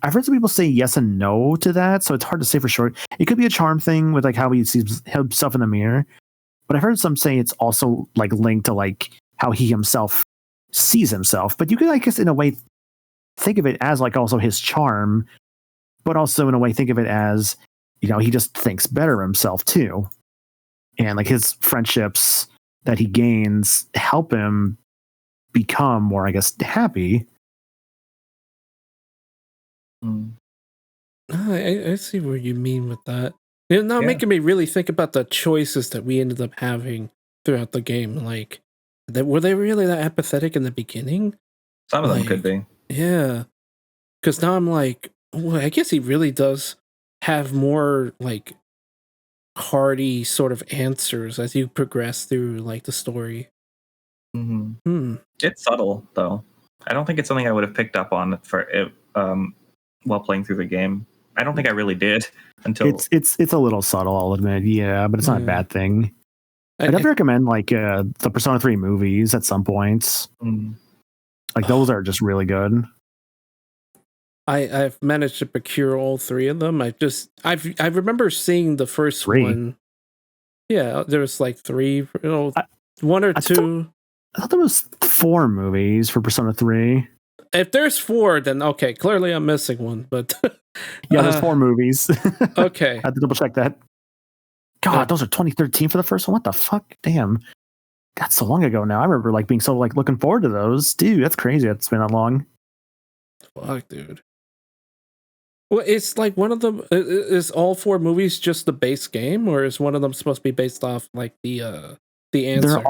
I've heard some people say yes and no to that, so it's hard to say for sure. It could be a charm thing with like how he sees himself in the mirror, but I've heard some say it's also like linked to like how he himself sees himself. But you could, I guess, in a way, think of it as like also his charm, but also in a way think of it as he just thinks better of himself too, and like his friendships that he gains help him become more, I guess, happy. I see what you mean with that. It's now making me really think about the choices that we ended up having throughout the game. Like, were they really that apathetic in the beginning? Some of them could be. Yeah. Because now I'm like, well, I guess he really does have more, like, hearty sort of answers as you progress through, like, the story. It's subtle, though. I don't think it's something I would have picked up on for it. While playing through the game, I don't think I really did until it's a little subtle, I'll admit. Yeah, but it's not a bad thing. I'd definitely recommend like the Persona 3 movies at some points. Like those are just really good. I've managed to procure all three of them. I remember seeing the first one. Yeah, there was like three. One or two. I thought there was 4 movies for Persona 3. If there's 4, then okay, clearly I'm missing one. But yeah, there's 4 movies. Okay, I had to double check that. God, those are 2013 for the first one. What the fuck? Damn, that's so long ago now. I remember like being so like looking forward to those. Dude, that's crazy. It's been that long. Fuck, dude. Well, it's like one of them. Is all 4 movies just the base game, or is one of them supposed to be based off like the answer?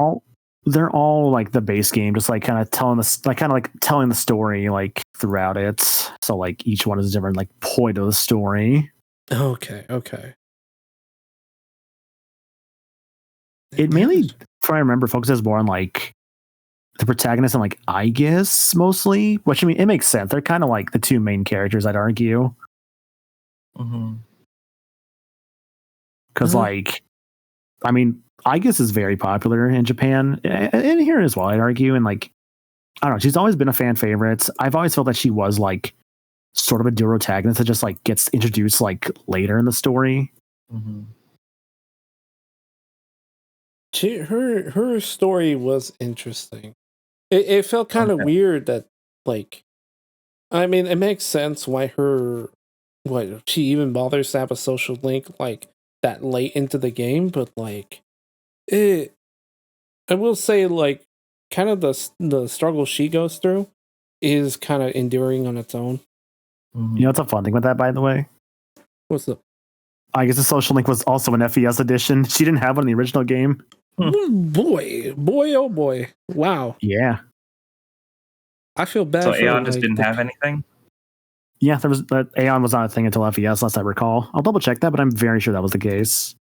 They're all like the base game, just like kind of telling the story like throughout it. So like each one is a different like point of the story. Okay. It mainly, if I remember, focuses more on like the protagonist and like Aegis mostly. Which I mean, it makes sense. They're kind of like the 2 main characters, I'd argue. Because like, I mean, Aegis is very popular in Japan and here as well, I'd argue. And like, I don't know, she's always been a fan favorite. I've always felt that she was like sort of a dual protagonist that just like gets introduced like later in the story. Her story was interesting. It felt kind of weird that like, I mean, it makes sense why she even bothers to have a social link like that late into the game, but like I will say like kind of the struggle she goes through is kind of enduring on its own. You know what's a fun thing with that, by the way? What's up? I guess the social link was also an FES edition. She didn't have one in the original game. Boy, oh boy. Wow. Yeah. I feel bad. So Aeon just didn't have anything? Yeah, there was Aeon was not a thing until FES, last I recall. I'll double check that, but I'm very sure that was the case.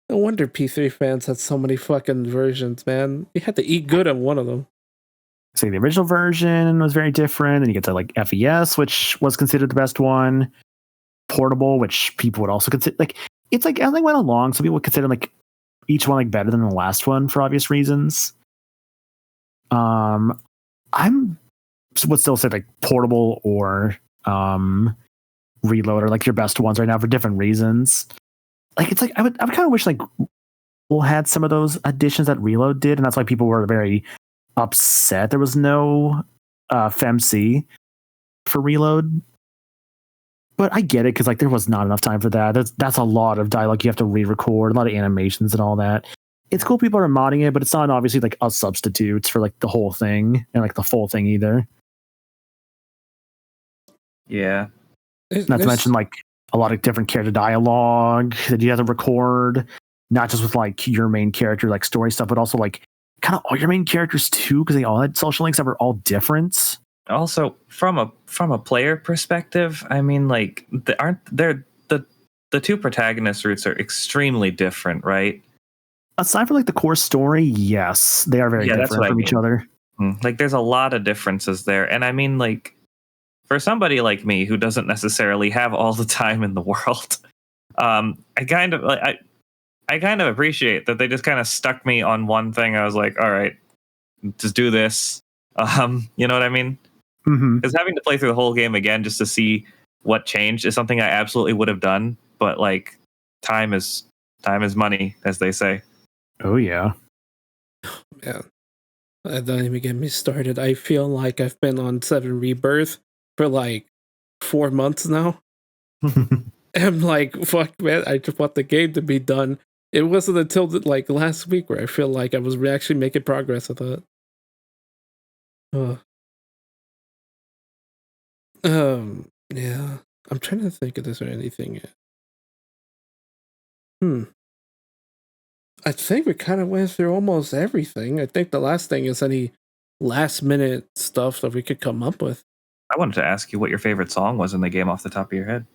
No wonder P3 fans had so many fucking versions, man. You had to eat good on one of them. So the original version was very different. Then you get to like FES, which was considered the best one. Portable, which people would also consider like it's like as they went along, some people would consider like each one like better than the last one for obvious reasons. I'm would still say like Portable or Reload are like your best ones right now for different reasons. Like it's like I would kind of wish like we'll had some of those additions that Reload did, and that's why people were very upset there was no FemC for Reload. But I get it because like there was not enough time for that. That's a lot of dialogue you have to re-record, a lot of animations and all that. It's cool people are modding it, but it's not obviously like a substitute for like the whole thing and like the full thing either. Yeah. Not to mention like a lot of different character dialogue that you have to record, not just with like your main character like story stuff, but also like kind of all your main characters too, because they all had social links that were all different. Also, from a player perspective, I mean, like the two protagonist routes are extremely different, right? Aside from like the core story, yes, they are very different from each other. Like, there's a lot of differences there, and I mean, like, for somebody like me who doesn't necessarily have all the time in the world, I kind of appreciate that they just kind of stuck me on one thing. I was like, all right, just do this. You know what I mean? Because having to play through the whole game again just to see what changed is something I absolutely would have done. But like, time is money, as they say. Oh yeah. Yeah. Don't even get me started. I feel like I've been on 7 Rebirth for like 4 months now. I'm like, fuck, man, I just want the game to be done. It wasn't until like last week where I feel like I was actually making progress with it. Yeah. I'm trying to think if there's anything. I think we kind of went through almost everything. I think the last thing is any last minute stuff that we could come up with. I wanted to ask you what your favorite song was in the game off the top of your head.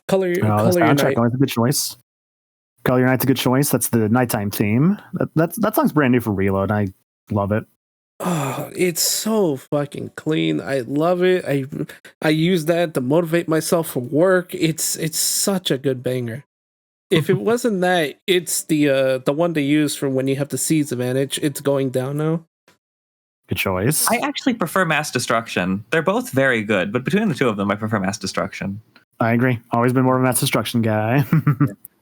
Color Your Night. Always a good choice. Color Your Night's a good choice. That's the nighttime theme. That song's brand new for Reload. I love it. Oh, it's so fucking clean. I love it. I use that to motivate myself for work. It's such a good banger. If it wasn't that, it's the one they use for when you have the Seeds advantage. It's going down now. Good choice. I actually prefer Mass Destruction. They're both very good, but between the two of them, I prefer Mass Destruction. I agree. Always been more of a Mass Destruction guy.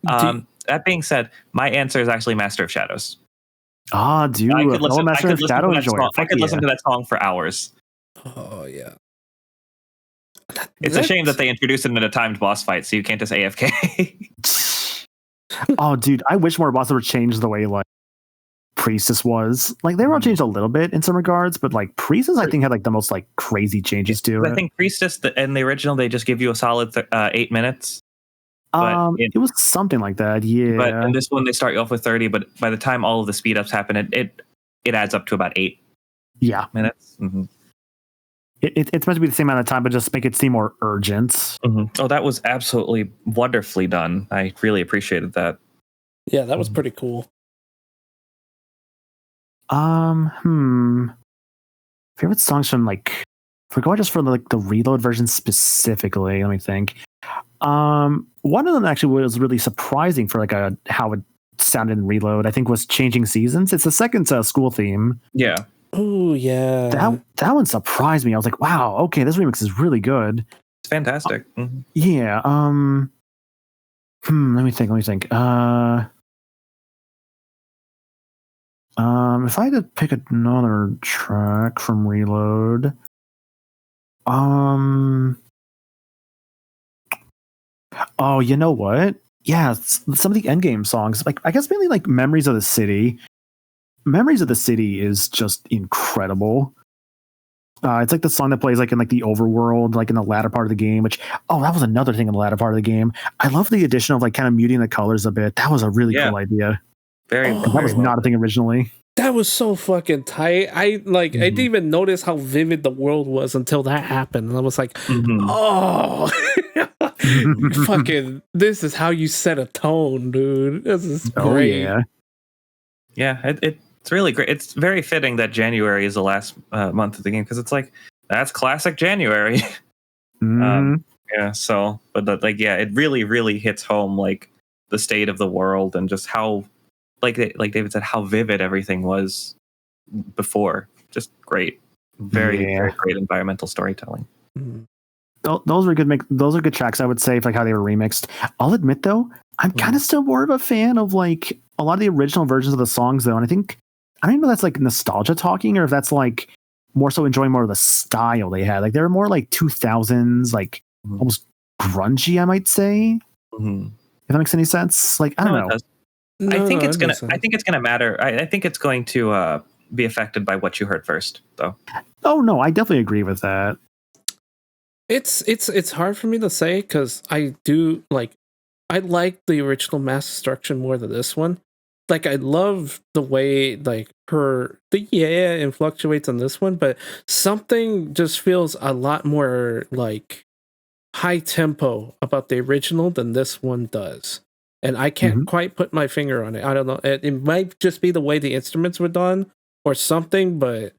That being said, my answer is actually Master of Shadows. Ah, dude. I could listen to that song for hours. Oh, yeah. It's a shame that they introduced it in a timed boss fight, so you can't just AFK. Oh, dude. I wish more bosses would change the way like Priestess was. Like, they were all changed a little bit in some regards, but like Priestess, I think, had like the most like crazy changes to it. I think Priestess, in the original, they just give you a solid 8 minutes. It was something like that, yeah. But in this one, they start you off with 30, but by the time all of the speed ups happen, it adds up to about 8 minutes. Mm-hmm. It's meant to be the same amount of time, but just make it seem more urgent. Mm-hmm. Oh, that was absolutely wonderfully done. I really appreciated that. Yeah, that was pretty cool. Favorite songs from like, if we're going just for like the Reload version specifically, let me think. One of them actually was really surprising for like how it sounded in Reload. I think was Changing Seasons. It's the second school theme. Yeah. Oh yeah. That one surprised me. I was like, wow, okay, this remix is really good. It's fantastic. Mm-hmm. Yeah. Let me think. If I had to pick another track from Reload, oh, you know what? Yeah, some of the endgame songs, like I guess mainly like Memories of the City. Memories of the City is just incredible. It's like the song that plays like in like the overworld, like in the latter part of the game, which, that was another thing in the latter part of the game. I love the addition of like kind of muting the colors a bit. That was a really cool idea. That was not a thing originally. That was so fucking tight. I didn't even notice how vivid the world was until that happened. And I was like, oh, fucking, this is how you set a tone, dude. This is great. Oh, yeah. It's really great. It's very fitting that January is the last month of the game, because it's like, that's classic January. Mm-hmm. Yeah. So, but it really, really hits home. Like the state of the world and just how, like David said, how vivid everything was before. Just great, very great environmental storytelling. Those were good. Those are good tracks, I would say, for like how they were remixed. I'll admit though, I'm kind of still more of a fan of like a lot of the original versions of the songs though, and I don't even know if that's like nostalgia talking or if that's like more so enjoying more of the style they had. Like they were more like 2000s, like almost grungy, I might say. If that makes any sense. Like I don't know. I think it's gonna matter. I think it's going to be affected by what you heard first, though. Oh no, I definitely agree with that. It's hard for me to say because I like the original Mass Destruction more than this one. Like I love the way like it fluctuates on this one, but something just feels a lot more like high tempo about the original than this one does. And I can't quite put my finger on it. I don't know. It might just be the way the instruments were done or something, but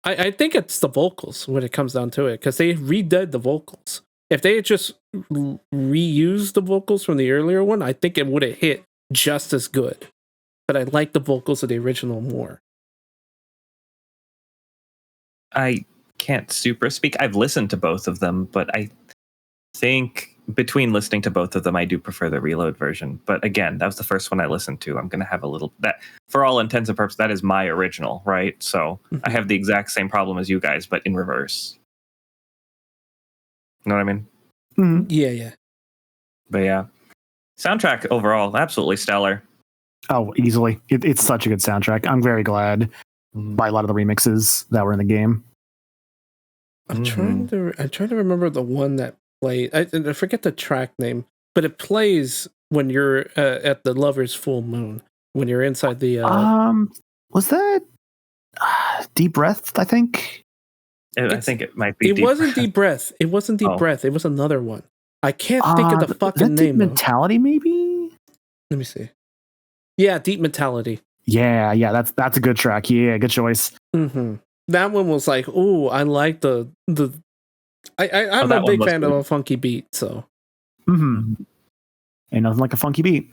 I think it's the vocals when it comes down to it, because they redid the vocals. If they had just reused the vocals from the earlier one, I think it would have hit just as good. But I like the vocals of the original more. I can't super speak. I've listened to both of them, but I think between listening to both of them, I do prefer the Reload version. But again, that was the first one I listened to. I'm going to have a little that, for all intents and purposes, that is my original, right? So I have the exact same problem as you guys, but in reverse. You know what I mean? Yeah. But yeah, soundtrack overall, absolutely stellar. Oh, easily. It's such a good soundtrack. I'm very glad by a lot of the remixes that were in the game. I'm trying to remember the one that played. I forget the track name, but it plays when you're at the Lover's Full Moon, when you're inside the. Was that Deep Breath? I think. I think it might be. It wasn't Deep Breath. It wasn't Deep Breath. It was another one. I can't think of the fucking name. Deep Mentality, maybe. Let me see. Yeah, Deep Mentality. Yeah, that's a good track. Yeah, good choice. That one was like, oh, I like the. I'm a big fan of a funky beat, so. Ain't nothing like a funky beat.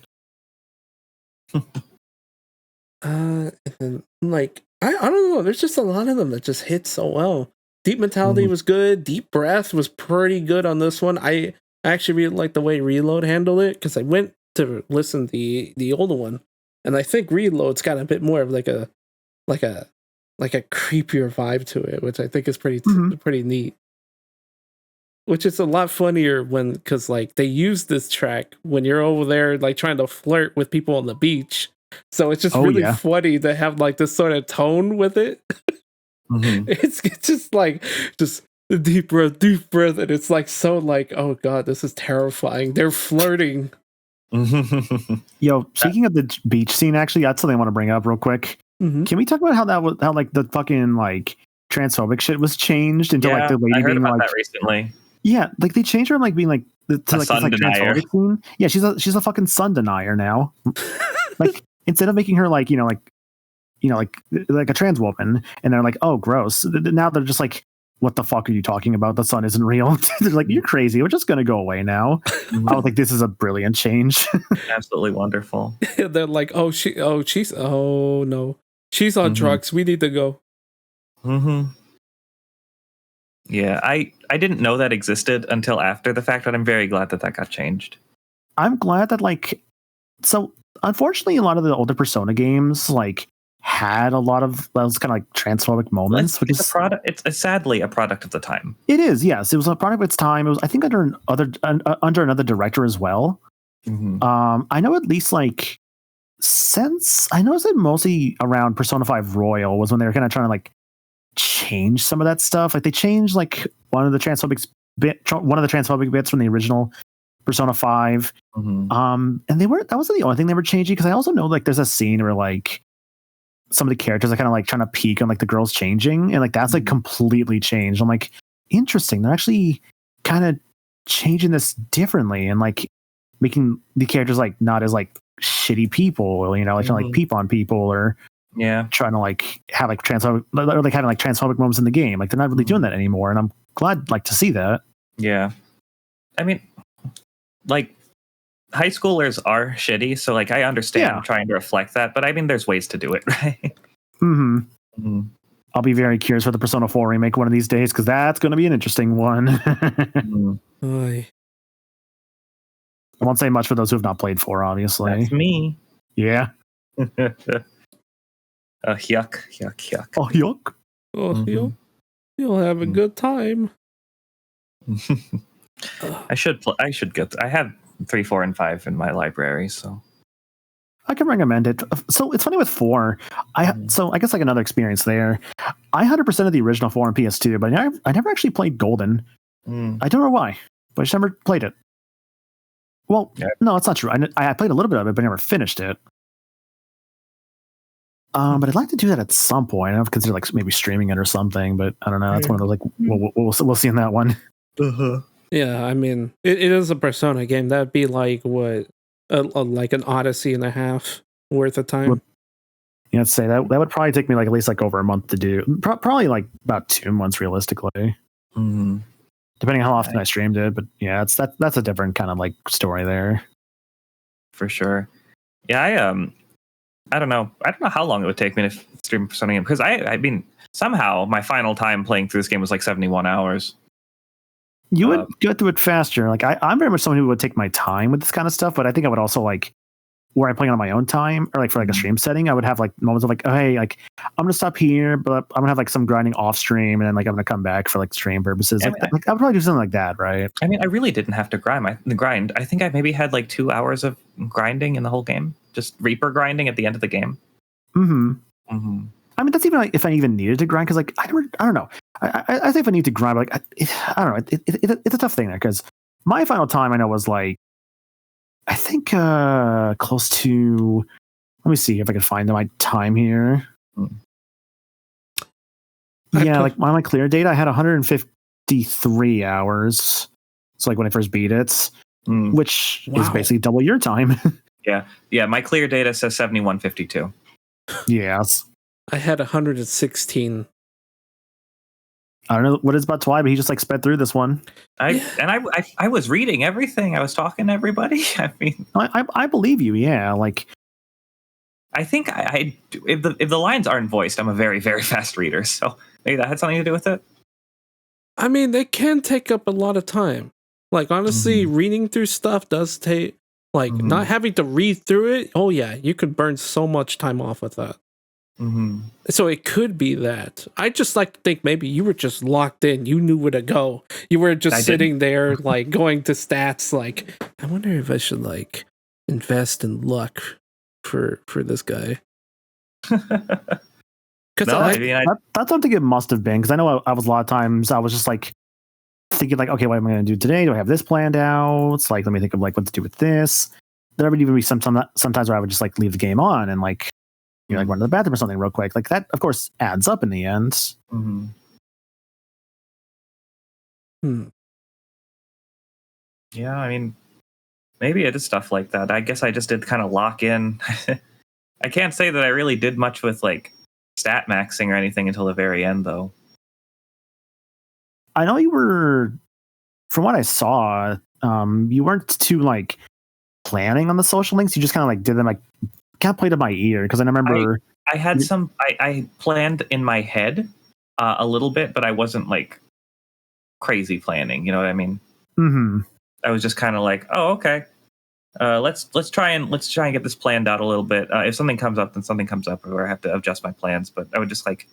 And then, like I don't know. There's just a lot of them that just hit so well. Deep Mentality was good. Deep Breath was pretty good on this one. I actually really like the way Reload handled it, because I went to listen to the older one, and I think Reload's got a bit more of like a creepier vibe to it, which I think is pretty neat. Which is a lot funnier because like they use this track when you're over there like trying to flirt with people on the beach. So it's just really funny to have like this sort of tone with it. It's just like deep breath, and it's like so like, oh god, this is terrifying. They're flirting. Yo, speaking of the beach scene, actually, that's something I want to bring up real quick. Can we talk about how like the fucking like transphobic shit was changed into like the lady being like that recently? Yeah, like they changed her from like being like to like this like transphobic scene. Yeah, she's a fucking sun denier now. Like instead of making her like like a trans woman, and they're like, oh gross. Now they're just like, what the fuck are you talking about? The sun isn't real. They're like, you're crazy. We're just gonna go away now. I was like, this is a brilliant change. Absolutely wonderful. They're like, oh no, she's on drugs. We need to go. Yeah, I didn't know that existed until after the fact, but I'm very glad that got changed. I'm glad that so unfortunately a lot of the older Persona games like had a lot of those kind of like transphobic moments, which is a product. It's sadly a product of the time. It is, yes. It was a product of its time. It was, I think, under another director as well. I know at least like since I noticed it mostly around Persona 5 Royal was when they were kind of trying to like change some of that stuff. Like they changed like one of the transphobic bits from the original Persona 5. And that wasn't the only thing they were changing, because I also know like there's a scene where like some of the characters are kind of like trying to peek on like the girls changing, and like that's like completely changed. I'm like, interesting. They're actually kind of changing this differently and like making the characters like not as like shitty people, like trying to like peep on people or trying to like have like transphobic, or like having like transphobic moments in the game. Like they're not really doing that anymore, and I'm glad like to see that. Yeah, I mean, like high schoolers are shitty, so like I understand trying to reflect that, but I mean, there's ways to do it, right? Mm-hmm. I'll be very curious for the Persona 4 remake one of these days, because that's going to be an interesting one. Oy. I won't say much for those who have not played 4, obviously. That's me. Yeah. Yuck, yuck. Oh, yuck. Oh, you'll have a good time. I should get. I have 3, 4, and 5 in my library, so I can recommend it. So it's funny with 4. So I guess like another experience there. I 100% of the original 4 on PS2, but I never actually played Golden. I don't know why, but I just never played it. Well, no, it's not true. I played a little bit of it, but never finished it. But I'd like to do that at some point. I've considered like maybe streaming it or something, but I don't know. That's one of those like we'll see in that one. Yeah, I mean, it is a Persona game. That'd be like what, like an Odyssey and a half worth of time. Yeah, I'd say that would probably take me like at least like over a month to do. Probably like about 2 months realistically, depending on how often I streamed it. But yeah, that's a different kind of like story there. For sure. Yeah, I don't know. I don't know how long it would take me to stream a Persona game, because I mean, somehow my final time playing through this game was like 71 hours. You would go through it faster. Like I'm very much someone who would take my time with this kind of stuff, but I think I would also like where I'm playing on my own time, or like for like a stream setting, I would have like moments of like, oh, hey, like I'm gonna stop here, but I'm gonna have like some grinding off stream, and then like I'm gonna come back for like stream purposes. I would probably do something like that, right? I mean, I really didn't have to grind. I think I maybe had like 2 hours of grinding in the whole game, just Reaper grinding at the end of the game. I mean, that's even like if I even needed to grind, because like I don't know. I think if I need to grind, like I don't know. It's a tough thing there, because my final time I know was like, I think close to. Let me see if I can find my time here. Yeah, like my clear date, I had 153 hours. So like when I first beat it, which is basically double your time. Yeah. My clear data says 7152. Yes. I had 116. I don't know what it's about Twy, but he just like sped through this one. I was reading everything. I was talking to everybody. I mean, I believe you. Yeah, like I think I if the lines aren't voiced, I'm a very, very fast reader. So maybe that had something to do with it. I mean, they can take up a lot of time. Like honestly, reading through stuff does take like not having to read through it. Oh yeah, you could burn so much time off with that. So it could be that. I just like to think maybe you were just locked in. You knew where to go. You were just sitting there, like going to stats. Like, I wonder if I should like invest in luck for this guy. Because that's something it must have been. Because I know I was a lot of times I was just like thinking like, okay, what am I going to do today? Do I have this planned out? It's like, let me think of like what to do with this. There would even be sometimes where I would just like leave the game on and like. You're like run to the bathroom or something real quick. Like that, of course, adds up in the end. Yeah, I mean, maybe it is stuff like that. I guess I just did kind of lock in. I can't say that I really did much with like stat maxing or anything until the very end, though. I know you were, from what I saw, you weren't too like planning on the social links. You just kind of like did them like. Kind of played it by ear, because I remember I had some. I planned in my head a little bit, but I wasn't like crazy planning. You know what I mean? I was just kind of like, oh, okay. Let's try and get this planned out a little bit. If something comes up, then something comes up, or I have to adjust my plans. But I would just like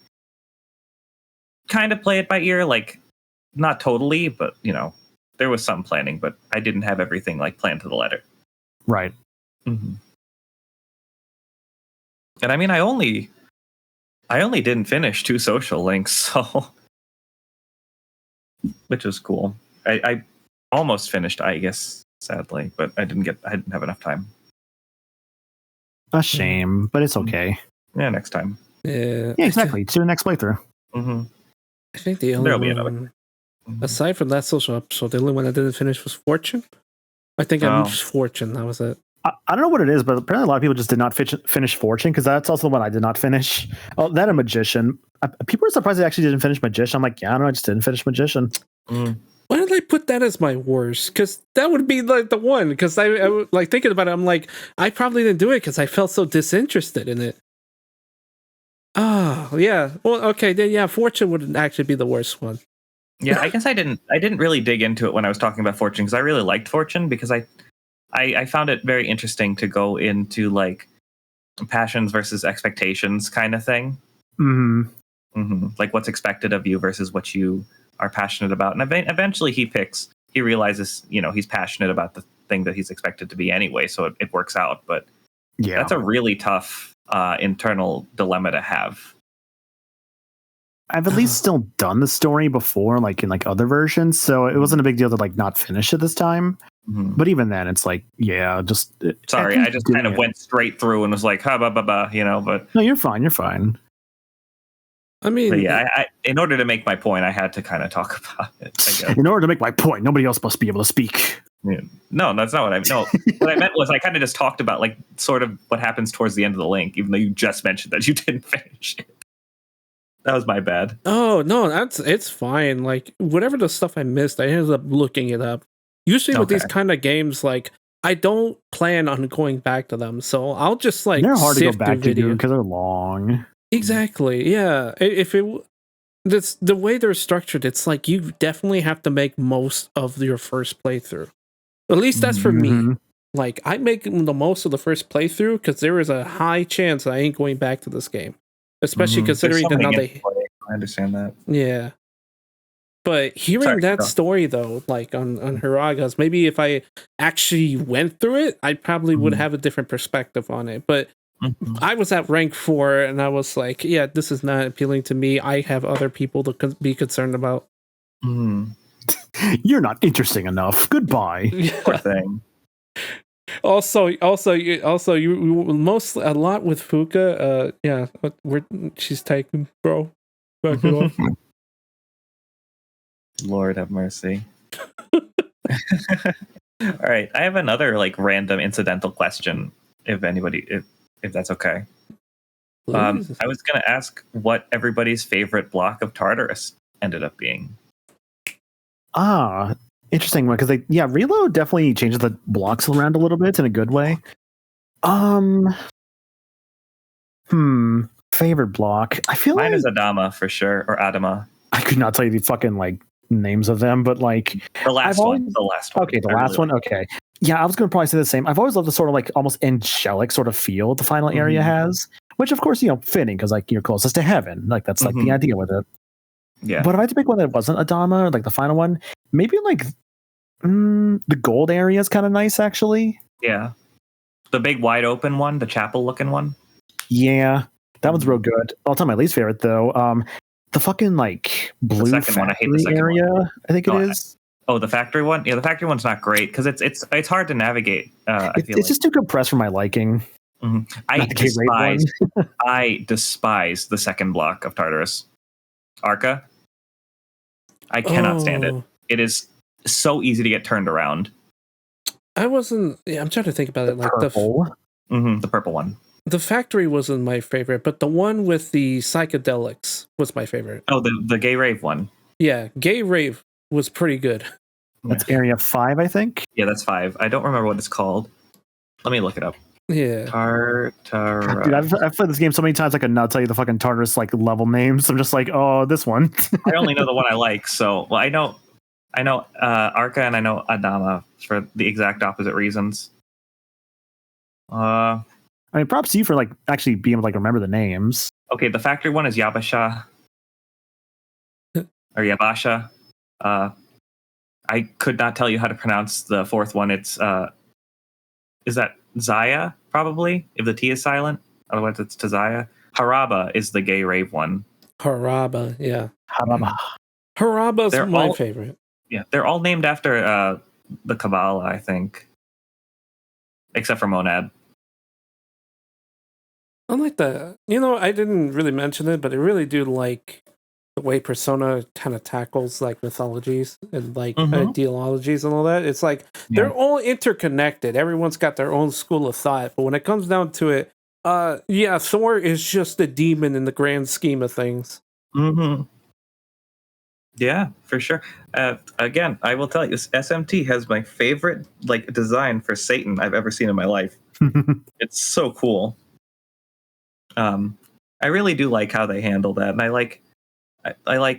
kind of play it by ear, like not totally, but you know, there was some planning, but I didn't have everything like planned to the letter. Right. And I mean, I only didn't finish 2 social links, so which was cool. I almost finished, I guess, sadly, but I didn't have enough time. A shame, but it's okay. Yeah, next time. Yeah, exactly. To the next playthrough. I think the only one, aside from that social episode, the only one I didn't finish was Fortune. I think I reached Fortune. That was it. I don't know what it is, but apparently a lot of people just did not finish Fortune, because that's also the one I did not finish. Oh, that and Magician. People are surprised I actually didn't finish Magician. I'm like, yeah, I don't know, I just didn't finish Magician. Why did did I put that as my worst? Because that would be like the one. Because I like thinking about it, I'm like, I probably didn't do it because I felt so disinterested in it. Oh yeah. Well, okay then. Yeah, Fortune would actually be the worst one. Yeah, I guess I didn't really dig into it when I was talking about Fortune because I really liked Fortune because I found it very interesting to go into like passions versus expectations kind of thing. Like what's expected of you versus what you are passionate about. And eventually he realizes, he's passionate about the thing that he's expected to be anyway. So it works out. But yeah, that's a really tough internal dilemma to have. I've at least still done the story before, like in like other versions. So it wasn't a big deal to like not finish it this time. But even then, it's like, yeah, just sorry, I just kind of went straight through and was like, ha, ba, ba, ba, but no, you're fine. You're fine. I mean, but yeah, I in order to make my point, I had to kind of talk about it. I guess. In order to make my point, nobody else must be able to speak. Yeah. No, that's not what I meant. No, what I meant was I kind of just talked about like sort of what happens towards the end of the link, even though you just mentioned that you didn't finish it. That was my bad. Oh no, it's fine. Like whatever the stuff I missed, I ended up looking it up. Usually with these kind of games, like I don't plan on going back to them, so I'll just like they're hard to go back to because they're long. Exactly. Yeah. If that's the way they're structured, it's like you definitely have to make most of your first playthrough. At least that's for me. Like I make the most of the first playthrough because there is a high chance I ain't going back to this game, especially considering that now they. I understand that. Yeah. But hearing that story though, like on Hiraga's, maybe if I actually went through it, I probably would have a different perspective on it. But I was at rank 4 and I was like, yeah, this is not appealing to me. I have other people to be concerned about. You're not interesting enough. Goodbye. Poor thing. Also, you most a lot with Fuka. Yeah, she's taken, bro. Back it off. Lord have mercy. All right, I have another like random incidental question. If that's okay. I was going to ask what everybody's favorite block of Tartarus ended up being. Interesting one because Reload definitely changes the blocks around a little bit in a good way. Favorite block. I feel mine is Adama for sure, or Adama. I could not tell you the fucking like names of them, but like the last one. Okay, the last one. Okay. Yeah, I was going to probably say the same. I've always loved the sort of like almost angelic sort of feel the final area has, which of course, fitting because like you're closest to heaven. Like that's like the idea with it. Yeah. But if I had to pick one that wasn't Adama, like the final one, maybe like the gold area is kind of nice actually. Yeah. The big wide open one, the chapel looking one. Yeah. That one's real good. I'll tell my least favorite though. The fucking like blue second one. I hate the second area. One. I think it is. The factory one. Yeah, the factory one's not great because it's hard to navigate. It's just too compressed for my liking. I despise the second block of Tartarus. Arca. I cannot stand it. It is so easy to get turned around. I'm trying to think about it. Like purple. The purple one. The factory wasn't my favorite, but the one with the psychedelics was my favorite. Oh, the gay rave one. Yeah, gay rave was pretty good. That's area 5, I think. Yeah, that's 5. I don't remember what it's called. Let me look it up. Yeah. Tartarus. Dude, I've played this game so many times I could not tell you the fucking Tartarus like level names. I'm just like, oh, this one. I only know the one I like. So, well, I know Arca and I know Adama for the exact opposite reasons. I mean, props to you for like actually being able to like remember the names. Okay, the factory one is Yabasha or Yabasha. I could not tell you how to pronounce the fourth one. It's is that Zaya? Probably, if the T is silent. Otherwise, it's Tazaya. Haraba is the gay rave one. Haraba, yeah. Haraba. Haraba's my favorite. Yeah, they're all named after the Kabbalah, I think, except for Monad. I like that. I didn't really mention it, but I really do like the way Persona kind of tackles like mythologies and like ideologies and all that. It's like they're all interconnected. Everyone's got their own school of thought, but when it comes down to it, Thor is just a demon in the grand scheme of things. Yeah, for sure. Again, I will tell you, SMT has my favorite design for Satan I've ever seen in my life. It's so cool. I really do like how they handle that, and I like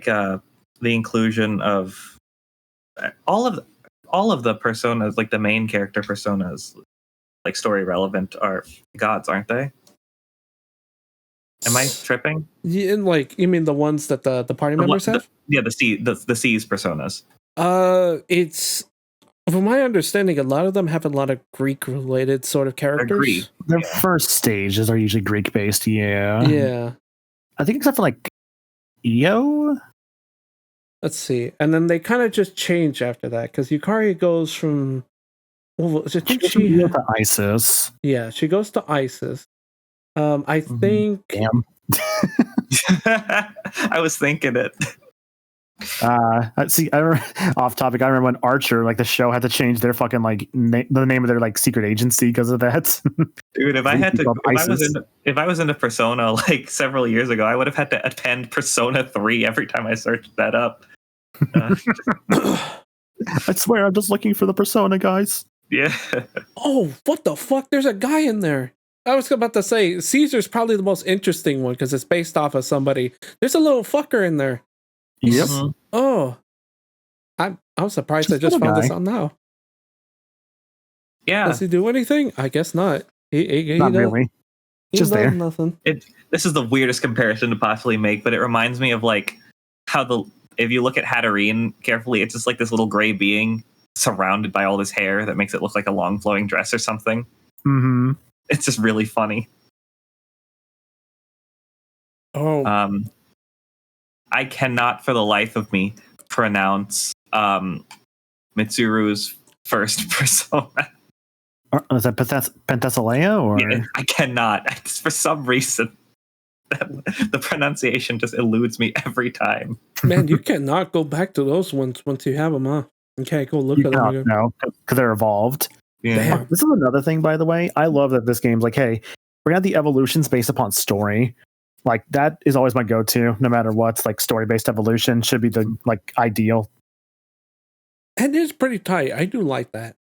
the inclusion of all of the personas, like the main character personas, like story relevant, are gods, aren't they? Am I tripping? Yeah, and like you mean the ones that the party members have? The C's personas. It's from my understanding, a lot of them have a lot of Greek related sort of characters. Agree. Their first stages are usually Greek based. Yeah. Yeah. I think except for like Io. Let's see, and then they kind of just change after that because Yukari goes from. Well, I think She goes to ISIS. Yeah, she goes to ISIS. I think. Damn. I was thinking it. See, off topic. I remember when Archer, like the show, had to change their fucking like the name of their like secret agency because of that. Dude, if I was into Persona like several years ago, I would have had to append Persona 3 every time I searched that up. I swear, I'm just looking for the Persona guys. Yeah. Oh, what the fuck? There's a guy in there. I was about to say Caesar's probably the most interesting one because it's based off of somebody. There's a little fucker in there. Yep. Oh, I'm surprised I just found this out now. Yeah. Does he do anything? I guess not. He Not really. Just there. Nothing. This is the weirdest comparison to possibly make, but it reminds me of like how if you look at Hatterene carefully, it's just like this little gray being surrounded by all this hair that makes it look like a long flowing dress or something. Mm-hmm. It's just really funny. Oh. I cannot for the life of me pronounce Mitsuru's first persona. Is that Penthesilea or? Yeah, I cannot. For some reason, the pronunciation just eludes me every time. Man, you cannot go back to those ones once you have them, huh? You can't go look at them again. No, because they're evolved. Yeah. This is another thing, by the way. I love that this game's like, hey, we're gonna have the evolutions based upon story. Like that is always my go-to, no matter what. Like story-based evolution should be the like ideal. And it's pretty tight. I do like that.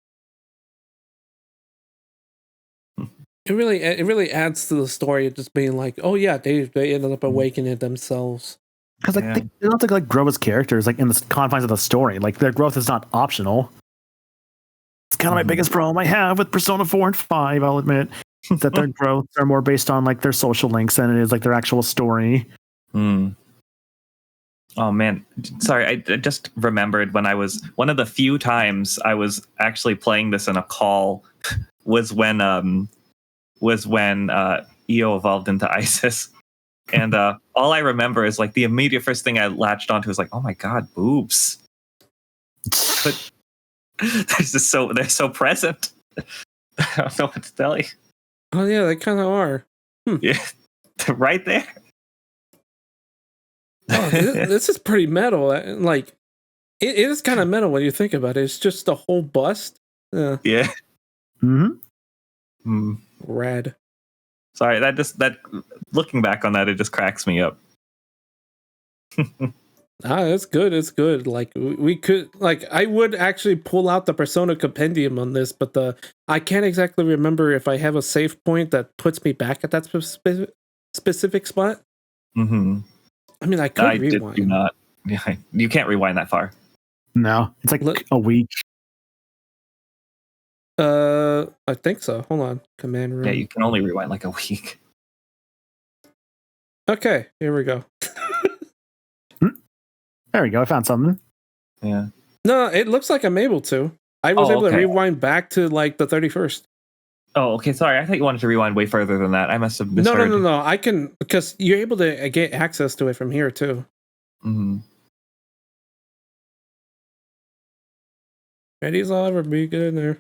It really adds to the story of just being like, oh yeah, they ended up awakening themselves. Because like they don't have to like grow as characters like in the confines of the story. Like their growth is not optional. It's kind of my biggest problem I have with Persona 4 and 5, I'll admit. That their growth are more based on like their social links than it is like their actual story. Oh man, sorry, I just remembered when I was one of the few times I was actually playing this in a call was when Io evolved into Isis, and all I remember is like the immediate first thing I latched onto was like, oh my god, boobs. But they're so present. I don't know what to tell you. Oh yeah, they kind of are. Yeah, they're right there. Oh, this is pretty metal. Like, it is kind of metal when you think about it. It's just the whole bust. Yeah. Mm-hmm. Rad. Sorry, that looking back on that, it just cracks me up. It's good. It's good. Like we could, like I would actually pull out the Persona Compendium on this, but I can't exactly remember if I have a save point that puts me back at that specific spot. Mm-hmm. I mean, I could rewind. Do not. Yeah, you can't rewind that far. No, it's like a week. I think so. Hold on. Command room. Yeah, you can only rewind like a week. Okay, here we go. There we go. I found something. Yeah. No, it looks like I'm able to. I was able to rewind back to like the 31st. Oh, okay. Sorry, I thought you wanted to rewind way further than that. I must have misheard. No. I can, because you're able to get access to it from here too. Mm-hmm. Ready's all ever be good in there.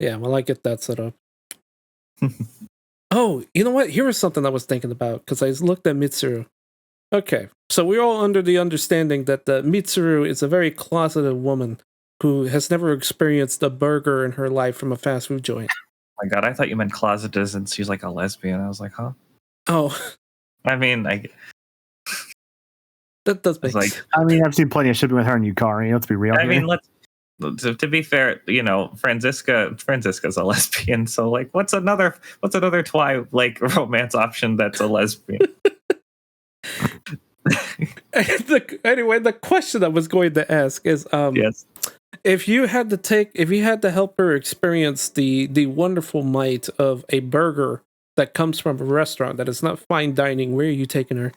Yeah, well, I get that set up. Oh, you know what? Here was something I was thinking about because I looked at Mitsuru. Okay, so we're all under the understanding that Mitsuru is a very closeted woman who has never experienced a burger in her life from a fast food joint. Oh my god, I thought you meant closeted and she's like a lesbian. I was like, huh? Oh. I mean, That does It's make like, sense. I mean, I've seen plenty of shipping with her and Yukari. Let's be real. I here. mean, to be fair, you know, Franziska's a lesbian, so like, what's another romance option that's a lesbian? Anyway, the question I was going to ask is, Yes. if you had to help her experience the wonderful might of a burger that comes from a restaurant that is not fine dining, where are you taking her?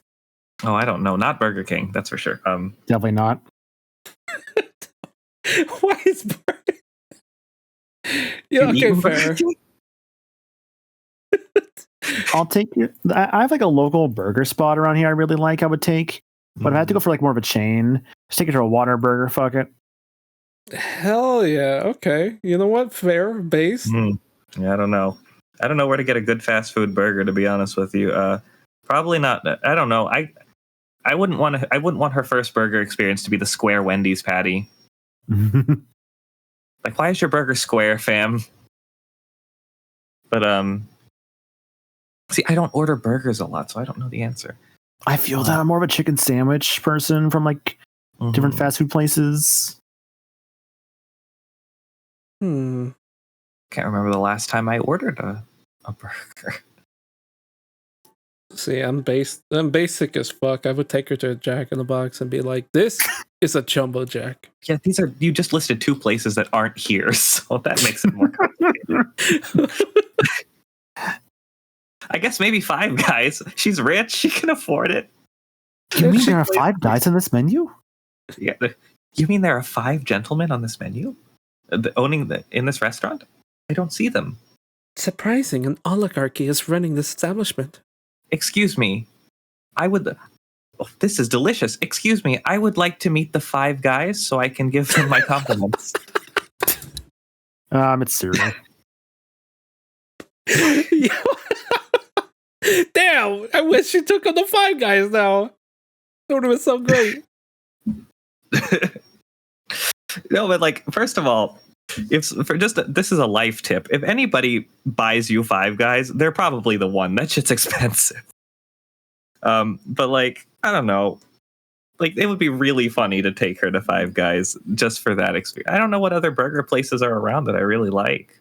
Oh, I don't know. Not Burger King, that's for sure. Definitely not. Why is Burger? Yeah, okay, fair. I'll take you. I have like a local burger spot around here I really like. I would take, but if I had to go for like more of a chain, just take it to a Whataburger. Fuck it. Hell yeah. Okay. You know what? Fair base. Yeah, I don't know. I don't know where to get a good fast food burger, to be honest with you. Probably not. I don't know. I wouldn't want her first burger experience to be the square Wendy's patty. Like, why is your burger square, fam? But see, I don't order burgers a lot, so I don't know the answer. I feel that I'm more of a chicken sandwich person from like different fast food places. Hmm. Can't remember the last time I ordered a burger. See, I'm basic as fuck. I would take her to a Jack in the Box and be like, "This is a jumbo jack." Yeah, you just listed two places that aren't here, so that makes it more complicated. I guess maybe Five Guys. She's rich. She can afford it. You mean there are 5 guys on this menu? Yeah. You mean there are 5 gentlemen on this menu? In this restaurant? I don't see them. Surprising, an oligarchy is running this establishment. Excuse me. This is delicious. Excuse me. I would like to meet the 5 guys so I can give them my compliments. Mitsuru. Damn! I wish you took on the 5 guys now. It would have been so great. No, but like, first of all, this is a life tip. If anybody buys you 5 guys, they're probably the one. That shit's expensive. But like, I don't know. Like, it would be really funny to take her to 5 guys just for that experience. I don't know what other burger places are around that I really like.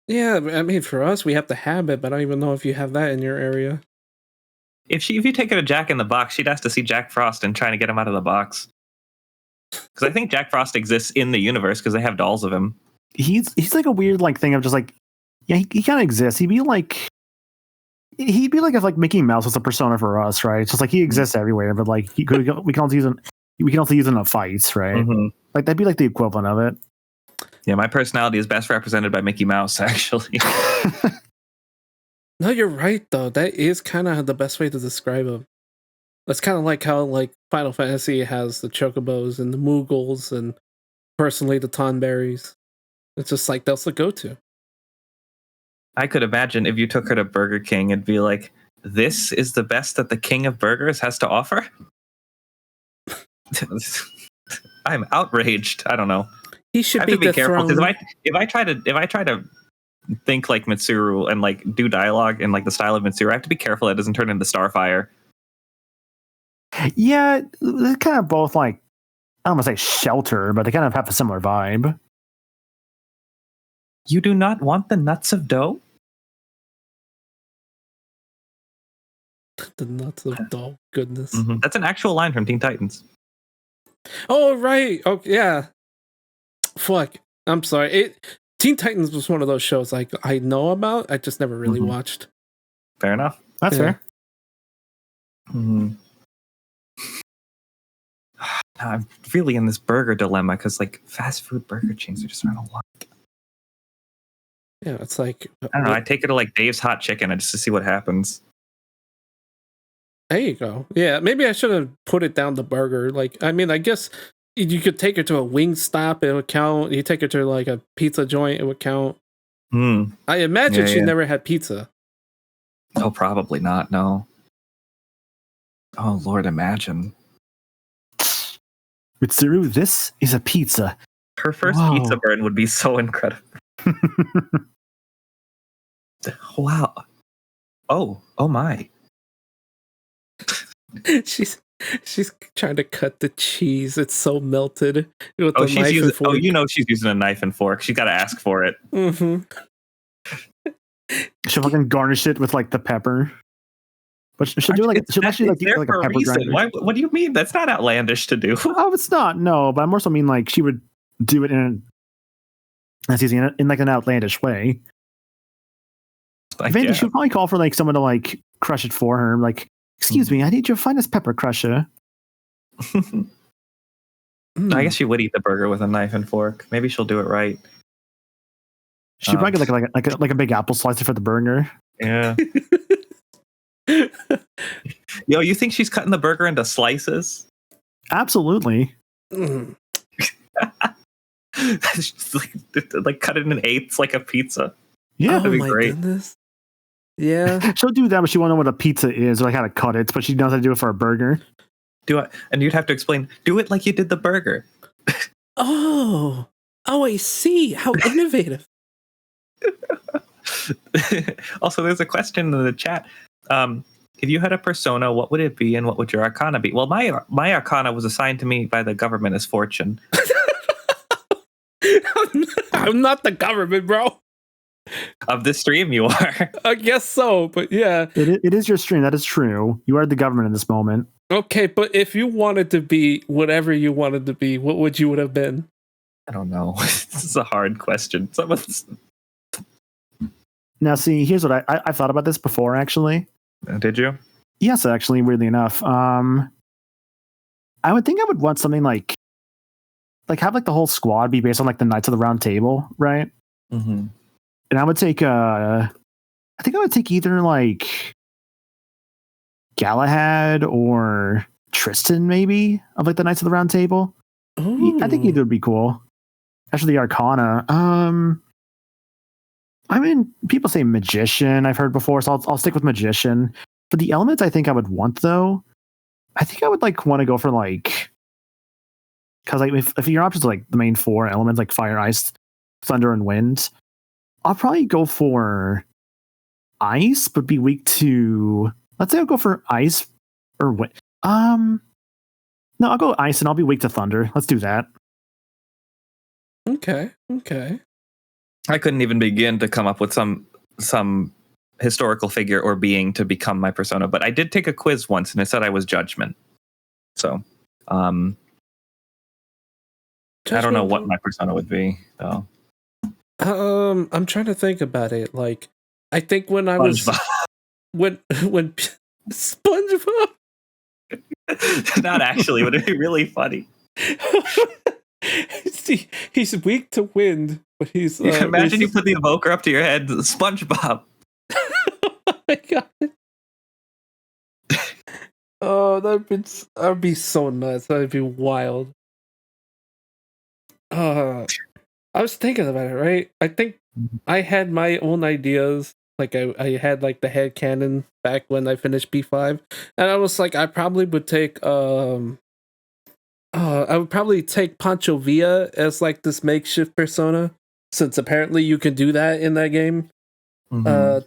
Yeah, I mean, for us, we have the habit, but I don't even know if you have that in your area. If you take her to Jack in the Box, she'd have to see Jack Frost and trying to get him out of the box. Because I think Jack Frost exists in the universe because they have dolls of him. He's like a weird like thing of just like, yeah, he kind of exists. He'd be like if like Mickey Mouse was a persona for us, right? It's just like he exists everywhere, but like we can also use him in a fight, right? Mm-hmm. Like that'd be like the equivalent of it. Yeah, my personality is best represented by Mickey Mouse, actually. No, you're right though. That is kind of the best way to describe him. That's kind of like how like Final Fantasy has the chocobos and the Moogles, and personally the Tonberries. It's just like that's the go-to. I could imagine if you took her to Burger King, it'd be like, this is the best that the king of burgers has to offer? I'm outraged. I don't know. He should I have to be careful throne. because if I try to think like Mitsuru and like do dialogue in like the style of Mitsuru, I have to be careful it doesn't turn into Starfire. Yeah, they're kind of both like, I don't want to say shelter, but they kind of have a similar vibe. You do not want the nuts of dough? The nuts of dough. Goodness. Mm-hmm. That's an actual line from Teen Titans. Oh, right. Oh, yeah. Fuck. I'm sorry. Teen Titans was one of those shows like I know about. I just never really watched. Fair enough. That's fair. Mm-hmm. Now I'm really in this burger dilemma because like fast food burger chains are just around a lot. Yeah, it's like I don't know. I take it to like Dave's Hot Chicken just to see what happens. There you go. Yeah, maybe I should have put it down the burger. Like, I mean, I guess you could take her to a Wingstop, it would count. You take her to like a pizza joint, it would count. I imagine she never had pizza. Oh, probably not. No. Oh Lord, imagine. Mitsuru, this is a pizza. Her first pizza burn would be so incredible. Wow. Oh my. she's trying to cut the cheese. It's so melted with Oh, the she's knife using. and fork. Oh, she's using a knife and fork. She's got to ask for it. Mm-hmm. She'll fucking garnish it with like the pepper. But she'll do like she'll actually like there like for a pepper reason. grinder. What do you mean? That's not outlandish to do. Oh, it's not. No, but I more so mean like she would do it in like an outlandish way. Like, If anything, yeah. she would probably call for like someone to like crush it for her. Like, excuse me, I need your finest pepper crusher. I guess she would eat the burger with a knife and fork. Maybe she'll do it right. She'd probably get like a big apple slicer for the burger. Yeah. Yo, you think she's cutting the burger into slices? Absolutely. Mm. like cut it in eighths like a pizza. Yeah, Oh be my great. goodness. Yeah. she'll do that, but she won't know what a pizza is or like how to cut it. But she knows how to do it for a burger. Do it, and you'd have to explain. Do it like you did the burger. Oh, I see. How innovative. Also, there's a question in the chat. If you had a persona, what would it be, and what would your arcana be? Well, my arcana was assigned to me by the government as fortune. I'm not the government, bro. Of this stream, you are. I guess so, but yeah. It is your stream. That is true. You are the government in this moment. Okay, but if you wanted to be whatever you wanted to be, what would you would have been? I don't know. This is a hard question. Now, see, here's what I thought about this before. Actually, Did you? yes, actually, weirdly enough, I would think I would want something like have like the whole squad be based on like the Knights of the Round Table, right? Mm-hmm. And I would take I think I would take either like Galahad or Tristan, maybe, of like the Knights of the Round Table. Ooh. I think either would be cool. Actually, the Arcana. I mean, people say Magician. I've heard before, so I'll stick with Magician. For the elements, I think I would want though. I think I would like want to go for like, because like if your options are like the main four elements like fire, ice, thunder, and wind, I'll probably go for ice, but be weak to. Let's say I'll go for ice or wind. No, I'll go ice and I'll be weak to thunder. Let's do that. Okay. I couldn't even begin to come up with some historical figure or being to become my persona, but I did take a quiz once and it said I was judgment. So, I don't know what my persona would be though. I'm trying to think about it. Like, I think when I was when SpongeBob. Not actually, but it'd be really funny. See, he's weak to wind, but he's. Imagine you put the evoker up to your head, SpongeBob. Oh my god! Oh, that'd be so nuts. That'd be wild. I was thinking about it, right? I think I had my own ideas. Like I had like the head canon back when I finished B5, and I was like, I probably would take I would probably take Pancho Villa as like this makeshift persona, since apparently you can do that in that game.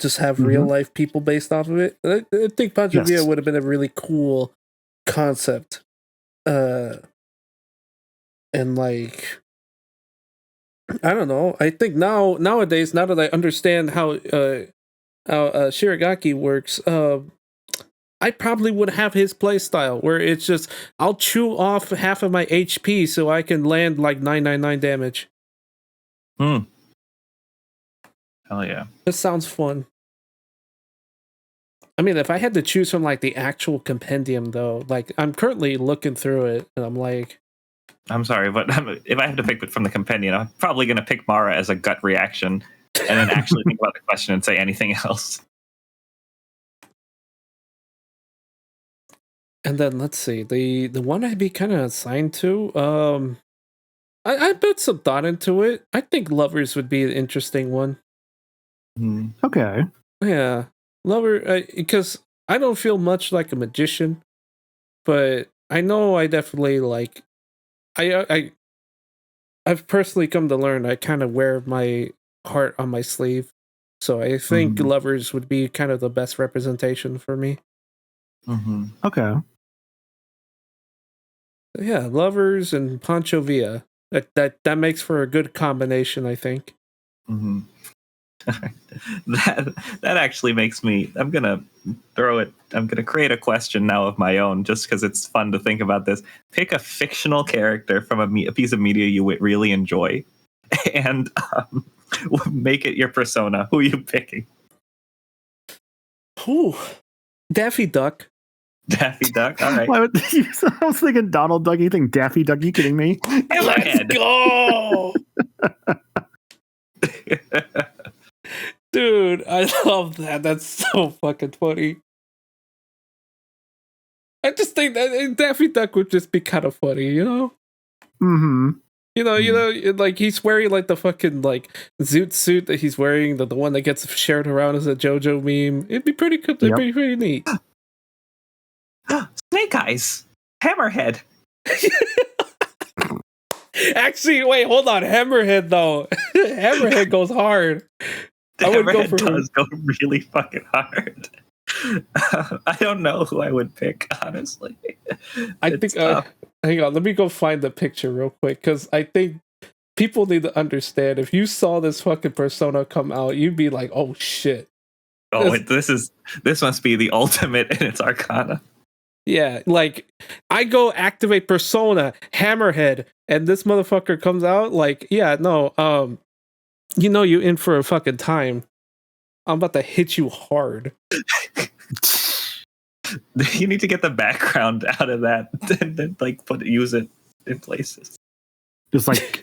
Just have real life people based off of it. I think Pancho Villa would have been a really cool concept. And like, I don't know. I think nowadays, now that I understand how Shiragaki works, I probably would have his playstyle where it's just I'll chew off half of my HP so I can land like 999 damage. Hell yeah. This sounds fun. I mean, if I had to choose from like the actual compendium though, like I'm currently looking through it and I'm like, I'm sorry, but if I have to pick it from the compendium, I'm probably going to pick Mara as a gut reaction and then actually think about the question and say anything else. and then let's see, the one I'd be kind of assigned to, I put some thought into it. I think Lovers would be an interesting one. Okay. Yeah, Lover, because I don't feel much like a magician, but I know I definitely like. I've personally come to learn I kind of wear my heart on my sleeve, So I think Mhm. Lovers would be kind of the best representation for me. Okay. Yeah, Lovers and Pancho Villa. That makes for a good combination, I think. Hmm. that actually makes me. I'm gonna create a question now of my own, just because it's fun to think about this. Pick a fictional character from a piece of media you would really enjoy, and make it your persona. Who are you picking? Ooh, Daffy Duck. Daffy Duck. All right. Why would, I was thinking Donald Duck. You think Daffy Duck? You kidding me? Let's Hammerhead. go! Dude, I love that. That's so fucking funny. I just think that Daffy Duck would just be kind of funny, you know? Mm-hmm. Like he's wearing like the fucking like zoot suit that he's wearing, the one that gets shared around as a JoJo meme. It'd be pretty cool. It'd be pretty neat. Snake Eyes. Hammerhead. Actually, wait, hold on. Hammerhead though. Hammerhead goes hard. I would go for does go really fucking hard. I don't know who I would pick, honestly. I think. Hang on, let me go find the picture real quick, because I think people need to understand. If you saw this fucking persona come out, you'd be like, "Oh shit!" This must be the ultimate in its arcana. Yeah, like I go activate persona Hammerhead, and this motherfucker comes out. Like, yeah, no, you're in for a fucking time. I'm about to hit you hard. You need to get the background out of that and then like use it in places. Just like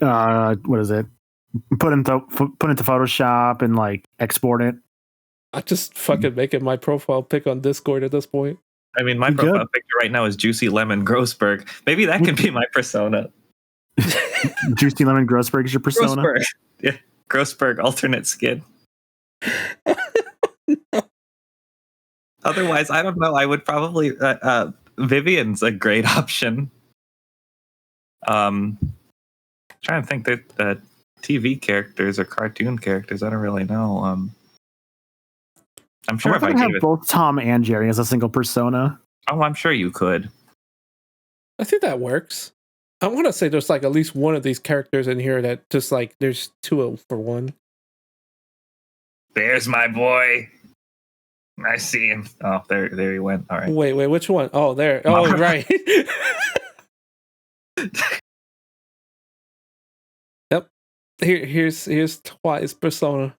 what is it? Put into Photoshop and like export it. I just fucking make it my profile pic on Discord at this point. I mean, my profile picture right now is Juicy Lemon Grossberg. Maybe that can be my persona. Juicy Lemon Grossberg is your persona. Grossberg. Yeah, Grossberg alternate skin. Otherwise, I don't know. I would probably Vivian's a great option. Trying to think that TV characters or cartoon characters. I don't really know. I'm sure if I have both Tom and Jerry as a single persona. Oh, I'm sure you could. I think that works. I want to say there's like at least one of these characters in here that just like there's 2 for 1. There's my boy. I see him. Oh, there he went. All right. Wait, which one? Oh, there. Oh, right. Yep. Here's Twice persona.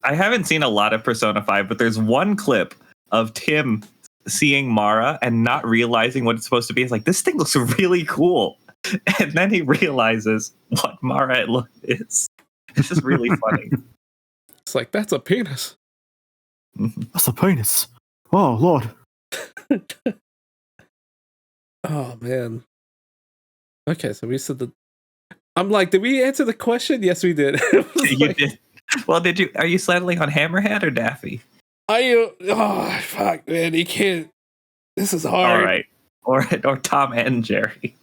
I haven't seen a lot of Persona 5, but there's one clip of Tim seeing Mara and not realizing what it's supposed to be. It's like, this thing looks really cool. And then he realizes what Mara is. It's just really funny. It's like, that's a penis. That's a penis. Oh, Lord. Oh, man. Okay, so we said I'm like, did we answer the question? Yes, we did. You did. Well, are you settling on Hammerhead or Daffy? Oh, fuck, man. You can't. This is hard. All right. Or Tom and Jerry.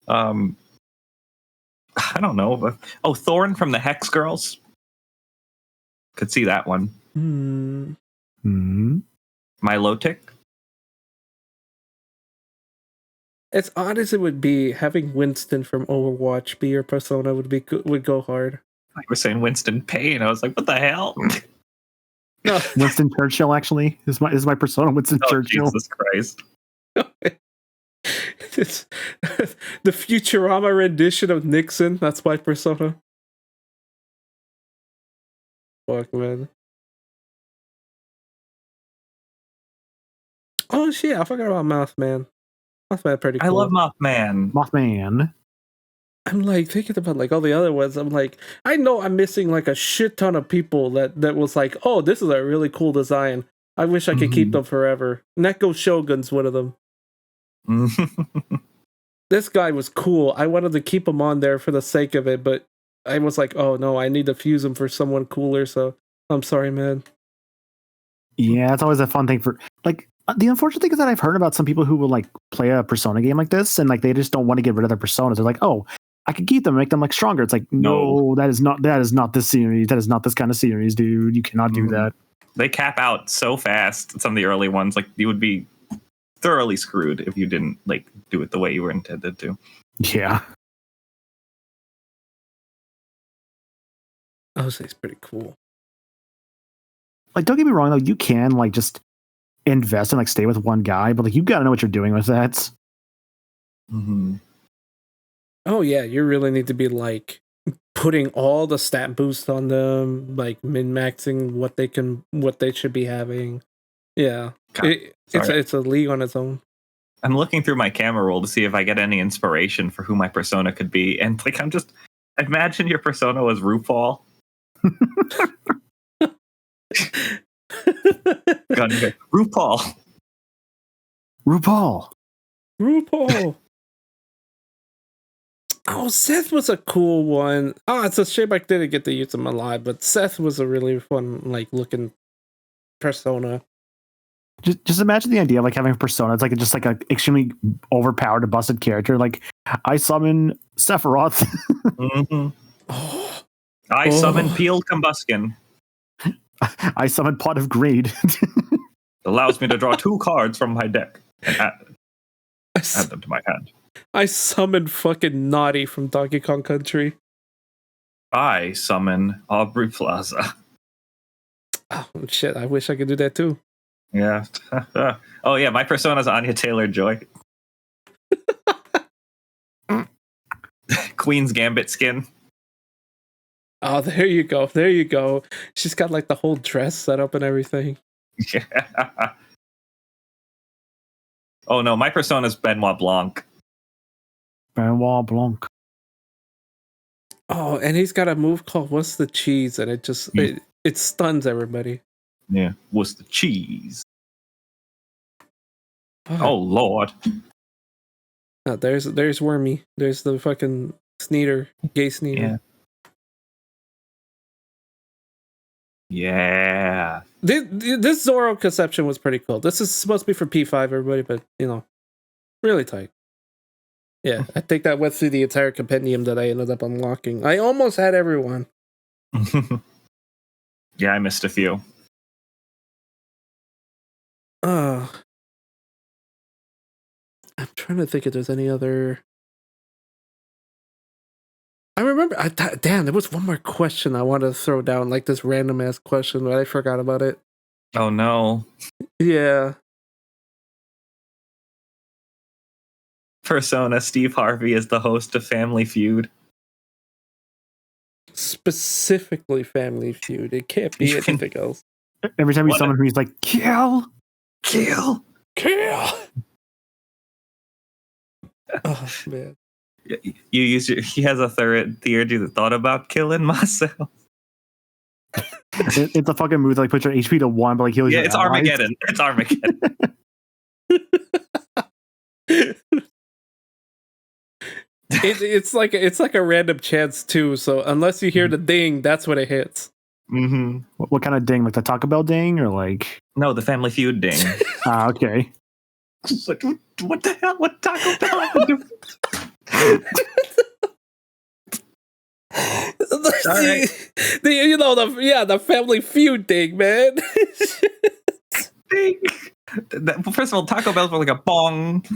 I don't know. Oh, Thorn from the Hex Girls. Could see that one. Milotic. As odd as it would be, having Winston from Overwatch be your persona would go hard. Like we're saying Winston Payne. I was like, what the hell? No. Winston Churchill actually is my persona. Winston Churchill. Jesus Christ. It's the Futurama rendition of Nixon. That's my persona. Fuck, man. Oh shit, I forgot about Mothman. Mothman pretty cool. I love Mothman. I'm like thinking about like all the other ones. I'm like, I know I'm missing like a shit ton of people that was like, oh, this is a really cool design. I wish I could keep them forever. Neko Shogun's one of them. This guy was cool. I wanted to keep him on there for the sake of it, but I was like, oh no, I need to fuse him for someone cooler. So I'm sorry, man. Yeah, it's always a fun thing for like. The unfortunate thing is that I've heard about some people who will like play a Persona game like this and like they just don't want to get rid of their personas. They're like, oh, I could keep them, make them like stronger. It's like, no, that is not this series. That is not this kind of series, dude. You cannot do that. They cap out so fast. Some of the early ones, like you would be thoroughly screwed if you didn't like do it the way you were intended to. Yeah. Jose's pretty cool. Like, don't get me wrong, though. You can like just invest and like stay with one guy, but like you got to know what you're doing with that. Mm-hmm. Oh yeah, you really need to be like putting all the stat boosts on them, like min-maxing what they should be having. Yeah, it's a league on its own. I'm looking through my camera roll to see if I get any inspiration for who my persona could be, and like imagine your persona was RuPaul. RuPaul. Oh, Seth was a cool one. Oh, it's a shame I didn't get to use him a lot, but Seth was a really fun, like, looking persona. Just imagine the idea of like having a persona. It's like just like a extremely overpowered, busted character. Like, I summon Sephiroth. I summon peeled combustion. I summon Pot of Greed. Allows me to draw 2 cards from my deck and add them to my hand. I summon fucking Naughty from Donkey Kong Country. I summon Aubrey Plaza. Oh shit! I wish I could do that too. Yeah. Oh yeah, my persona's Anya Taylor-Joy. Queen's Gambit skin. Oh, there you go. There you go. She's got like the whole dress set up and everything. Yeah. Oh no, my persona's Benoit Blanc. Benoit Blanc. Oh, and he's got a move called "What's the Cheese?" and it stuns everybody. Yeah, what's the cheese? Oh Lord. Oh, there's Wormy. There's the fucking Sneeder, gay Sneeder. Yeah. This Zoro conception was pretty cool. This is supposed to be for P5, everybody, but really tight. Yeah, I think that went through the entire compendium that I ended up unlocking. I almost had everyone. Yeah, I missed a few. I'm trying to think if there's any other. I remember. Damn, there was one more question I wanted to throw down, like this random ass question, but I forgot about it. Oh no. Yeah. Persona Steve Harvey is the host of Family Feud. Specifically Family Feud. It can't be anything else. Every time you summon him, he's like, kill. Oh man. He has a theory that thought about killing myself. It's a fucking move that like puts your HP to 1, but like heals. Yeah, it's Armageddon. It's Armageddon. It's like a random chance too. So unless you hear the ding, that's when it hits. Mm-hmm. What kind of ding? Like the Taco Bell ding, or like? No, the Family Feud ding. Okay. Like, what the hell? What Taco Bell? The Family Feud ding, man. Ding. First of all, Taco Bell's for like a bong.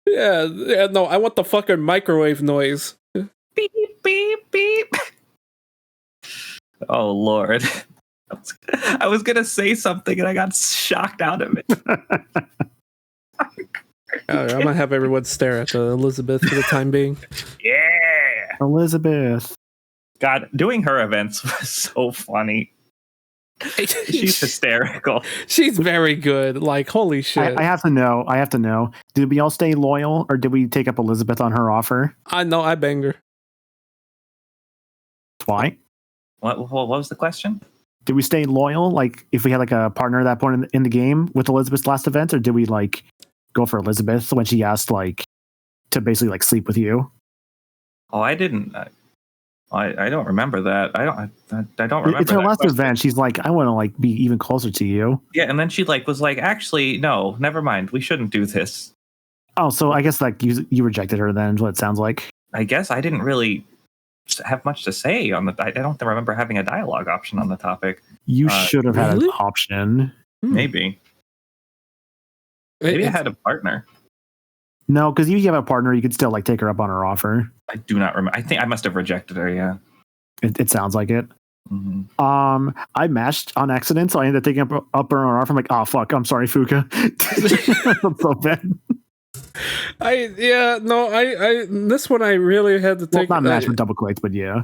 Yeah, no, I want the fucking microwave noise. Beep, beep, beep. Oh, Lord. I was going to say something and I got shocked out of it. I'm going to have everyone stare at Elizabeth for the time being. Yeah. Elizabeth. God, doing her events was so funny. She's hysterical. She's very good. Like, holy shit. I have to know. Did we all stay loyal, or did we take up Elizabeth on her offer? I know, I banged her. Why? What was the question? Did we stay loyal? Like, if we had like a partner at that point in the game with Elizabeth's last event, or did we like go for Elizabeth when she asked like to basically like sleep with you? Oh, I didn't. I don't remember that. I don't remember. It's her last event. She's like, I want to like be even closer to you. Yeah, and then she like was like, actually, no, never mind. We shouldn't do this. Oh, so I guess like you rejected her then. Is what it sounds like. I guess I didn't really have much to say on the. I don't remember having a dialogue option on the topic. You should have had an really? option. Maybe I had a partner. No, because if you have a partner, you could still like take her up on her offer. I do not remember. I think I must have rejected her. Yeah. It sounds like it. Mm-hmm. I matched on accident, so I ended up taking up her offer. I'm like, oh fuck, I'm sorry, Fuka. I'm so bad. This one I really had to take. Well, not match, but double clicked, but yeah.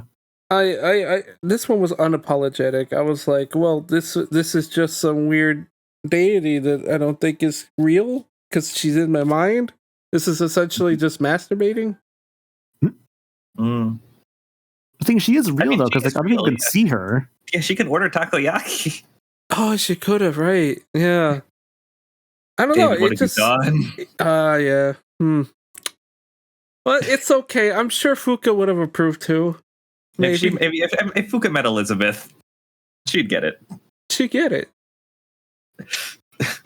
I this one was unapologetic. I was like, well, this is just some weird deity that I don't think is real because she's in my mind. This is essentially just masturbating. Mm. I think she is real though, because like other people can see her. Yeah, she can order takoyaki. Oh, she could have, right? Yeah. I don't know. What It have you done? yeah. But it's okay. I'm sure Fuka would have approved too. Maybe. If Fuka met Elizabeth, she'd get it. She'd get it.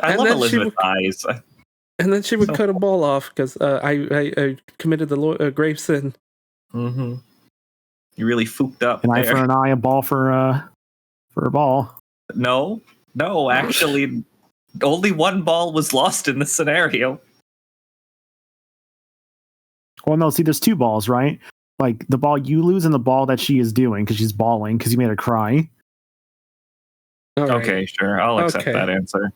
I love Elizabeth's eyes. And then she would cut a ball off because I committed the grave sin. Mm-hmm. You really fooked up. An eye for an eye, a ball for a ball. No, actually, only one ball was lost in this scenario. Well, no, see, there's two balls, right? Like the ball you lose and the ball that she is doing because she's bawling because you made her cry. Right. Okay, sure. I'll accept that answer.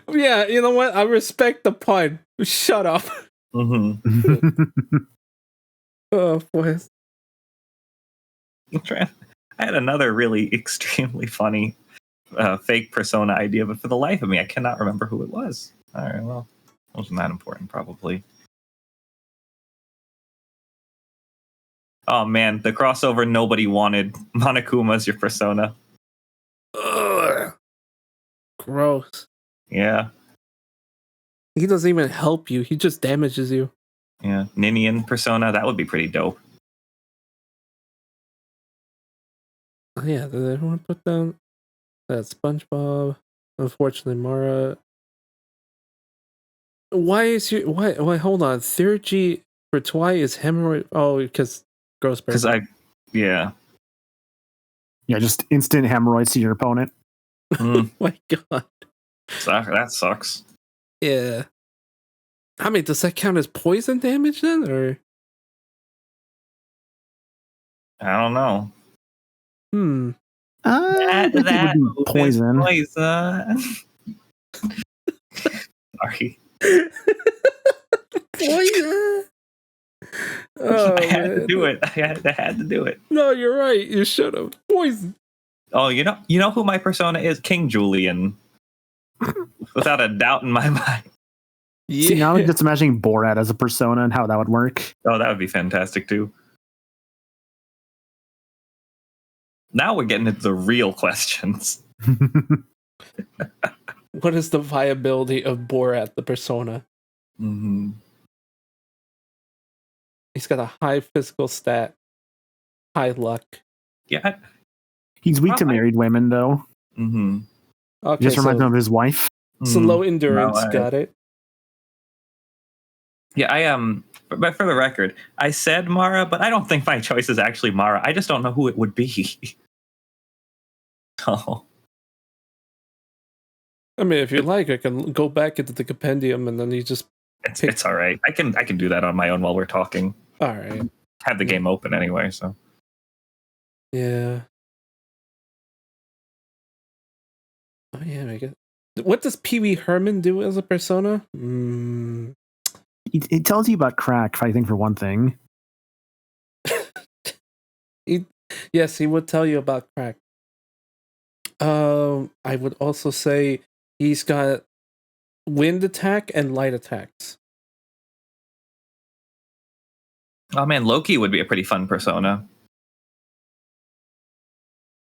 Yeah, you know what? I respect the pun. Shut up. Mm-hmm. Oh, boy. I had another really extremely funny fake persona idea, but for the life of me, I cannot remember who it was. All right, well, it wasn't that important, probably. Oh man, the crossover nobody wanted. Monokuma as your persona. Ugh. Gross. Yeah. He doesn't even help you. He just damages you. Yeah. Ninian persona, that would be pretty dope. Oh, yeah, did everyone put down that SpongeBob? Unfortunately, Mara. Why is you? Why? Hold on. Third G for Twi is hemorrhoid. Oh, because gross. Because yeah, just instant hemorrhoids to your opponent. Oh my god. That sucks. Yeah. I mean, does that count as poison damage then, or? I don't know. That would be poison. Sorry. Poison. Oh, I had to do it. I had to do it. No, you're right. You should have. Poison. Oh, you know who my persona is? King Julian. Without a doubt in my mind. Yeah. See, now I'm just imagining Borat as a persona and how that would work. Oh, that would be fantastic too. Now we're getting into the real questions. What is the viability of Borat, the persona? Mm-hmm. He's got a high physical stat, high luck. Yeah. He's weak to married women, though. Mm-hmm. Okay, just reminds me of his wife. So low endurance, got it. Yeah, but for the record, I said Mara, but I don't think my choice is actually Mara. I just don't know who it would be. Oh. I mean, if you like, I can go back into the compendium and then you just. It's all right. I can do that on my own while we're talking. All right. Have the game open anyway, so. Yeah. Oh yeah, I guess. What does Pee Wee Herman do as a persona? It tells you about crack, I think, for one thing. Yes, he would tell you about crack. I would also say he's got wind attack and light attacks. Oh man, Loki would be a pretty fun persona.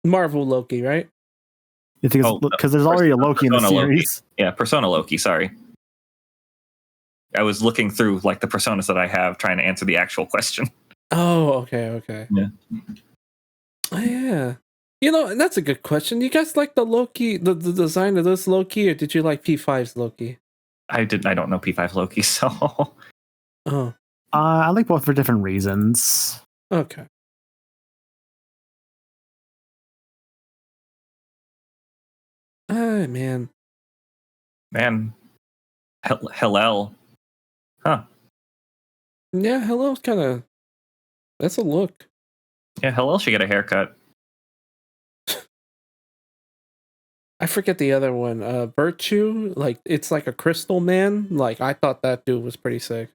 Marvel Loki, right? Because there's already a Loki in the series. Loki. Yeah, Persona Loki, sorry. I was looking through like the personas that I have trying to answer the actual question. Oh, okay. Yeah. Oh, yeah. That's a good question. You guys like the Loki, the design of this Loki, or did you like P5's Loki? I don't know P5 Loki, so. Oh, I like both for different reasons. okay. Man. Hellel. Huh. Yeah, Hello's kind of. That's a look. Yeah, Hellel should get a haircut. I forget the other one. Virtue, like it's like a crystal man. Like I thought that dude was pretty sick.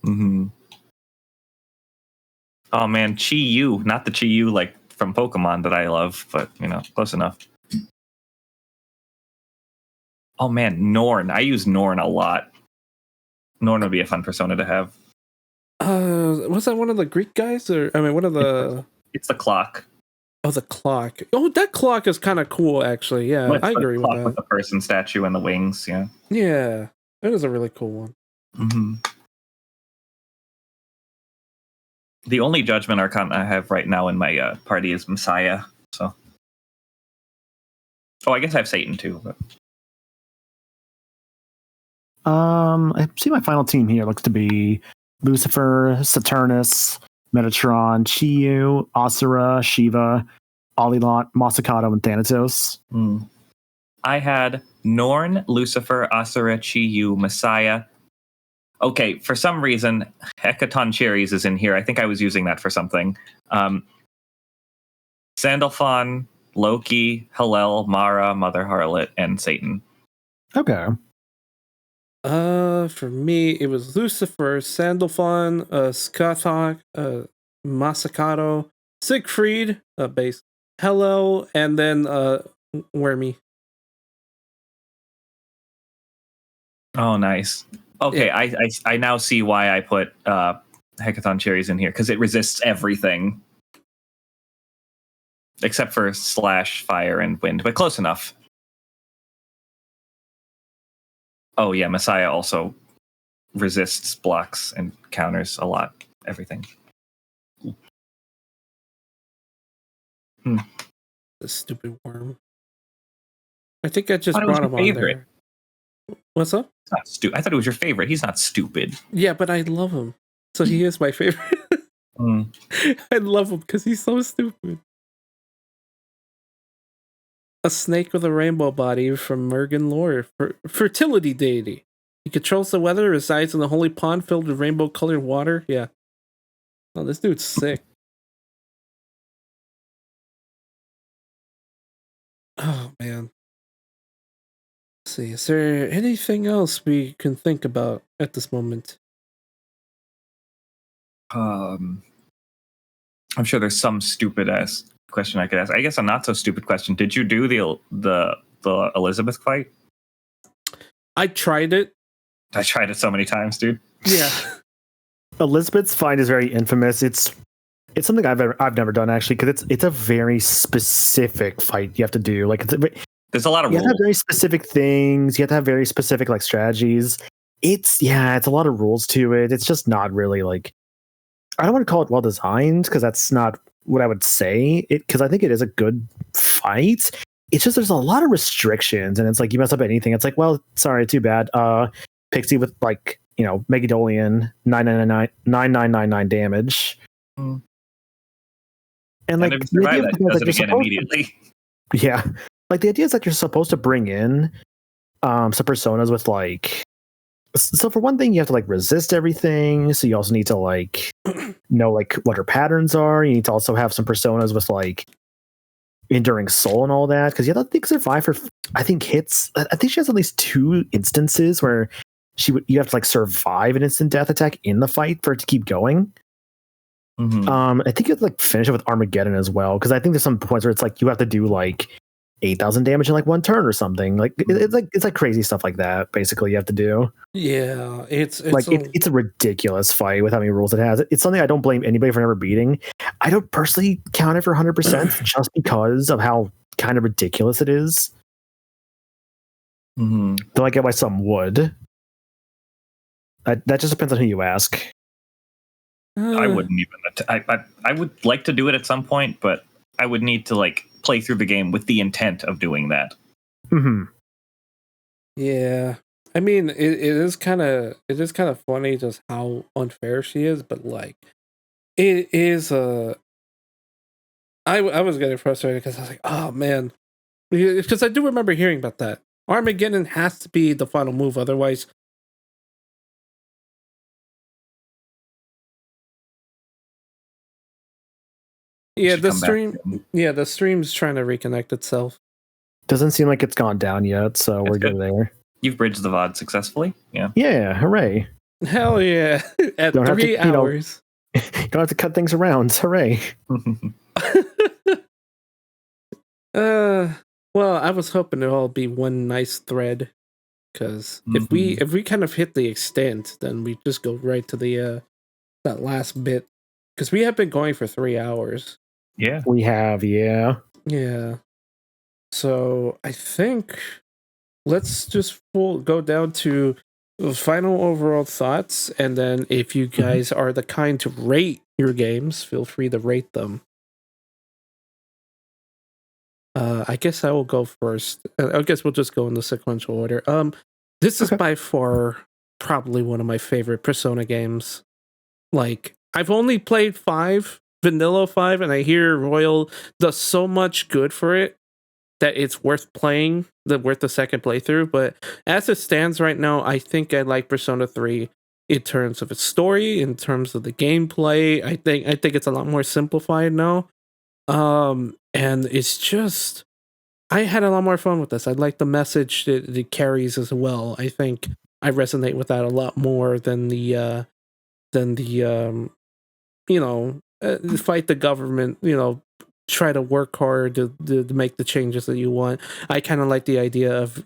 Mm-hmm. Oh man, Chi Yu, not the Chi Yu like from Pokemon that I love, but close enough. Oh man, Norn. I use Norn a lot. Norn would be a fun persona to have. Was that one of the Greek guys, or one of the? It's the clock. Oh, the clock. Oh, that clock is kind of cool, actually. Yeah, Well, I agree the with clock that. with the person statue and the wings. Yeah. Yeah, that is a really cool one. Mm-hmm. The only Judgment Archon I have right now in my party is Messiah. So. Oh, I guess I have Satan too. But. I see my final team here looks to be Lucifer, Saturnus, Metatron, Chiyu, Asura, Shiva, Alilot, Masakato, and Thanatos. I had Norn, Lucifer, Asura, Chiyu, Messiah. Okay, for some reason, Hecaton Cherries is in here. I think I was using that for something. Sandalphon, Loki, Hellel, Mara, Mother Harlot, and Satan. Okay. For me, it was Lucifer, Sandalphon, Skathok, Masakato, Siegfried, base, Hello, and then Wormy. Oh, nice. Okay, Yeah. I now see why I put Hecaton Cherries in here, because it resists everything. Except for slash, fire, and wind, but close enough. Oh yeah, Messiah also resists, blocks, and counters a lot. Everything. The stupid worm. I think I just I thought it was brought your him on favorite. there. What's up? It's not I thought it was your favorite. He's not stupid. Yeah, but I love him. So he is my favorite. I love him because he's so stupid. A snake with a rainbow body from Mergen lore. Fertility deity. He controls the weather, resides in the holy pond filled with rainbow-colored water. Yeah. Oh, this dude's sick. Oh, man. Let's see. Is there anything else we can think about at this moment? I'm sure there's some stupid ass question I could ask. I guess a not so stupid question. Did you do the Elizabeth fight? I tried it. I tried it so many times, dude. Yeah. Elizabeth's fight is very infamous. It's something I've never done actually, because it's a very specific fight you have to do. Like There's a lot of you rules. have to have very specific things. You have to have very specific like strategies. It's a lot of rules to it. It's just not really like, I don't want to call it well designed, because that's not what I would say. Because I think it is a good fight. It's just there's a lot of restrictions, and it's like you mess up anything, it's like, well, sorry, too bad. Pixie with like Megadolian 9999 damage. Mm. And like if you survive that, does it again immediately. Yeah, like the idea is that you're supposed to bring in some personas with like. So for one thing, you have to like resist everything. So you also need to like know like what her patterns are. You need to also have some personas with like enduring soul and all that, because you have to think survive for I think hits. I think she has at least 2 instances where you have to like survive an instant death attack in the fight for it to keep going. Mm-hmm. I think you have to like finish it with Armageddon as well, because I think there's some points where it's like you have to do like 8,000 damage in like 1 turn or something. Like it's like crazy stuff like that. Basically, you have to do. Yeah, it's a ridiculous fight with how many rules it has. It's something I don't blame anybody for never beating. I don't personally count it for 100% just because of how kind of ridiculous it is. Mm-hmm. Though I get why some would. That just depends on who you ask. I wouldn't even. I would like to do it at some point, but I would need to like play through the game with the intent of doing that. Mm-hmm. Yeah. I mean, it is kind of funny just how unfair she is, but like, it is I was getting frustrated because I was like, oh man, because I do remember hearing about that. Armageddon has to be the final move, otherwise. Yeah, Should come back. the stream's trying to reconnect itself. Doesn't seem like it's gone down yet, so we're good there. You've bridged the VOD successfully. Yeah. Yeah, hooray. Hell yeah. At Don't have to, 3 hours. You don't have to cut things around. Hooray. Well, I was hoping it'll all be one nice thread. Because if we kind of hit the extent, then we just go right to the that last bit. Because we have been going for 3 hours. Yeah. We have, yeah. Yeah. So I think let's just go down to final overall thoughts, and then if you guys are the kind to rate your games, feel free to rate them. I guess I will go first. I guess we'll just go in the sequential order. This is by far probably one of my favorite Persona games. Like, I've only played 5, Vanilla 5, and I hear Royal does so much good for it that it's worth playing, worth the second playthrough. But as it stands right now, I think I like Persona 3 in terms of its story, in terms of the gameplay. I think it's a lot more simplified now. And it's just, I had a lot more fun with this. I like the message that it carries as well. I think I resonate with that a lot more than the fight the government, try to work hard to make the changes that you want. I kind of like the idea of,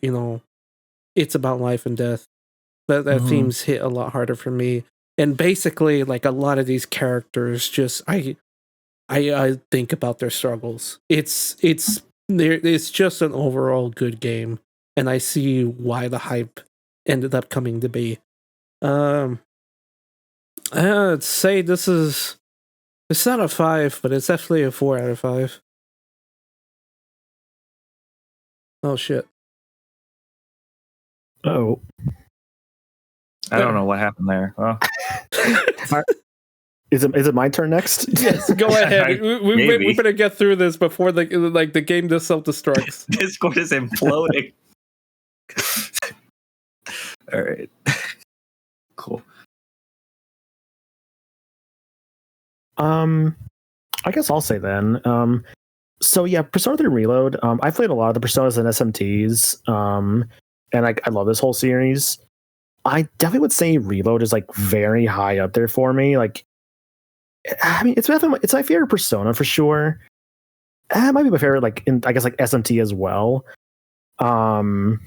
it's about life and death. That themes hit a lot harder for me. And basically, like, a lot of these characters, just I think about their struggles. It's just an overall good game, and I see why the hype ended up coming to be. I'd say it's not a 5, but it's definitely a 4 out of 5. Oh shit. Oh. I don't know what happened there. Oh. Is it my turn next? Yes, go ahead. We better get through this before the game just self-destructs. Discord is imploding. All right. Cool. I guess I'll say then. So yeah, Persona 3 Reload. I've played a lot of the Personas and SMTs. And I love this whole series. I definitely would say Reload is like very high up there for me. Like, I mean, it's my favorite Persona for sure. It might be my favorite, like, in, I guess, like SMT as well. And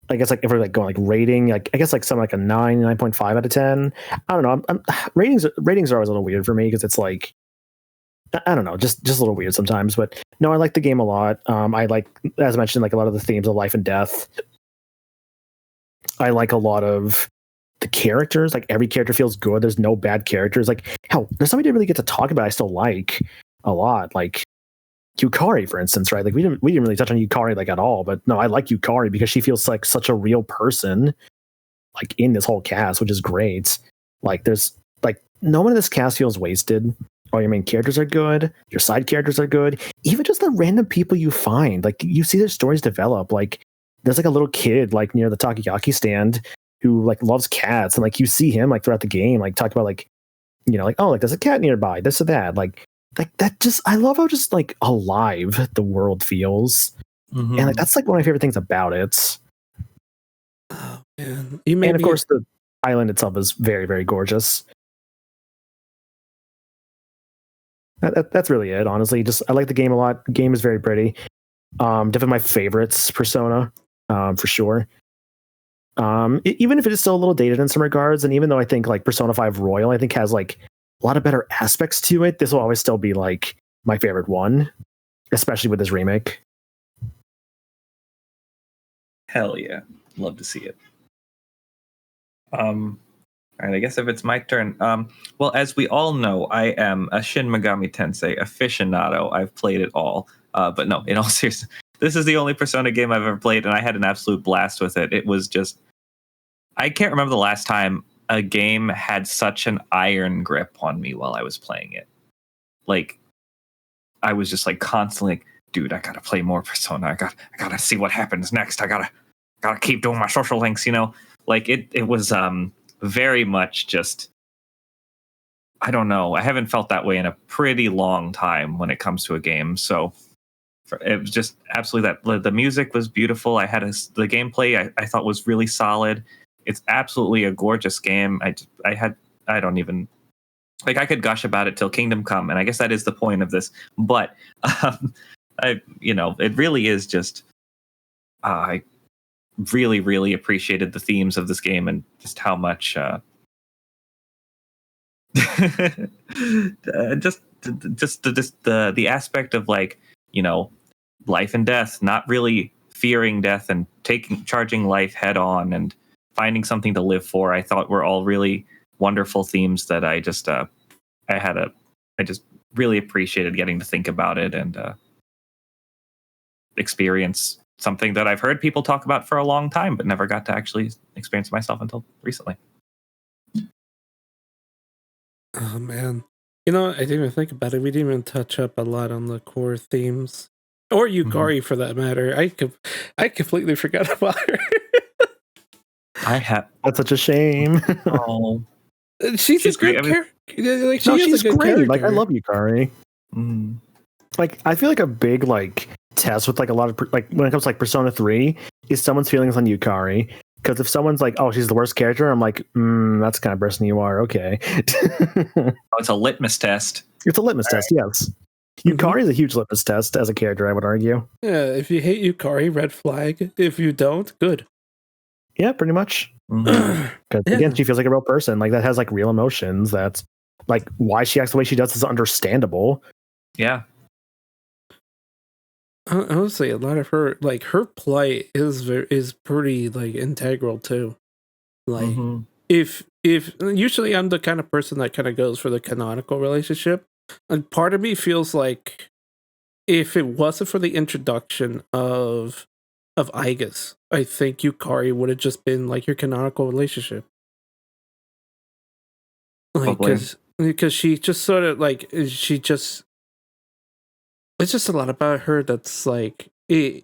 I guess, like, if we're like going like rating, like, I guess like something like a 9.5 out of 10. I don't know. Ratings are always a little weird for me because it's like, I don't know, just a little weird sometimes. But no, I like the game a lot. I like, as I mentioned, like a lot of the themes of life and death. I like a lot of the characters. Like, every character feels good. There's no bad characters. Like, hell, there's somebody I didn't really get to talk about I still like a lot. Like Yukari, for instance, right? Like, we didn't really touch on Yukari like at all, but no, I like Yukari because she feels like such a real person, like, in this whole cast, which is great. Like, there's like no one in this cast feels wasted. All your main characters are good. Your side characters are good. Even just the random people you find, like, you see their stories develop. Like, there's like a little kid like near the takoyaki stand who like loves cats, and like you see him like throughout the game, like talk about like, like, oh, like there's a cat nearby, this or that. Like that just, I love how just like alive the world feels. And like that's like one of my favorite things about it. Oh man. And of course the island itself is very, very gorgeous. That's really it, honestly. Just, I like the game a lot. The game is very pretty. Definitely my favorites Persona, for sure. Even if it is still a little dated in some regards, and even though I think like Persona 5 Royal, I think has like a lot of better aspects to it, this will always still be like my favorite one, especially with this remake. Hell yeah. Love to see it. All right, I guess if it's my turn. Well, as we all know, I am a Shin Megami Tensei aficionado. I've played it all. But no, in all seriousness, this is the only Persona game I've ever played, and I had an absolute blast with it. It was just, I can't remember the last time a game had such an iron grip on me while I was playing it. Like, I was just like constantly, dude, I gotta play more Persona. I gotta see what happens next. I gotta keep doing my social links. Like it was very much just, I don't know. I haven't felt that way in a pretty long time when it comes to a game. So it was just absolutely that. The music was beautiful. I had the gameplay I thought was really solid. It's absolutely a gorgeous game. I don't even, like, I could gush about it till Kingdom Come, and I guess that is the point of this. But it really is just, I really, really appreciated the themes of this game and just how much just the aspect of, like, life and death, not really fearing death and charging life head on and finding something to live for. I thought were all really wonderful themes that I just really appreciated getting to think about it and experience something that I've heard people talk about for a long time, but never got to actually experience myself until recently. Oh man, I didn't even think about it. We didn't even touch up a lot on the core themes, or Yukari for that matter. I completely forgot about her. That's such a shame. Oh, she's a good character. Like, she's great. Character. Like, I love Yukari. Mm. Like, I feel like a big test with a lot of when it comes to Persona 3 is someone's feelings on Yukari. Because if someone's like, "Oh, she's the worst character," I'm like, "That's the kind of person you are." Okay. It's a litmus test. It's a litmus test. Right. Yes. Yukari is a huge litmus test as a character, I would argue. Yeah, if you hate Yukari, red flag. If you don't, good. Yeah, pretty much. Because again, she feels like a real person. Like, that has real emotions. That's why she acts the way she does is understandable. Yeah. Honestly, a lot of her plight is pretty integral too. If usually I'm the kind of person that kind of goes for the canonical relationship, and part of me feels like if it wasn't for the introduction of Aigis, I think Yukari would have just been your canonical relationship. Because she just sort of it's just a lot about her that's it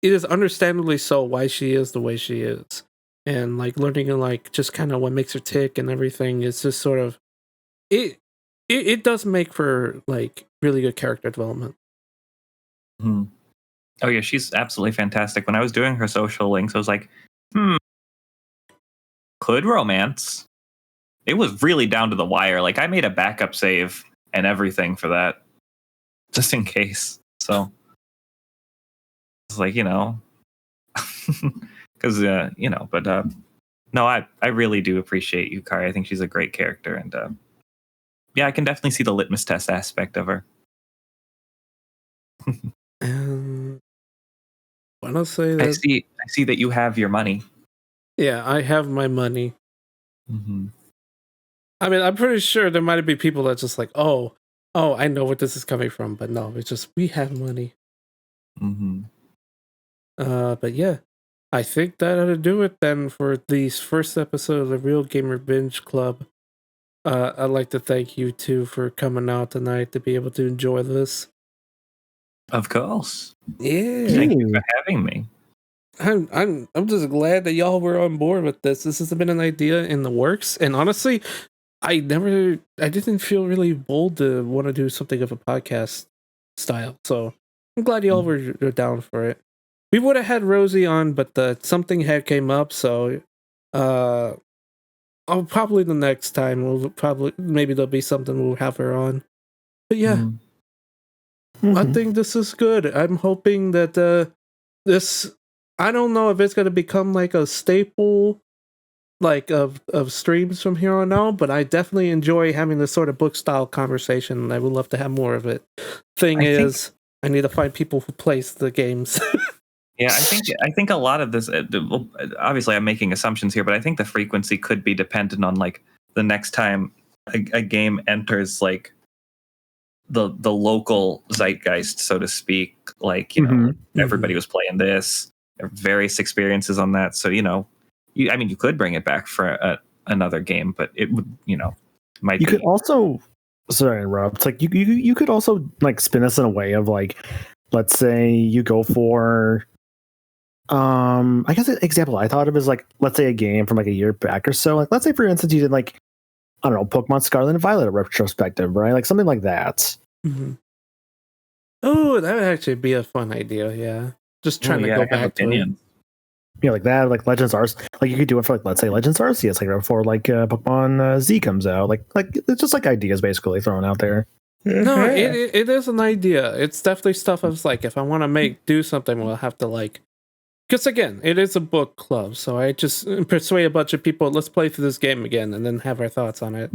is understandably so why she is the way she is, and learning and just kind of what makes her tick and everything is just sort of it does make for really good character development. Oh yeah, she's absolutely fantastic. When I was doing her social links, I was like, could romance. It was really down to the wire. I made a backup save and everything for that, just in case. So it's because but no, I really do appreciate Yukari. I think she's a great character, and I can definitely see the litmus test aspect of her. I want to say that I see that you have your money. Yeah, I have my money. Mm-hmm. I mean, I'm pretty sure there might be people that just oh, I know what this is coming from, but no, it's just we have money. Mm-hmm. But yeah, I think that ought to do it then for this first episode of the Real Gamer Binge Club. I'd like to thank you two for coming out tonight to be able to enjoy this. Of course. Yeah. Thank you for having me. I'm just glad that y'all were on board with this. This has been an idea in the works, and honestly, I didn't feel really bold to want to do something of a podcast style. So I'm glad y'all were down for it. We would have had Rosie on, but something had came up, so I'll probably the next time maybe there'll be something we'll have her on. But yeah, I think this is good. I'm hoping that this. I don't know if it's going to become a staple of streams from here on out, but I definitely enjoy having this sort of book style conversation, and I would love to have more of it. I need to find people who plays the games. Yeah, I think a lot of this. Obviously, I'm making assumptions here, but I think the frequency could be dependent on like the next time a game enters like the local zeitgeist, so to speak. Like everybody was playing this, various experiences on that. So you could bring it back for another game, but it would might you be. could also sorry, Rob. It's like you could also like spin this in a way of like, let's say you go for. I guess an example I thought of is like, let's say a game from like a year back or so. Like, let's say for instance you did like, I don't know, Pokemon Scarlet and Violet retrospective, right? Like something like that. Mm-hmm. Oh, that would actually be a fun idea. Yeah, just trying to go back to it. Yeah, like that, like Legends Arceus. Like you could do it for like, let's say Legends Arceus, like before like Pokemon Z comes out. Like it's just like ideas basically thrown out there. No, it is an idea. It's definitely stuff I was like, if I want to do something, we'll have to like. Because again, it is a book club, so I just persuade a bunch of people, let's play through this game again, and then have our thoughts on it.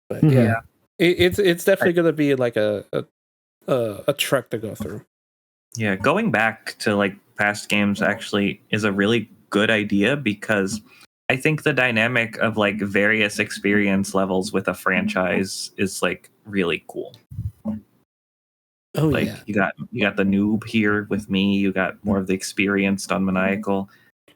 But yeah, it's definitely going to be like a trek to go through. Yeah, going back to like past games actually is a really good idea, because I think the dynamic of like various experience levels with a franchise is like really cool. Oh, like yeah. you got the noob here with me. You got more of the experienced on Maniacal,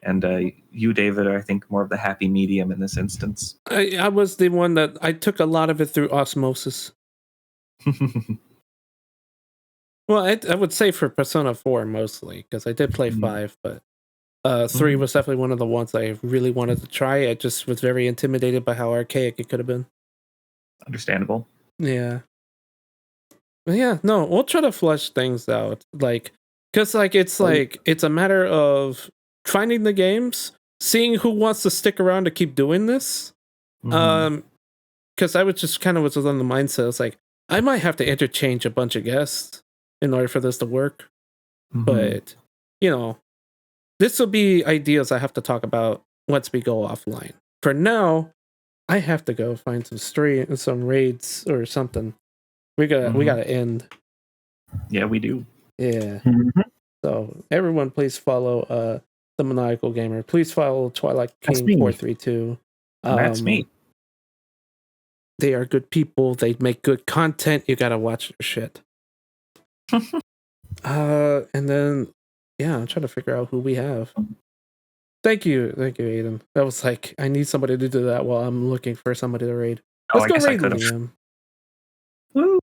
and you, David, are I think more of the happy medium in this instance. I was the one that I took a lot of it through osmosis. Well, I would say for Persona 4 mostly, because I did play 5, but 3 was definitely one of the ones I really wanted to try. I just was very intimidated by how archaic it could have been. Understandable. Yeah. But yeah, no, we'll try to flesh things out. Like, because it's a matter of finding the games, seeing who wants to stick around to keep doing this. Because I was just kind of was on the mindset. It's like, I might have to interchange a bunch of guests in order for this to work. But, this will be ideas I have to talk about once we go offline. For now, I have to go find some raids or something. We gotta end. Yeah, we do. Yeah. So everyone, please follow the Maniacal Gamer. Please follow Twilight King 432. That's me. They are good people. They make good content. You gotta watch their shit. And then I'm trying to figure out who we have. Thank you, Aiden. That was like, I need somebody to do that while I'm looking for somebody to raid. Let's go raid Liam. Woo.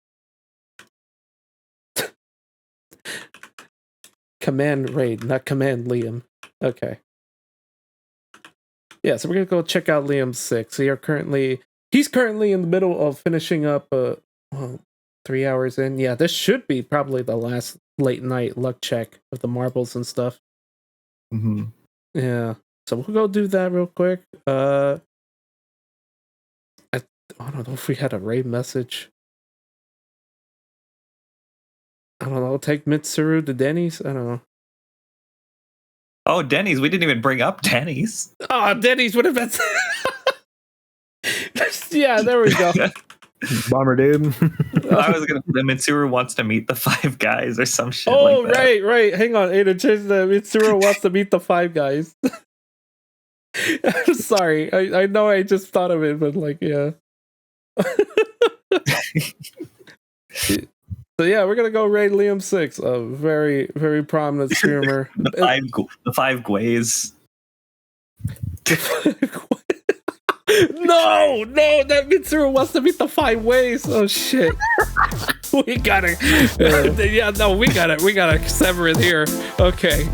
Command raid, not command Liam. Okay. Yeah, so we're gonna go check out Liam 6. He's currently in the middle of finishing up 3 hours in. Yeah, this should be probably the last late night luck check of the marbles and stuff. Yeah. So we'll go do that real quick. I don't know if we had a raid message. I don't know. Take Mitsuru to Denny's. I don't know. Oh, Denny's. We didn't even bring up Denny's. Oh, Denny's would have been. Yeah, there we go. Bummer, dude. I was gonna. The Mitsuru wants to meet the 5 guys or some shit. Oh, like that. right. Hang on, Aiden. Change the Mitsuru wants to meet the 5 guys. I'm sorry. I know I just thought of it, but like, yeah. So yeah, we're gonna go raid Liam 6, a very, very prominent streamer. the 5 Gways. No, that Mitsuru wants to meet the 5 ways. Oh shit. We gotta we gotta sever it here. Okay.